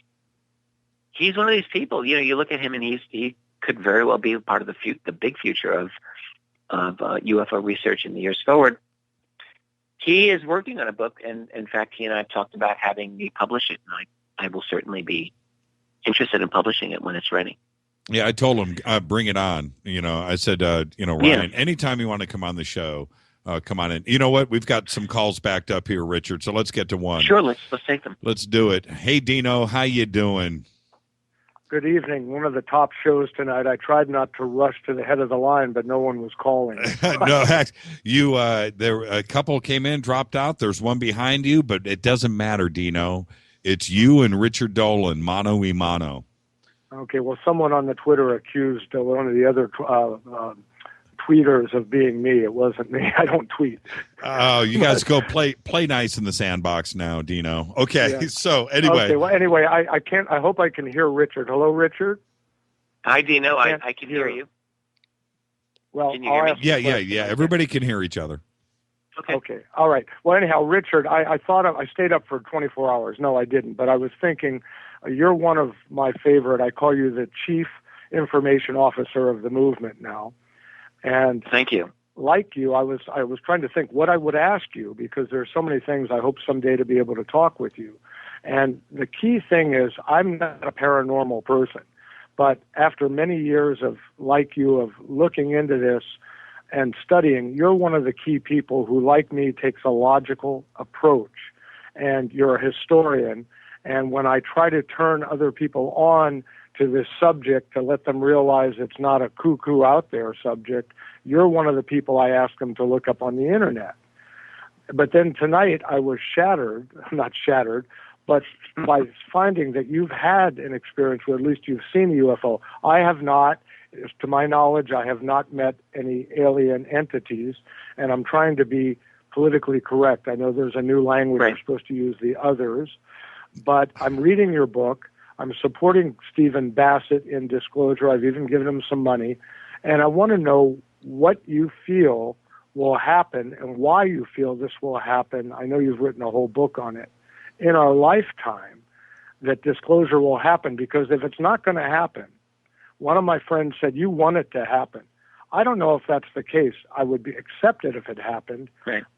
He's one of these people. You look at him and he could very well be part of the big future of UFO research in the years forward. He is working on a book, and in fact, he and I have talked about having me publish it, and I will certainly be interested in publishing it when it's ready. Yeah, I told him, bring it on. I said, Ryan, anytime you want to come on the show, come on in. You know what? We've got some calls backed up here, Richard, so let's get to one. Sure, let's take them. Let's do it. Hey, Dino, how you doing? Good evening. One of the top shows tonight. I tried not to rush to the head of the line, but no one was calling. No, there a couple came in, dropped out. There's one behind you, but it doesn't matter, Dino. It's you and Richard Dolan, mano y mano. Okay. Well, someone on the Twitter accused one of the other tweeters of being me. It wasn't me. I don't tweet. Oh, you guys go play nice in the sandbox now, Dino. Okay. Yeah. So anyway. Okay. Well, anyway, I can't. I hope I can hear Richard. Hello, Richard. Hi, Dino. I can hear you. Well, can you hear me? Yeah. Everybody can hear each other. Okay. All right. Well, anyhow, Richard, I thought I stayed up for 24 hours. No, I didn't. But I was thinking, you're one of my favorite. I call you the chief information officer of the movement now. And thank you. Like you, I was trying to think what I would ask you, because there's so many things I hope someday to be able to talk with you. And the key thing is, I'm not a paranormal person, but after many years of, like you, of looking into this and studying, you're one of the key people who, like me, takes a logical approach. And you're a historian. And when I try to turn other people on to this subject to let them realize it's not a cuckoo out there subject, you're one of the people I ask them to look up on the internet. But then tonight I was not shattered, but by finding that you've had an experience where at least you've seen a UFO. I have not. To my knowledge, I have not met any alien entities, and I'm trying to be politically correct. I know there's a new language We're supposed to use, the others, but I'm reading your book. I'm supporting Stephen Bassett in disclosure. I've even given him some money, and I want to know what you feel will happen and why you feel this will happen. I know you've written a whole book on it. In our lifetime, that disclosure will happen, because if it's not going to happen, one of my friends said, you want it to happen. I don't know if that's the case. I would be accepted if it happened,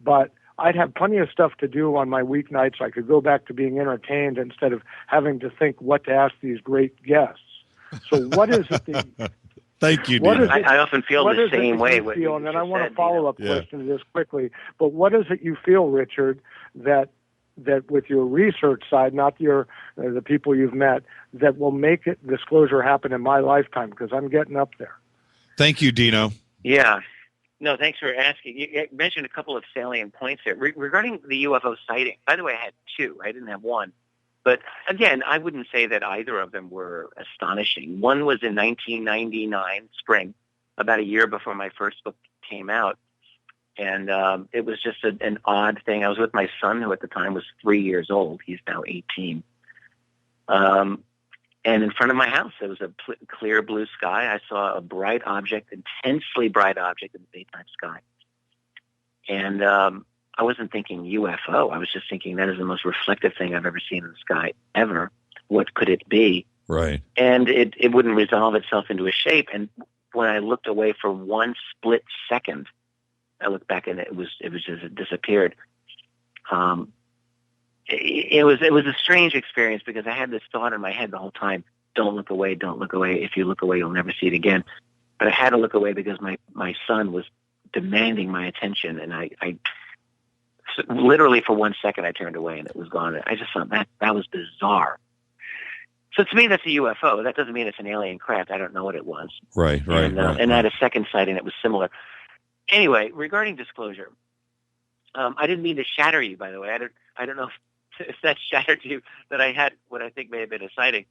but I'd have plenty of stuff to do on my weeknights. I could go back to being entertained instead of having to think what to ask these great guests. So what is it that Thank you, What Nina. is it- I often feel what the is it same that way. you what feel, you and then I just want said, a follow-up Yeah. question to this quickly. But what is it you feel, Richard, that with your research side, not your the people you've met, that will make it disclosure happen in my lifetime? Because I'm getting up there. Thank you, Dino. Yeah. No, thanks for asking. You mentioned a couple of salient points here. Regarding the UFO sighting, by the way, I had two. I didn't have one. But again, I wouldn't say that either of them were astonishing. One was in 1999, spring, about a year before my first book came out. And it was just an odd thing. I was with my son, who at the time was 3 years old. He's now 18. And in front of my house, there was a clear blue sky. I saw a bright object, intensely bright object in the daytime sky. And I wasn't thinking UFO. I was just thinking that is the most reflective thing I've ever seen in the sky ever. What could it be? Right. And it wouldn't resolve itself into a shape. And when I looked away for one split second, I looked back and it was just, it disappeared. It was a strange experience, because I had this thought in my head the whole time: don't look away, don't look away. If you look away, you'll never see it again. But I had to look away because my son was demanding my attention, and I literally for 1 second I turned away and it was gone. I just thought that was bizarre. So to me, that's a UFO. That doesn't mean it's an alien craft. I don't know what it was. Right. And I had a second sighting that was similar. Anyway, regarding disclosure, I didn't mean to shatter you, by the way. I don't know if that shattered you, that I had what I think may have been a sighting.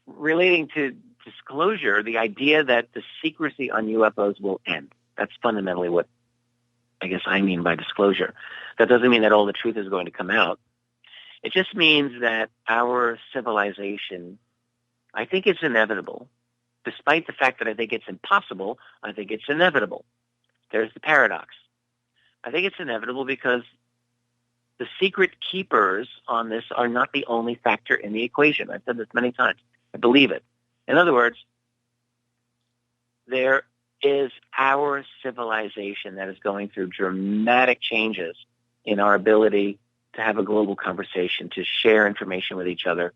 Relating to disclosure, the idea that the secrecy on UFOs will end. That's fundamentally what I guess I mean by disclosure. That doesn't mean that all the truth is going to come out. It just means that our civilization, I think it's inevitable. Despite the fact that I think it's impossible, I think it's inevitable. There's the paradox. I think it's inevitable because the secret keepers on this are not the only factor in the equation. I've said this many times. I believe it. In other words, there is our civilization that is going through dramatic changes in our ability to have a global conversation, to share information with each other.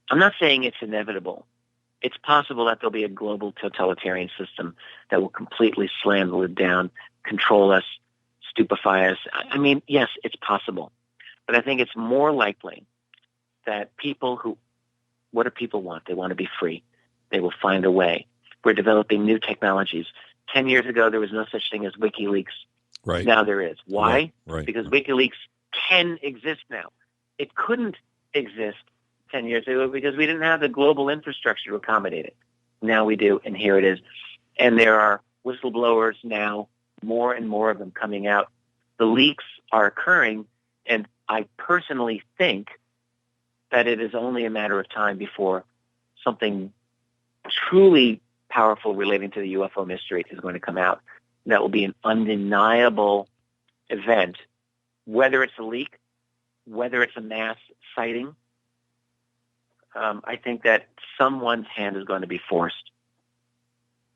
I'm not saying it's inevitable. It's possible that there'll be a global totalitarian system that will completely slam the lid down, control us, stupefy us. I mean, yes, it's possible. But I think it's more likely that people what do people want? They want to be free. They will find a way. We're developing new technologies. 10 years ago, there was no such thing as WikiLeaks. Right. Now there is. Why? Right. Because WikiLeaks can exist now. It couldn't exist 10 years ago because we didn't have the global infrastructure to accommodate it. Now we do, and here it is. And there are whistleblowers now, more and more of them coming out. The leaks are occurring, and I personally think that it is only a matter of time before something truly powerful relating to the UFO mystery is going to come out. That will be an undeniable event, whether it's a leak, whether it's a mass sighting. I think that someone's hand is going to be forced.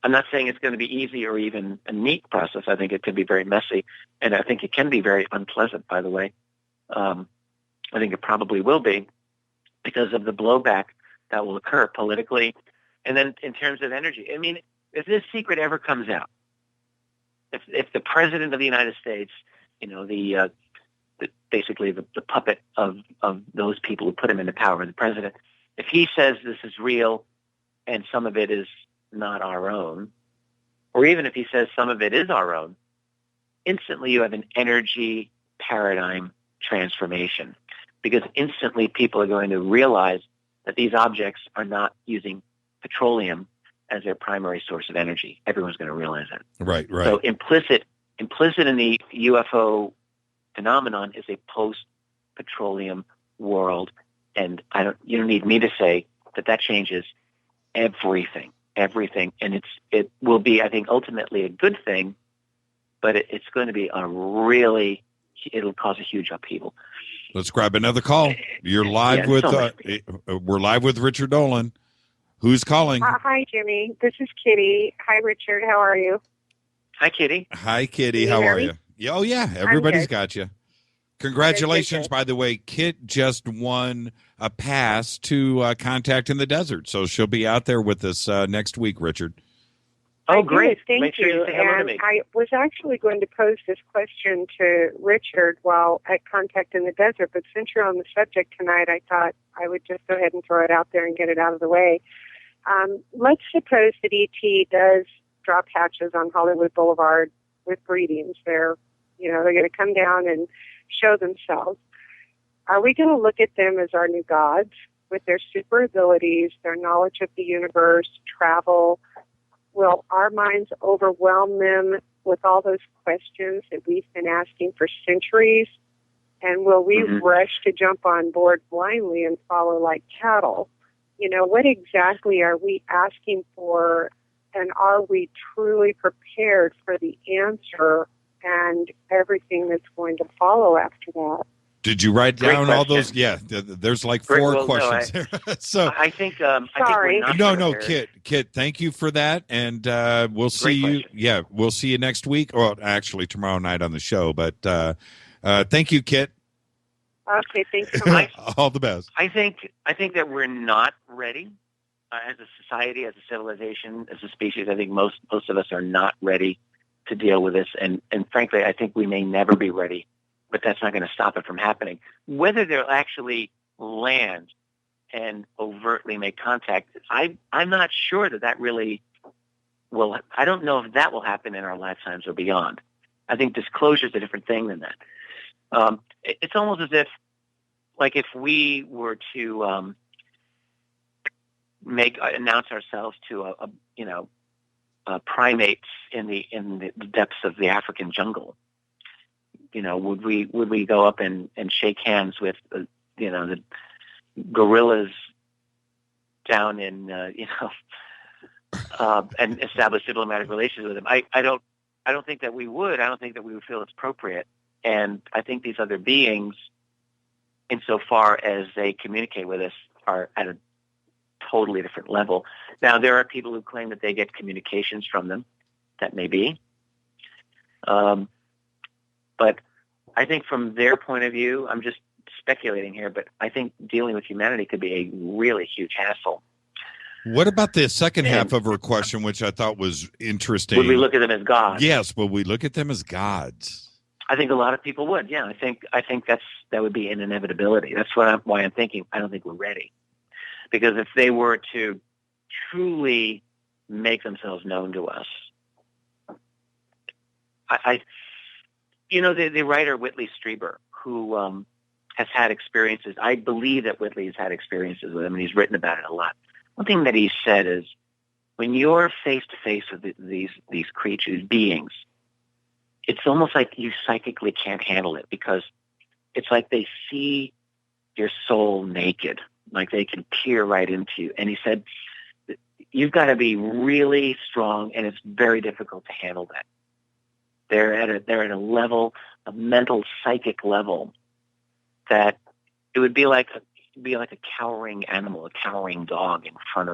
I'm not saying it's going to be easy or even a neat process. I think it could be very messy, and I think it can be very unpleasant, by the way. I think it probably will be because of the blowback that will occur politically. And then in terms of energy, I mean, if this secret ever comes out, if the president of the United States, you know, basically the puppet of those people who put him into power, the president, if he says this is real and some of it is not our own, or even if he says some of it is our own, instantly you have an energy paradigm transformation, because instantly people are going to realize that these objects are not using petroleum as their primary source of energy. Everyone's going to realize that. Right. So implicit in the UFO phenomenon is a post-petroleum world, and you don't need me to say that changes everything, and it will be, I think, ultimately a good thing, but it's going to be it'll cause a huge upheaval. Let's grab another call. You're live with we're live with Richard Dolan. Who's calling? Hi, Jimmy. This is Kitty. Hi, Richard. How are you? Hi, Kitty. Hi, Kitty. How are you? Oh, yeah. Everybody's got you. Congratulations, by the way. Kit just won a pass to Contact in the Desert, so she'll be out there with us next week, Richard. Oh, great. Thank Make sure you say hello to me. I was actually going to pose this question to Richard while at Contact in the Desert, but since you're on the subject tonight, I thought I would just go ahead and throw it out there and get it out of the way. Let's suppose that ET does drop hatches on Hollywood Boulevard with greetings. They're going to come down and show themselves. Are we going to look at them as our new gods with their super abilities, their knowledge of the universe, travel? Will our minds overwhelm them with all those questions that we've been asking for centuries? And will we rush to jump on board blindly and follow like cattle? What exactly are we asking for, and are we truly prepared for the answer and everything that's going to follow after that? Did you write down all those? Yeah, there's like four questions there. So I think. Sorry. No, Kit. Thank you for that, and we'll see you. Yeah, we'll see you next week, or actually tomorrow night on the show. But thank you, Kit. Okay, thanks so much. All the best. I think that we're not ready as a society, as a civilization, as a species. I think most of us are not ready to deal with this, and frankly, I think we may never be ready. But that's not going to stop it from happening. Whether they'll actually land and overtly make contact, I'm not sure that really will. I don't know if that will happen in our lifetimes or beyond. I think disclosure is a different thing than that. It's almost as if, like, if we were to announce ourselves to primates in the depths of the African jungle. Would we go up and shake hands with the gorillas down in and establish diplomatic relations with them? I don't think that we would. I don't think that we would feel it's appropriate. And I think these other beings, insofar as they communicate with us, are at a totally different level. Now, there are people who claim that they get communications from them. That may be. But I think from their point of view, I'm just speculating here, but I think dealing with humanity could be a really huge hassle. What about the second half of her question, which I thought was interesting? Would we look at them as gods? Yes, would we look at them as gods? I think a lot of people would. Yeah, I think that would be an inevitability. That's why I'm thinking I don't think we're ready, because if they were to truly make themselves known to us, the writer Whitley Strieber, who has had experiences. I believe that Whitley has had experiences with him, and he's written about it a lot. One thing that he said is, when you're face to face with these creatures, beings, it's almost like you psychically can't handle it, because it's like they see your soul naked, like they can peer right into you. And he said, you've got to be really strong, and it's very difficult to handle that. They're at a level, a mental, psychic level, that it would be like a cowering animal, a cowering dog in front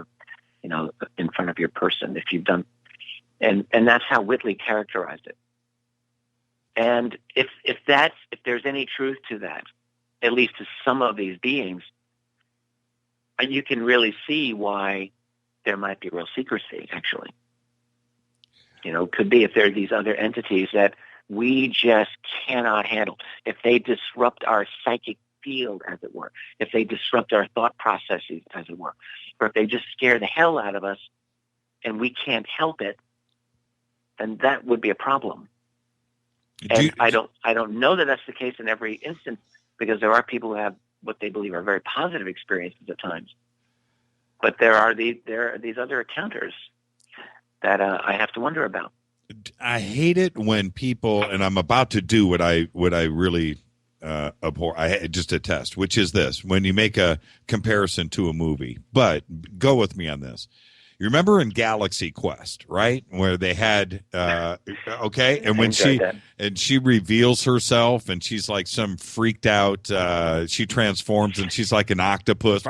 of your person. If you've done And that's how Whitley characterized it. And if there's any truth to that, at least to some of these beings, you can really see why there might be real secrecy, actually. Could be if there are these other entities that we just cannot handle. If they disrupt our psychic field, as it were, if they disrupt our thought processes, as it were, or if they just scare the hell out of us and we can't help it, then that would be a problem. And I don't know that that's the case in every instance, because there are people who have what they believe are very positive experiences at times. But there are these other encounters that I have to wonder about. I hate it when people, and I'm about to do what I really abhor. I just a test, which is this: when you make a comparison to a movie. But go with me on this. You remember in Galaxy Quest, right, where they had okay, and when she reveals herself, and she's like some freaked out. She transforms, and she's like an octopus.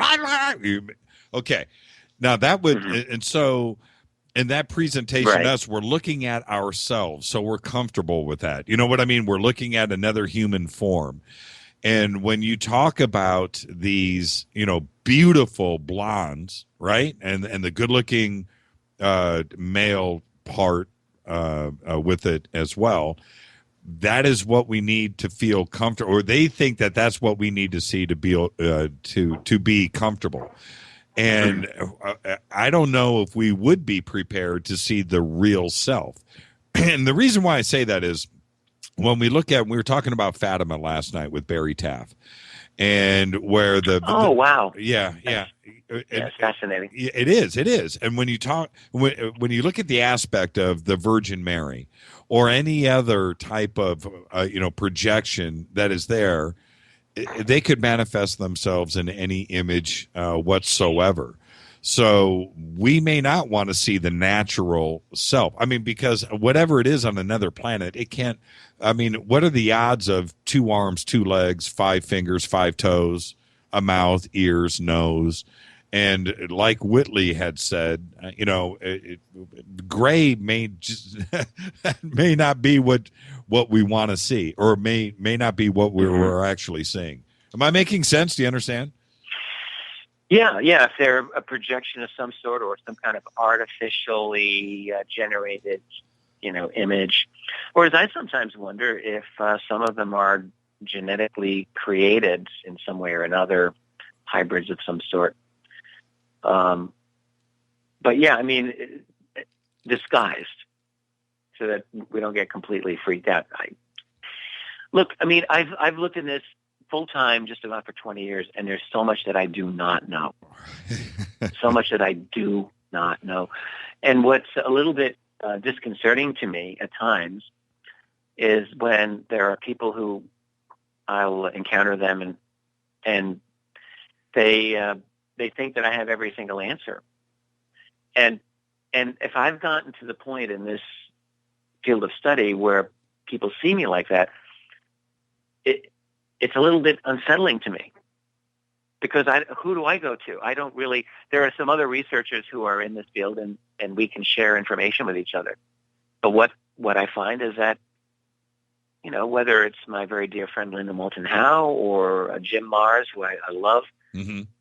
Okay, now that would and so. In that presentation, we're looking at ourselves, so we're comfortable with that. You know what I mean? We're looking at another human form. And when you talk about these, beautiful blondes, right, and the good-looking male part with it as well, that is what we need to feel comfortable, or they think that that's what we need to see to be to be comfortable. And I don't know if we would be prepared to see the real self. And the reason why I say that is when we were talking about Fatima last night with Barry Taff, and where wow. Yeah. It's fascinating. It is. And when you look at the aspect of the Virgin Mary or any other type of, projection that is there, they could manifest themselves in any image whatsoever. So we may not want to see the natural self. I mean, because whatever it is on another planet, it can't. I mean, what are the odds of 2 arms, 2 legs, 5 fingers, 5 toes, a mouth, ears, nose? And like Whitley had said, gray may just may not be what we want to see, or may not be what we're actually seeing. Am I making sense? Do you understand? Yeah. If they're a projection of some sort, or some kind of artificially generated, image. Whereas I sometimes wonder if some of them are genetically created in some way or another, hybrids of some sort. But yeah, I mean, disguised so that we don't get completely freaked out. I've looked in this full time just about for 20 years, and there's so much that I do not know. So much that I do not know. And what's a little bit disconcerting to me at times is when there are people who I'll encounter them and they think that I have every single answer. And if I've gotten to the point in this field of study where people see me like that, it's a little bit unsettling to me, because who do I go to? I don't really. There are some other researchers who are in this field, and we can share information with each other. But what I find is that, whether it's my very dear friend Linda Moulton Howe, or Jim Mars, who I love,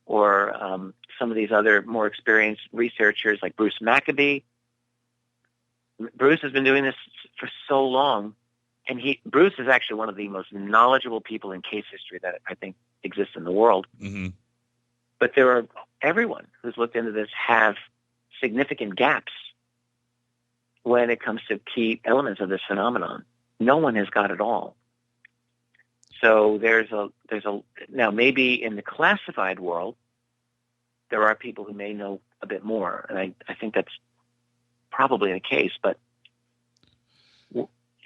or some of these other more experienced researchers like Bruce Maccabee. Bruce has been doing this for so long, and Bruce is actually one of the most knowledgeable people in case history that I think exists in the world. Mm-hmm. But everyone who's looked into this have significant gaps when it comes to key elements of this phenomenon. No one has got it all. So there's a now maybe in the classified world there are people who may know a bit more, and I think that's probably the case. But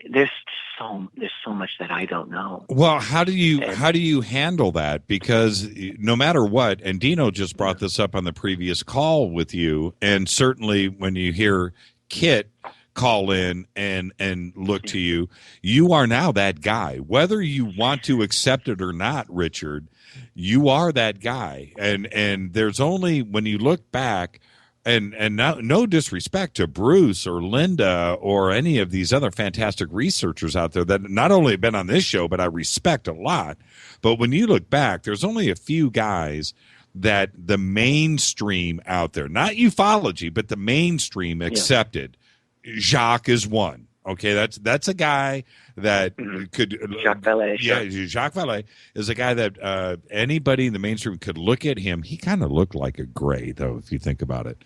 there's so much that I don't know. Well, how do you handle that? Because no matter what, and Dino just brought this up on the previous call with you, and certainly when you hear Kit call in and look to you, you are now that guy. Whether you want to accept it or not, Richard, you are that guy. And there's only, when you look back And no disrespect to Bruce or Linda or any of these other fantastic researchers out there that not only have been on this show, but I respect a lot. But when you look back, there's only a few guys that the mainstream out there, not ufology, but the mainstream accepted. Jacques is one. Okay, that's a guy that could Jacques Vallée. Yeah, Jacques Vallée is a guy that anybody in the mainstream could look at him. He kind of looked like a gray, though, if you think about it.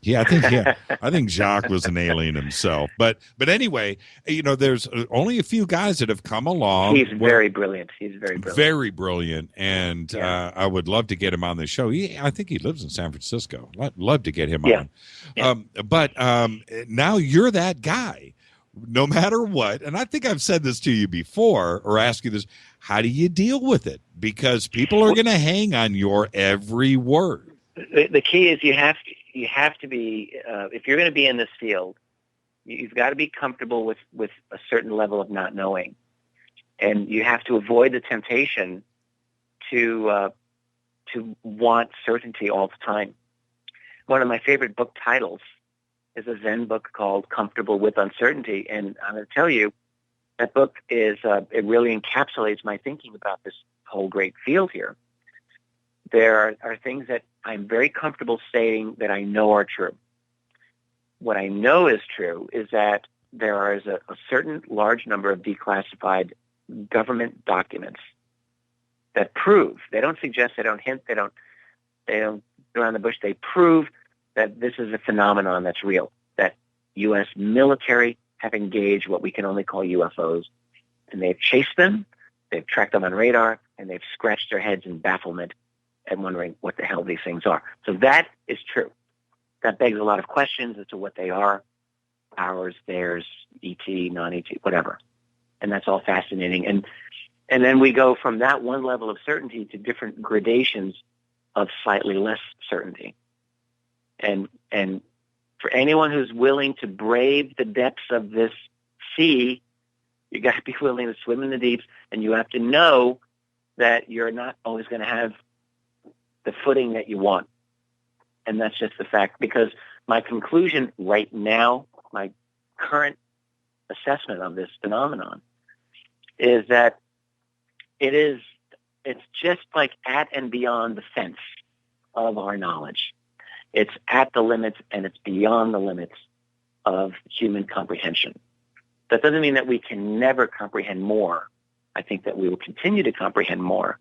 I think Jacques was an alien himself. But anyway, there's only a few guys that have come along. He's very brilliant. He's very brilliant. Very brilliant, and I would love to get him on the show. I think he lives in San Francisco. I'd love to get him on. Yeah. But now you're that guy. No matter what, and I think I've said this to you before or asked you this, how do you deal with it? Because people are going to hang on your every word. The key is you have to be, if you're going to be in this field, you've got to be comfortable with a certain level of not knowing. And you have to avoid the temptation to want certainty all the time. One of my favorite book titles is a Zen book called Comfortable with Uncertainty. And I'm going to tell you, that book is, it really encapsulates my thinking about this whole great field here. There are things that I'm very comfortable saying that I know are true. What I know is true is that there is a certain large number of declassified government documents that prove, they don't suggest, they don't hint, they don't go around the bush, they prove that this is a phenomenon that's real, that U.S. military have engaged what we can only call UFOs, and they've chased them, they've tracked them on radar, and they've scratched their heads in bafflement and wondering what the hell these things are. So that is true. That begs a lot of questions as to what they are, ours, theirs, ET, non-ET, whatever. And that's all fascinating. And then we go from that one level of certainty to different gradations of slightly less certainty. And for anyone who's willing to brave the depths of this sea, you got to be willing to swim in the deeps, and you have to know that you're not always going to have the footing that you want. And that's just the fact, because my conclusion right now, my current assessment of this phenomenon is that it's just like at and beyond the fence of our knowledge. It's at the limits and it's beyond the limits of human comprehension. That doesn't mean that we can never comprehend more. I think that we will continue to comprehend more.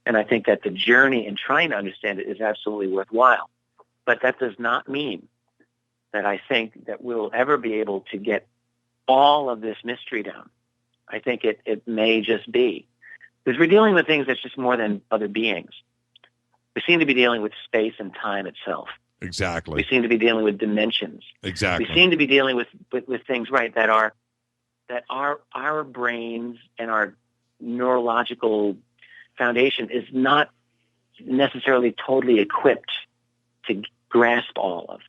And I think that the journey in trying to understand it is absolutely worthwhile. But that does not mean that I think that we'll ever be able to get all of this mystery down. I think it may just be. Because we're dealing with things that's just more than other beings. We seem to be dealing with space and time itself. Exactly. We seem to be dealing with dimensions. Exactly. We seem to be dealing with things, right, that our brains and our neurological foundation is not necessarily totally equipped to grasp all of.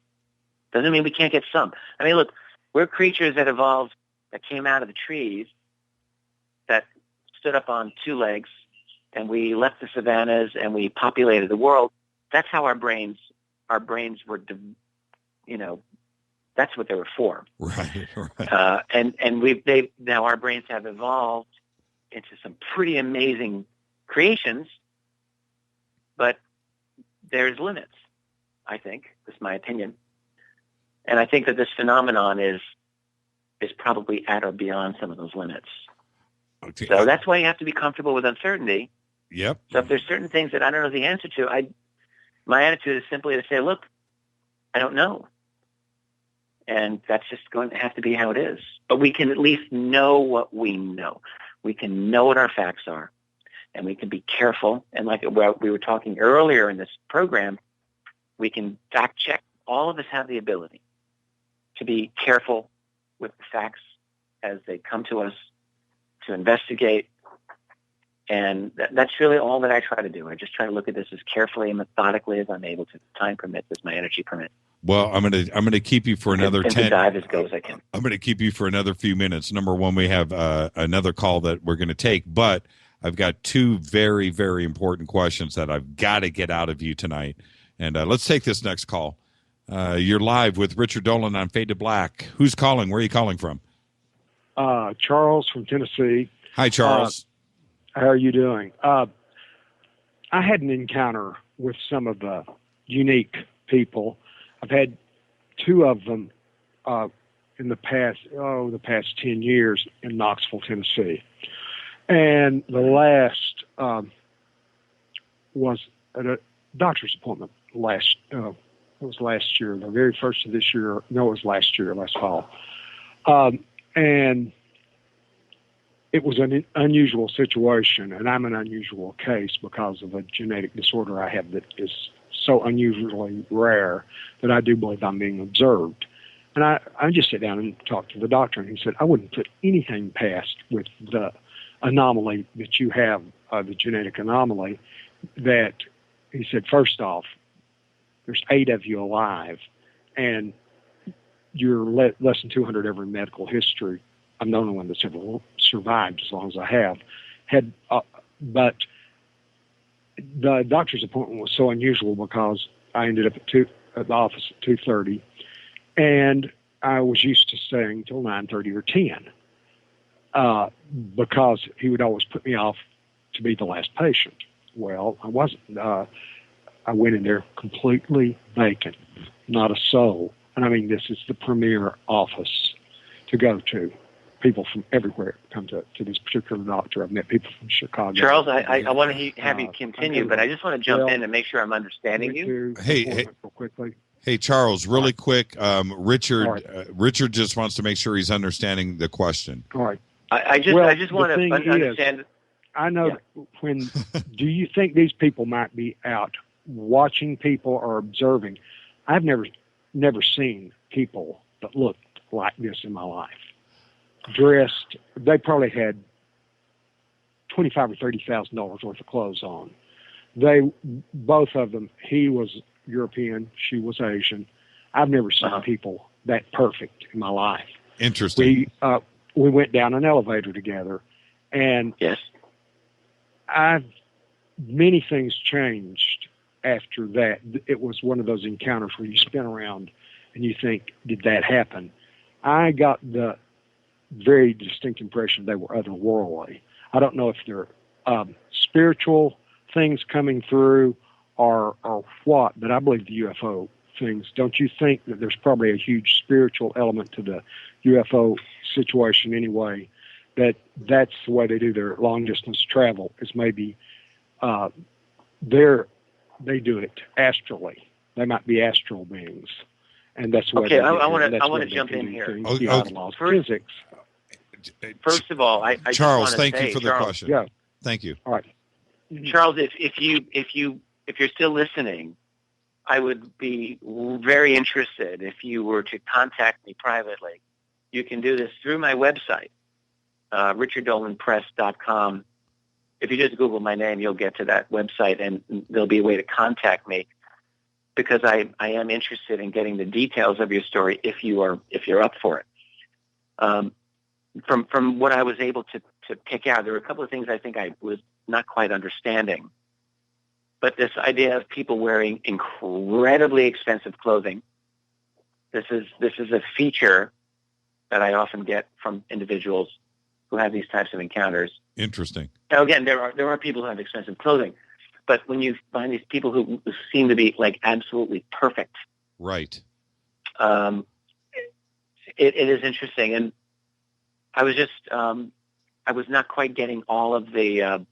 Doesn't mean we can't get some. I mean, look, we're creatures that evolved, that came out of the trees, that stood up on two legs, and we left the savannas and we populated the world. That's how our brains were, that's what they were for. Right. And now our brains have evolved into some pretty amazing creations, but there's limits, I think. That's my opinion. And I think that this phenomenon is probably at or beyond some of those limits. Okay. So that's why you have to be comfortable with uncertainty. Yep. So if there's certain things that I don't know the answer to, my attitude is simply to say, look, I don't know. And that's just going to have to be how it is. But we can at least know what we know. We can know what our facts are. And we can be careful. And like we were talking earlier in this program, we can fact check. All of us have the ability to be careful with the facts as they come to us, to investigate. And that's really all that I try to do. I just try to look at this as carefully and methodically as I'm able to. Time permits, as my energy permits. Well, I'm gonna keep you for another 10. Dive as go as I can. I'm gonna keep you for another few minutes. Number one, we have another call that we're gonna take, but I've got two very, very important questions that I've got to get out of you tonight. And let's take this next call. You're live with Richard Dolan on Fade to Black. Who's calling? Where are you calling from? Charles from Tennessee. Hi, Charles. How are you doing? I had an encounter with some of the unique people. I've had two of them in the past 10 years in Knoxville, Tennessee. And the last was at a doctor's appointment it was last year, the very first of this year. No, it was last year, last fall. And it was an unusual situation, and I'm an unusual case because of a genetic disorder I have that is so unusually rare that I do believe I'm being observed. And I just sat down and talked to the doctor, and he said, I wouldn't put anything past with the anomaly that you have, the genetic anomaly, that he said, first off, there's 8 of you alive, and you're less than 200 ever in medical history. I'm the only one that's ever survived as long as I have. But the doctor's appointment was so unusual because I ended up at the office at 2:30, and I was used to staying till 9:30 or 10 because he would always put me off to be the last patient. Well, I wasn't. I went in there completely vacant, not a soul. And I mean, this is the premier office to go to. People from everywhere come to this particular doctor. I've met people from Chicago. Charles, I want to have you continue, but I just want to jump in and make sure I'm understanding you. Hey, quickly. Hey, Charles, really quick. Richard just wants to make sure he's understanding the question. All right. I just want to understand. I know when. Do you think these people might be out watching people or observing? I've never seen people that looked like this in my life. Dressed, they probably had $25,000 or $30,000 worth of clothes on. Both of them. He was European, she was Asian. I've never seen people that perfect in my life. Interesting. We went down an elevator together, and yes, many things changed after that. It was one of those encounters where you spin around and you think, did that happen? I got the very distinct impression they were otherworldly. I don't know if they're spiritual things coming through or what, but I believe the UFO things. Don't you think that there's probably a huge spiritual element to the UFO situation anyway, that's the way they do their long-distance travel, is maybe they do it astrally. They might be astral beings. And that's the way I want to jump in here. Physics. First of all, I Charles, just thank say, you for the Charles, question. Yeah. Thank you. All right. Charles, if you're still listening, I would be very interested if you were to contact me privately. You can do this through my website, richarddolanpress.com. If you just Google my name, you'll get to that website, and there'll be a way to contact me, because I am interested in getting the details of your story if you're up for it. From what I was able to pick out, there were a couple of things I think I was not quite understanding. But this idea of people wearing incredibly expensive clothing, this is a feature that I often get from individuals who have these types of encounters. Interesting. Now, again, there are people who have expensive clothing, but when you find these people who seem to be like absolutely perfect, right? It is interesting, and I was just I was not quite getting all of the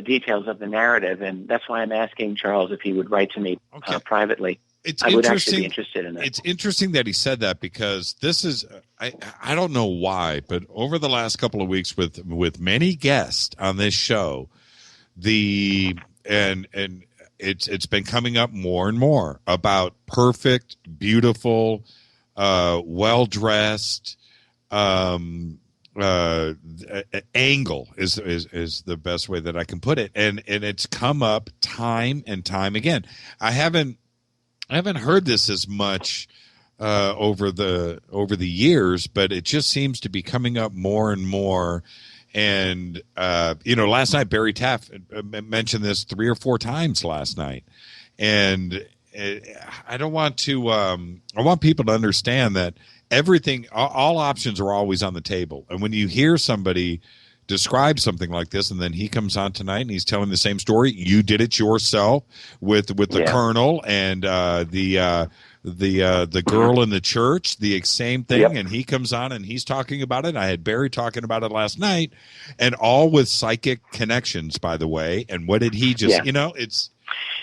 details of the narrative, and that's why I'm asking Charles if he would write to me privately. I would actually be interested in that. It's interesting that he said that, because this is I don't know why, but over the last couple of weeks with many guests on this show, and it's been coming up more and more about perfect, beautiful, well dressed. Angle is the best way that I can put it, and it's come up time and time again. I haven't heard this as much over the years, but it just seems to be coming up more and more. And last night Barry Taff mentioned this 3 or 4 times last night, and I don't want to. I want people to understand that everything, all options are always on the table. And when you hear somebody describe something like this, and then he comes on tonight and he's telling the same story, you did it yourself with the colonel and the girl in the church, the same thing. Yep. And he comes on and he's talking about it. I had Barry talking about it last night, and all with psychic connections, by the way. And what did he just, it's.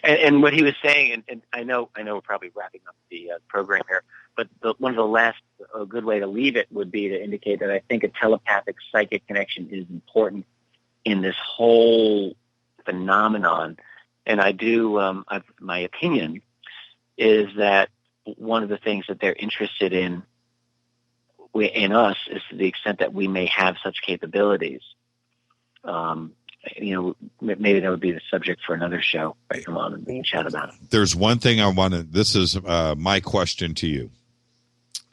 And what he was saying, and I know we're probably wrapping up the program here, but one of the last good way to leave it would be to indicate that I think a telepathic psychic connection is important in this whole phenomenon. And I do, my opinion is that one of the things that they're interested in us is to the extent that we may have such capabilities. Maybe that would be the subject for another show. Right, come on and we can chat about it. There's one thing I want to, this is my question to you.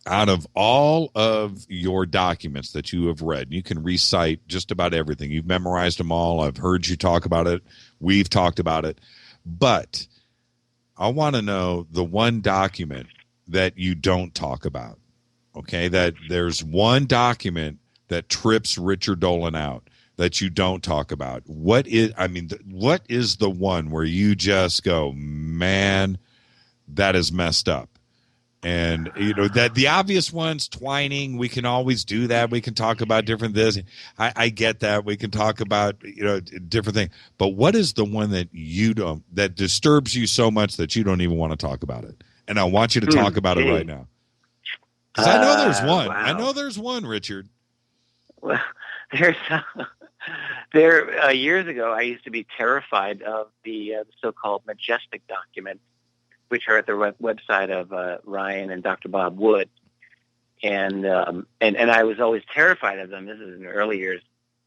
Out of all of your documents that you have read, you can recite just about everything. You've memorized them all. I've heard you talk about it. We've talked about it. But I want to know the one document that you don't talk about. Okay, that there's one document that trips Richard Dolan out that you don't talk about. What is the one where you just go, man, that is messed up? And that the obvious ones, twining, we can always do that. We can talk about different this. I get that. We can talk about different things. But what is the one that that disturbs you so much that you don't even want to talk about it? And I want you to talk about it right now. Because I know there's one. Wow. I know there's one, Richard. Well, years ago, I used to be terrified of the so-called majestic documents, which are at the website of Ryan and Dr. Bob Wood, and I was always terrified of them. This is in the early years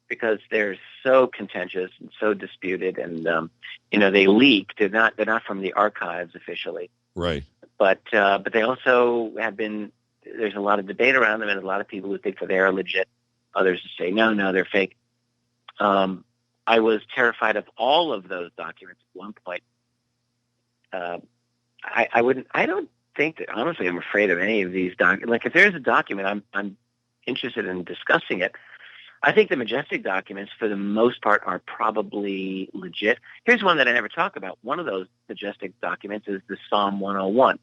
because they're so contentious and so disputed, and they leak. They're not from the archives officially, right? But they also have been. There's a lot of debate around them, and a lot of people who think that they are legit. Others say no, they're fake. I was terrified of all of those documents at one point. I don't think that, honestly, I'm afraid of any of these documents. Like, if there's a document, I'm interested in discussing it. I think the majestic documents, for the most part, are probably legit. Here's one that I never talk about. One of those majestic documents is the Psalm 101,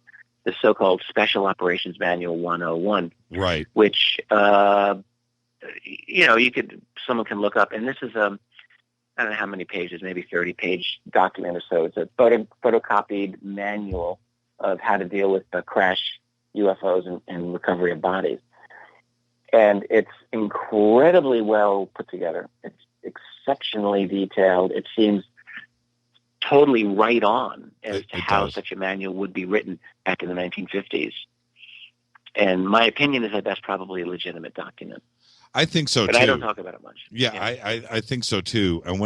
the so-called Special Operations Manual 101. Right. Which, someone can look up. And this is I don't know how many pages, maybe 30-page document or so. It's a photocopied manual of how to deal with crash UFOs and recovery of bodies. And it's incredibly well put together. It's exceptionally detailed. It seems totally right on as to how such a manual would be written back in the 1950s. And my opinion is that that's probably a legitimate document. I think so, but too. I don't talk about it much. Yeah. I think so, too. And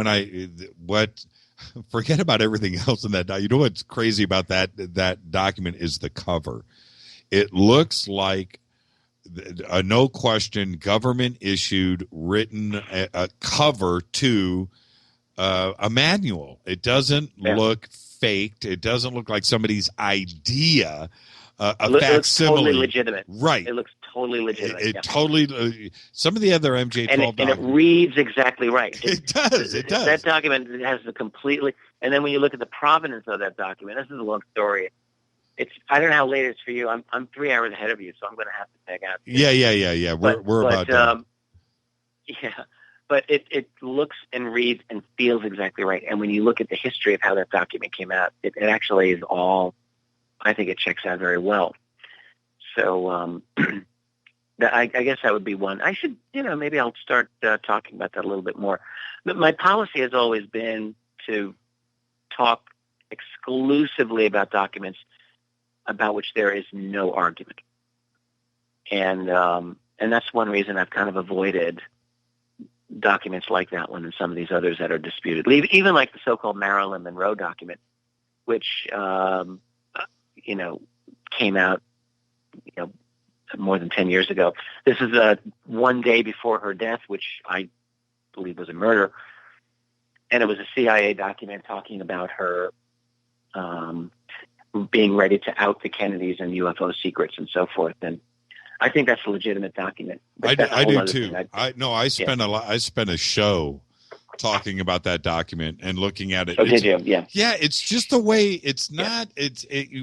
forget about everything else in that document. You know what's crazy about that document is the cover. It looks like a no question government issued written a cover to a manual. It doesn't look faked. It doesn't look like somebody's idea. It looks totally legitimate. Right. It looks totally legitimate. It totally. Some of the other MJ12 and it reads exactly right. It does. It does. That document has the completely. And then when you look at the provenance of that document, this is a long story. I don't know how late it's for you. I'm 3 hours ahead of you, so I'm going to have to tag out. Yeah. We're about done. Yeah, but it looks and reads and feels exactly right. And when you look at the history of how that document came out, it actually is all. I think it checks out very well. So I guess that would be one. I should, maybe I'll start talking about that a little bit more. But my policy has always been to talk exclusively about documents about which there is no argument. And that's one reason I've kind of avoided documents like that one and some of these others that are disputed. Even like the so-called Marilyn Monroe document, which came out, more than 10 years ago. This is one day before her death, which I believe was a murder. And it was a CIA document talking about her being ready to out the Kennedys and UFO secrets and so forth. And I think that's a legitimate document. I do too. I spent a show talking about that document and looking at it. Oh, did you? Yeah. Yeah, it's just the way it's not.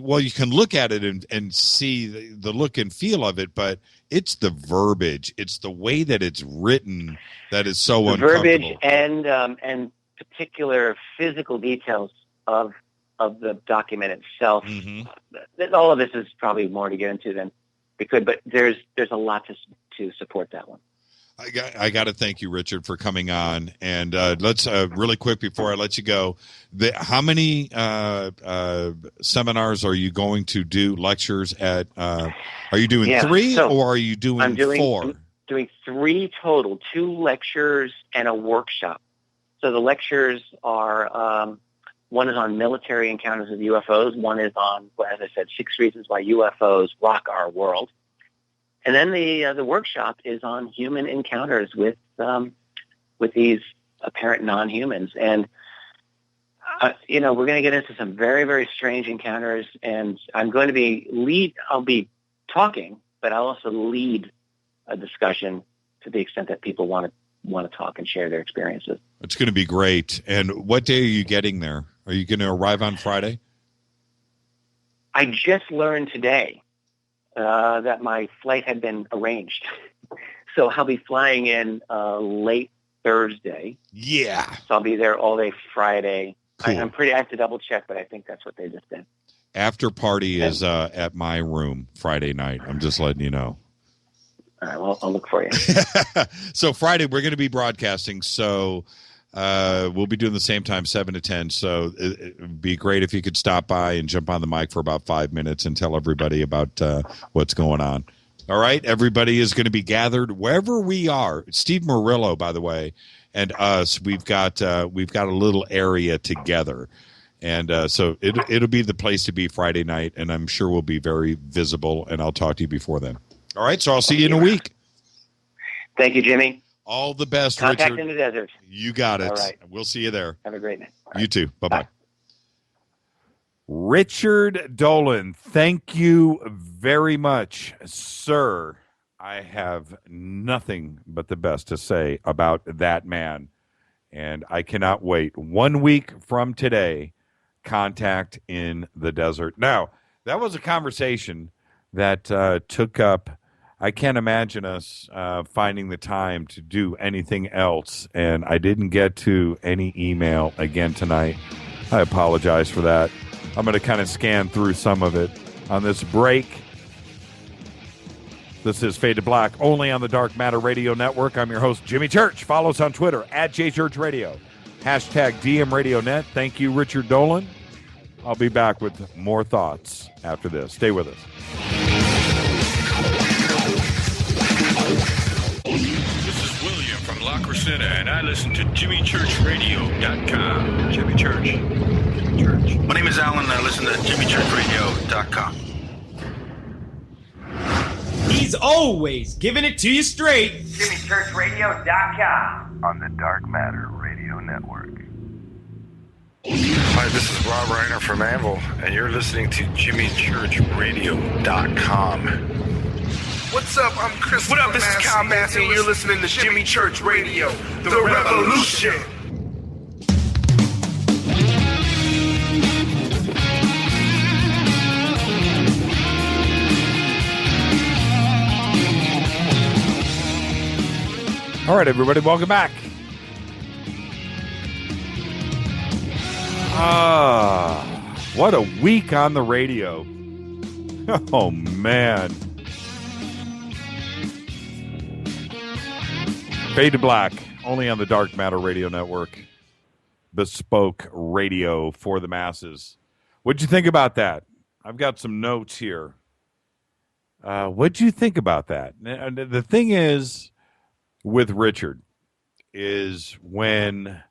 Well, you can look at it and see the look and feel of it, but it's the verbiage. It's the way that it's written that is so uncomfortable. Verbiage and particular physical details of the document itself. Mm-hmm. All of this is probably more to get into than we could, but there's a lot to support that one. I got to thank you, Richard, for coming on. And let's really quick before I let you go, how many seminars are you going to do? Lectures at? Are you doing 3 or are you doing 4? I'm doing 3 total: 2 lectures and a workshop. So the lectures are one is on military encounters with UFOs. One is on, as I said, 6 reasons why UFOs rock our world. And then the workshop is on human encounters with these apparent non-humans. And, we're going to get into some very, very strange encounters. And I'm going to I'll be talking, but I'll also lead a discussion to the extent that people want to talk and share their experiences. It's going to be great. And what day are you getting there? Are you going to arrive on Friday? I just learned today that my flight had been arranged. So I'll be flying in late Thursday. Yeah. So I'll be there all day Friday. Cool. I have to double check, but I think that's what they just did. After party is at my room Friday night. I'm just letting you know. All right, well, I'll look for you. So Friday we're going to be broadcasting. So we'll be doing the same time, 7 to 10. So it would be great if you could stop by and jump on the mic for about 5 minutes and tell everybody about what's going on. All right. Everybody is going to be gathered wherever we are. Steve Murillo, by the way, and us, we've got a little area together. And so it'll be the place to be Friday night. And I'm sure we'll be very visible. And I'll talk to you before then. All right. So I'll see you in a week. Thank you, Jimmy. All the best, Contact Richard. in the desert. You got it. All right. We'll see you there. Have a great night. You too. Bye-bye. Bye. Richard Dolan, thank you very much, sir. I have nothing but the best to say about that man. And I cannot wait. 1 week from today, Contact in the Desert. Now, that was a conversation that took up, I can't imagine us finding the time to do anything else. And I didn't get to any email again tonight. I apologize for that. I'm going to kind of scan through some of it on this break. This is Fade to Black, only on the Dark Matter Radio Network. I'm your host, Jimmy Church. Follow us on Twitter, @JChurchRadio. #DMRadioNet. Thank you, Richard Dolan. I'll be back with more thoughts after this. Stay with us. This is William from La Crescenta, and I listen to JimmyChurchRadio.com. Jimmy Church. Jimmy Church. My name is Alan, and I listen to JimmyChurchRadio.com. He's always giving it to you straight. JimmyChurchRadio.com. On the Dark Matter Radio Network. Hi, this is Rob Reiner from Anvil, and you're listening to JimmyChurchRadio.com. What's up? I'm Chris. What up? This is Kyle Massey, and you're listening to Jimmy Church Radio, the Revolution. All right, everybody, welcome back. What a week on the radio. Oh, man. Fade to Black, only on the Dark Matter Radio Network. Bespoke radio for the masses. What'd you think about that? I've got some notes here. What'd you think about that? The thing is, with Richard, is when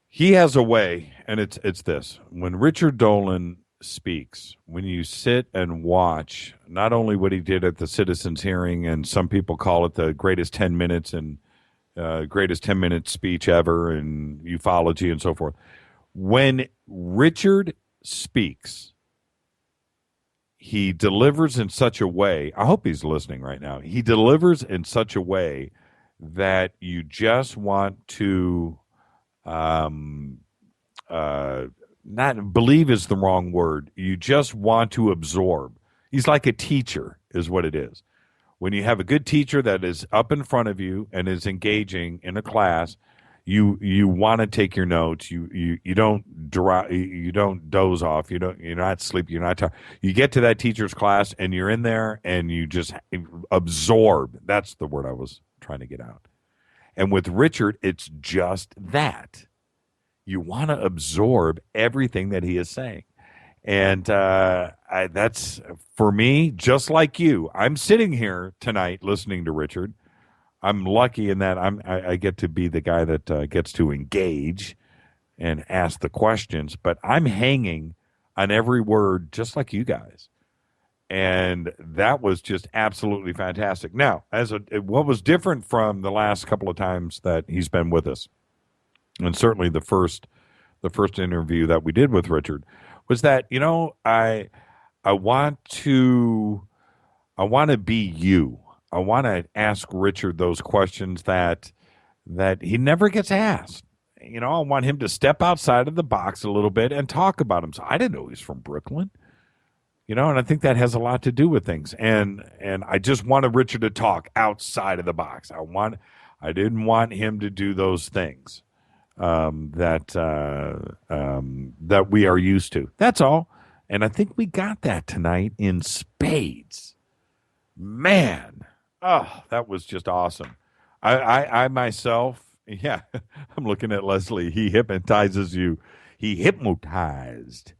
he has a way, and it's this. When Richard Dolan speaks, when you sit and watch not only what he did at the citizens hearing, and some people call it the greatest 10 minutes and greatest 10-minute speech ever and ufology and so forth. When Richard speaks, he delivers in such a way. I hope he's listening right now. He delivers in such a way that you just want to, not believe is the wrong word. You just want to absorb. He's like a teacher, is what it is. When you have a good teacher that is up in front of you and is engaging in a class, you want to take your notes. You don't doze off. You're not sleepy. You're not tired. You get to that teacher's class and you're in there and you just absorb. That's the word I was trying to get out. And with Richard, it's just that. You want to absorb everything that he is saying. And that's, for me, just like you. I'm sitting here tonight listening to Richard. I'm lucky in that I get to be the guy that gets to engage and ask the questions. But I'm hanging on every word just like you guys. And that was just absolutely fantastic. Now, what was different from the last couple of times that he's been with us, and certainly the first interview that we did with Richard, was that, I want to be you. I want to ask Richard those questions that he never gets asked. I want him to step outside of the box a little bit and talk about him. So I didn't know he's from Brooklyn. And I think that has a lot to do with things. And I just wanted Richard to talk outside of the box. I didn't want him to do those things that we are used to. That's all. And I think we got that tonight in spades. Man, that was just awesome. I myself, yeah, I'm looking at Leslie. He hypnotizes you. He hypnotized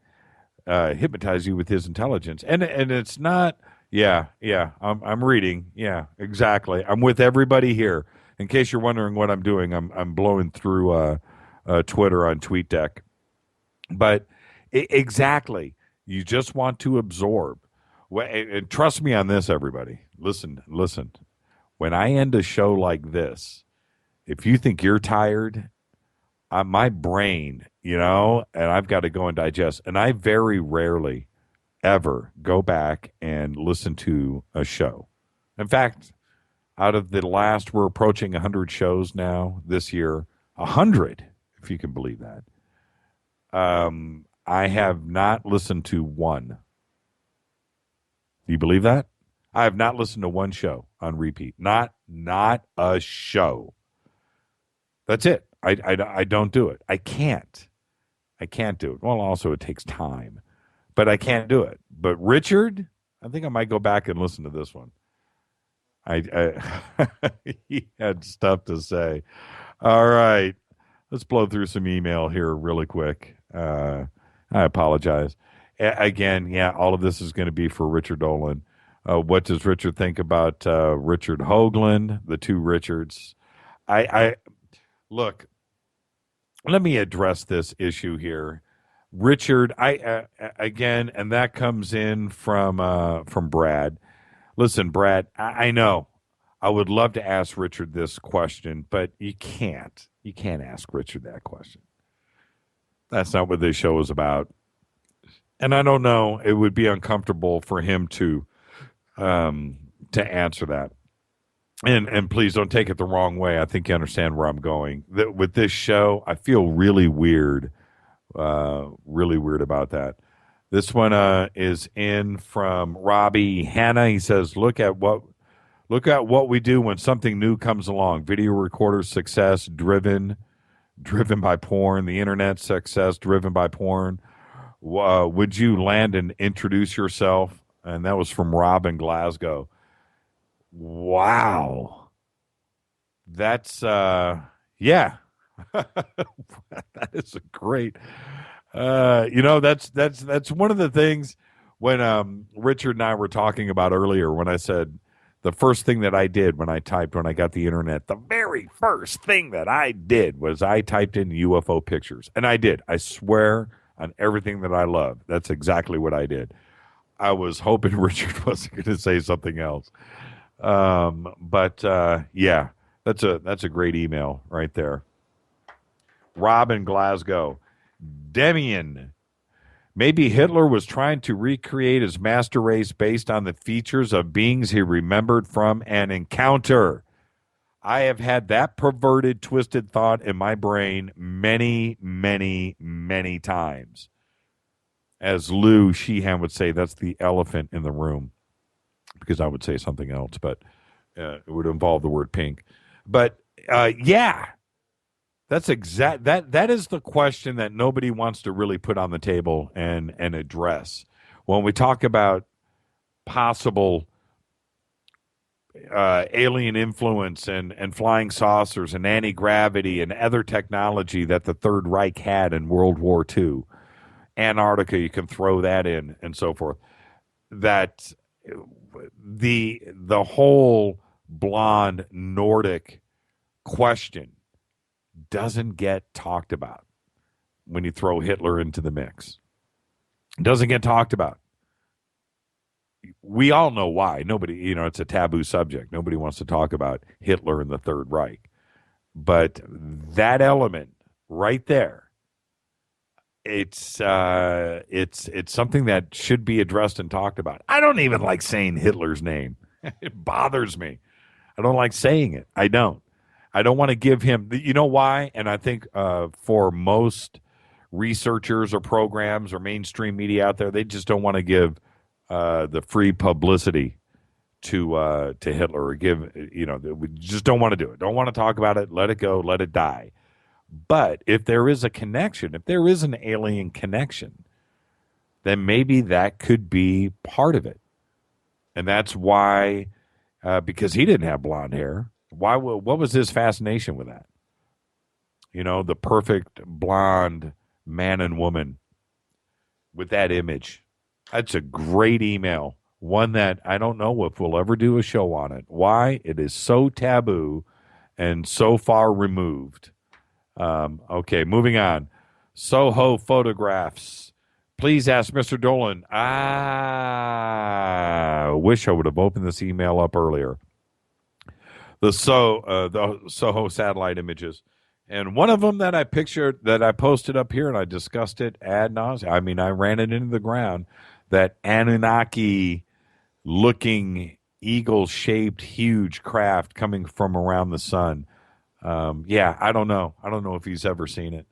you with his intelligence. And it's not, I'm reading. Yeah, exactly. I'm with everybody here. In case you're wondering what I'm doing, I'm blowing through Twitter on TweetDeck. But exactly, you just want to absorb. And trust me on this, everybody. Listen. When I end a show like this, if you think you're tired, my brain, and I've got to go and digest. And I very rarely ever go back and listen to a show. In fact, out of the last, we're approaching 100 shows now this year, 100, if you can believe that. I have not listened to one. Do you believe that? I have not listened to one show on repeat. Not a show. That's it. I don't do it. I can't do it. Well, also it takes time, but I can't do it. But Richard, I think I might go back and listen to this one. He had stuff to say. All right. Let's blow through some email here really quick. I apologize. Again, all of this is going to be for Richard Dolan. What does Richard think about Richard Hoagland, the two Richards? Look, let me address this issue here. Richard, again, and that comes in from Brad. Listen, Brad, I know I would love to ask Richard this question, but you can't. You can't ask Richard that question. That's not what this show is about. And I don't know. It would be uncomfortable for him to answer that. And please don't take it the wrong way. I think you understand where I'm going. With this show, I feel really weird about that. This one is in from Robbie Hanna. He says, look at what we do when something new comes along. Video recorder success driven by porn. The internet success driven by porn. Would you land and introduce yourself? And that was from Rob in Glasgow. Wow. That's yeah. That is a great that's one of the things when Richard and I were talking about earlier, when I said the first thing that I did when I got the internet, the very first thing that I did was I typed in UFO pictures. And I did. I swear on everything that I love. That's exactly what I did. I was hoping Richard wasn't going to say something else. But yeah, that's a great email right there. Rob in Glasgow. Demian Maybe Hitler was trying to recreate his master race based on the features of beings he remembered from an encounter. I have had that perverted, twisted thought in my brain many, many, many times. As Lou Sheehan would say, that's the elephant in the room, because I would say something else, but it would involve the word pink. But yeah, that's that is the question that nobody wants to really put on the table and address when we talk about possible alien influence and flying saucers and anti-gravity and other technology that the Third Reich had in World War II. Antarctica, you can throw that in and so forth. That the whole blonde Nordic question doesn't get talked about when you throw Hitler into the mix. It doesn't get talked about. We all know why. Nobody, it's a taboo subject. Nobody wants to talk about Hitler and the Third Reich. But that element right there, it's something that should be addressed and talked about. I don't even like saying Hitler's name. It bothers me. I don't like saying it. I don't want to give him, you know why? And I think for most researchers or programs or mainstream media out there, they just don't want to give the free publicity to Hitler, or give, we just don't want to do it. Don't want to talk about it. Let it go. Let it die. But if there is a connection, if there is an alien connection, then maybe that could be part of it. And that's why, because he didn't have blonde hair. What was his fascination with that? The perfect blonde man and woman with that image. That's a great email. One that I don't know if we'll ever do a show on it. Why? It is so taboo and so far removed. Okay, moving on. Soho Photographs. Please ask Mr. Dolan. I wish I would have opened this email up earlier. The Soho satellite images. And one of them that I pictured, that I posted up here, and I discussed it ad nauseum. I mean, I ran it into the ground. That Anunnaki-looking, eagle-shaped, huge craft coming from around the sun. Yeah, I don't know. I don't know if he's ever seen it.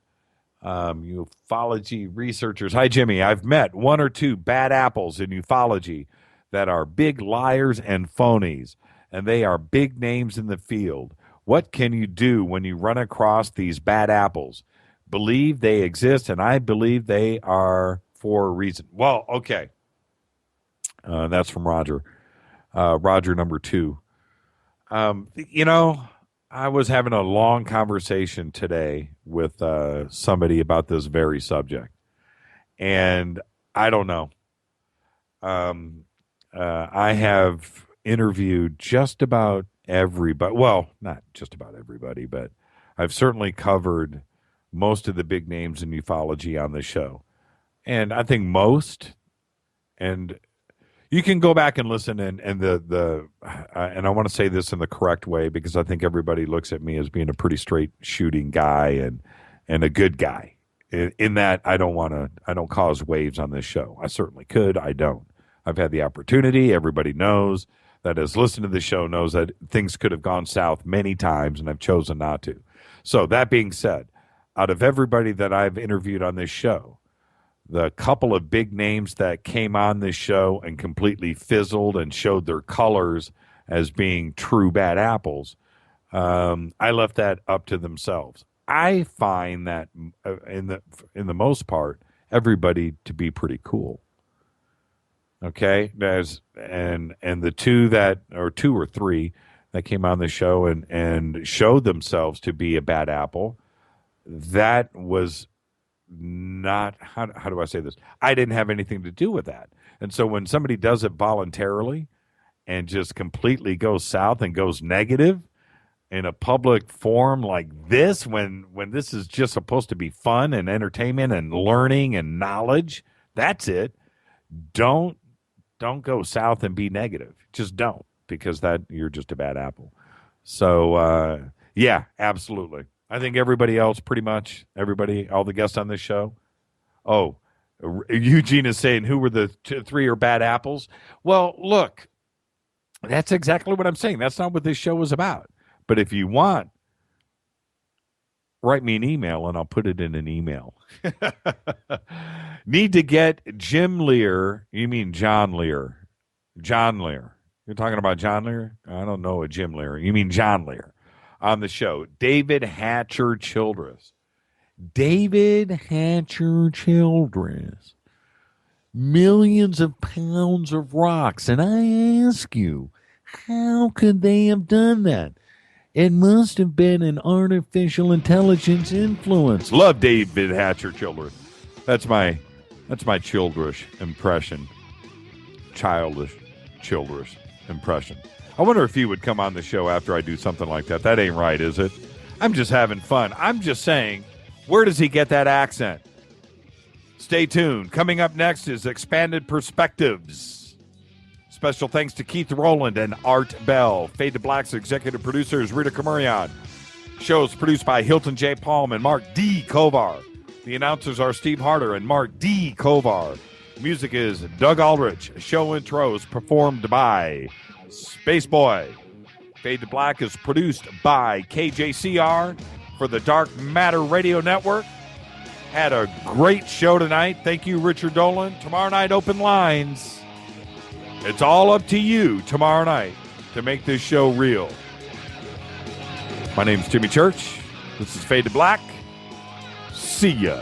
Ufology researchers. Hi, Jimmy. I've met one or two bad apples in ufology that are big liars and phonies, and they are big names in the field. What can you do when you run across these bad apples? Believe they exist, and I believe they are for a reason. Well, okay. That's from Roger. Roger number 2. I was having a long conversation today with somebody about this very subject. And I don't know. I have interviewed just about everybody. Well, not just about everybody, but I've certainly covered most of the big names in ufology on this show. And I think most, and you can go back and listen, and I want to say this in the correct way, because I think everybody looks at me as being a pretty straight shooting guy and a good guy. In that, I don't cause waves on this show. I certainly could. I don't. I've had the opportunity. Everybody knows that has listened to the show knows that things could have gone south many times, and I've chosen not to. So that being said, out of everybody that I've interviewed on this show, the couple of big names that came on this show and completely fizzled and showed their colors as being true bad apples, I left that up to themselves. I find that in the most part, everybody to be pretty cool. Okay, and the two or three that came on the show and showed themselves to be a bad apple, that was not, how do I say this? I didn't have anything to do with that. And so when somebody does it voluntarily and just completely goes south and goes negative in a public forum like this, when this is just supposed to be fun and entertainment and learning and knowledge, that's it. Don't go south and be negative. Just don't, because that you're just a bad apple. So yeah, absolutely. I think everybody else, pretty much everybody, all the guests on this show. Oh, Eugene is saying, who were the three or bad apples? Well, look, that's exactly what I'm saying. That's not what this show is about. But if you want, write me an email and I'll put it in an email. Need to get Jim Lear. You mean John Lear. John Lear. You're talking about John Lear? I don't know a Jim Lear. You mean John Lear on the show. David Hatcher Childress. David Hatcher Childress. Millions of pounds of rocks. And I ask you, how could they have done that? It must have been an artificial intelligence influence. Love David Hatcher Childress. That's my Childress impression. Childish Childress impression. I wonder if he would come on the show after I do something like that. That ain't right, is it? I'm just having fun. I'm just saying, where does he get that accent? Stay tuned. Coming up next is Expanded Perspectives. Special thanks to Keith Rowland and Art Bell. Fade to Black's executive producer is Rita Kamurian. Show is produced by Hilton J. Palm and Mark D. Kovar. The announcers are Steve Harder and Mark D. Kovar. Music is Doug Aldrich. Show intros performed by Space Boy. Fade to Black is produced by KJCR for the Dark Matter Radio Network. Had a great show tonight. Thank you, Richard Dolan. Tomorrow night, open lines. It's all up to you tomorrow night to make this show real. My name's Jimmy Church. This is Fade to Black. See ya.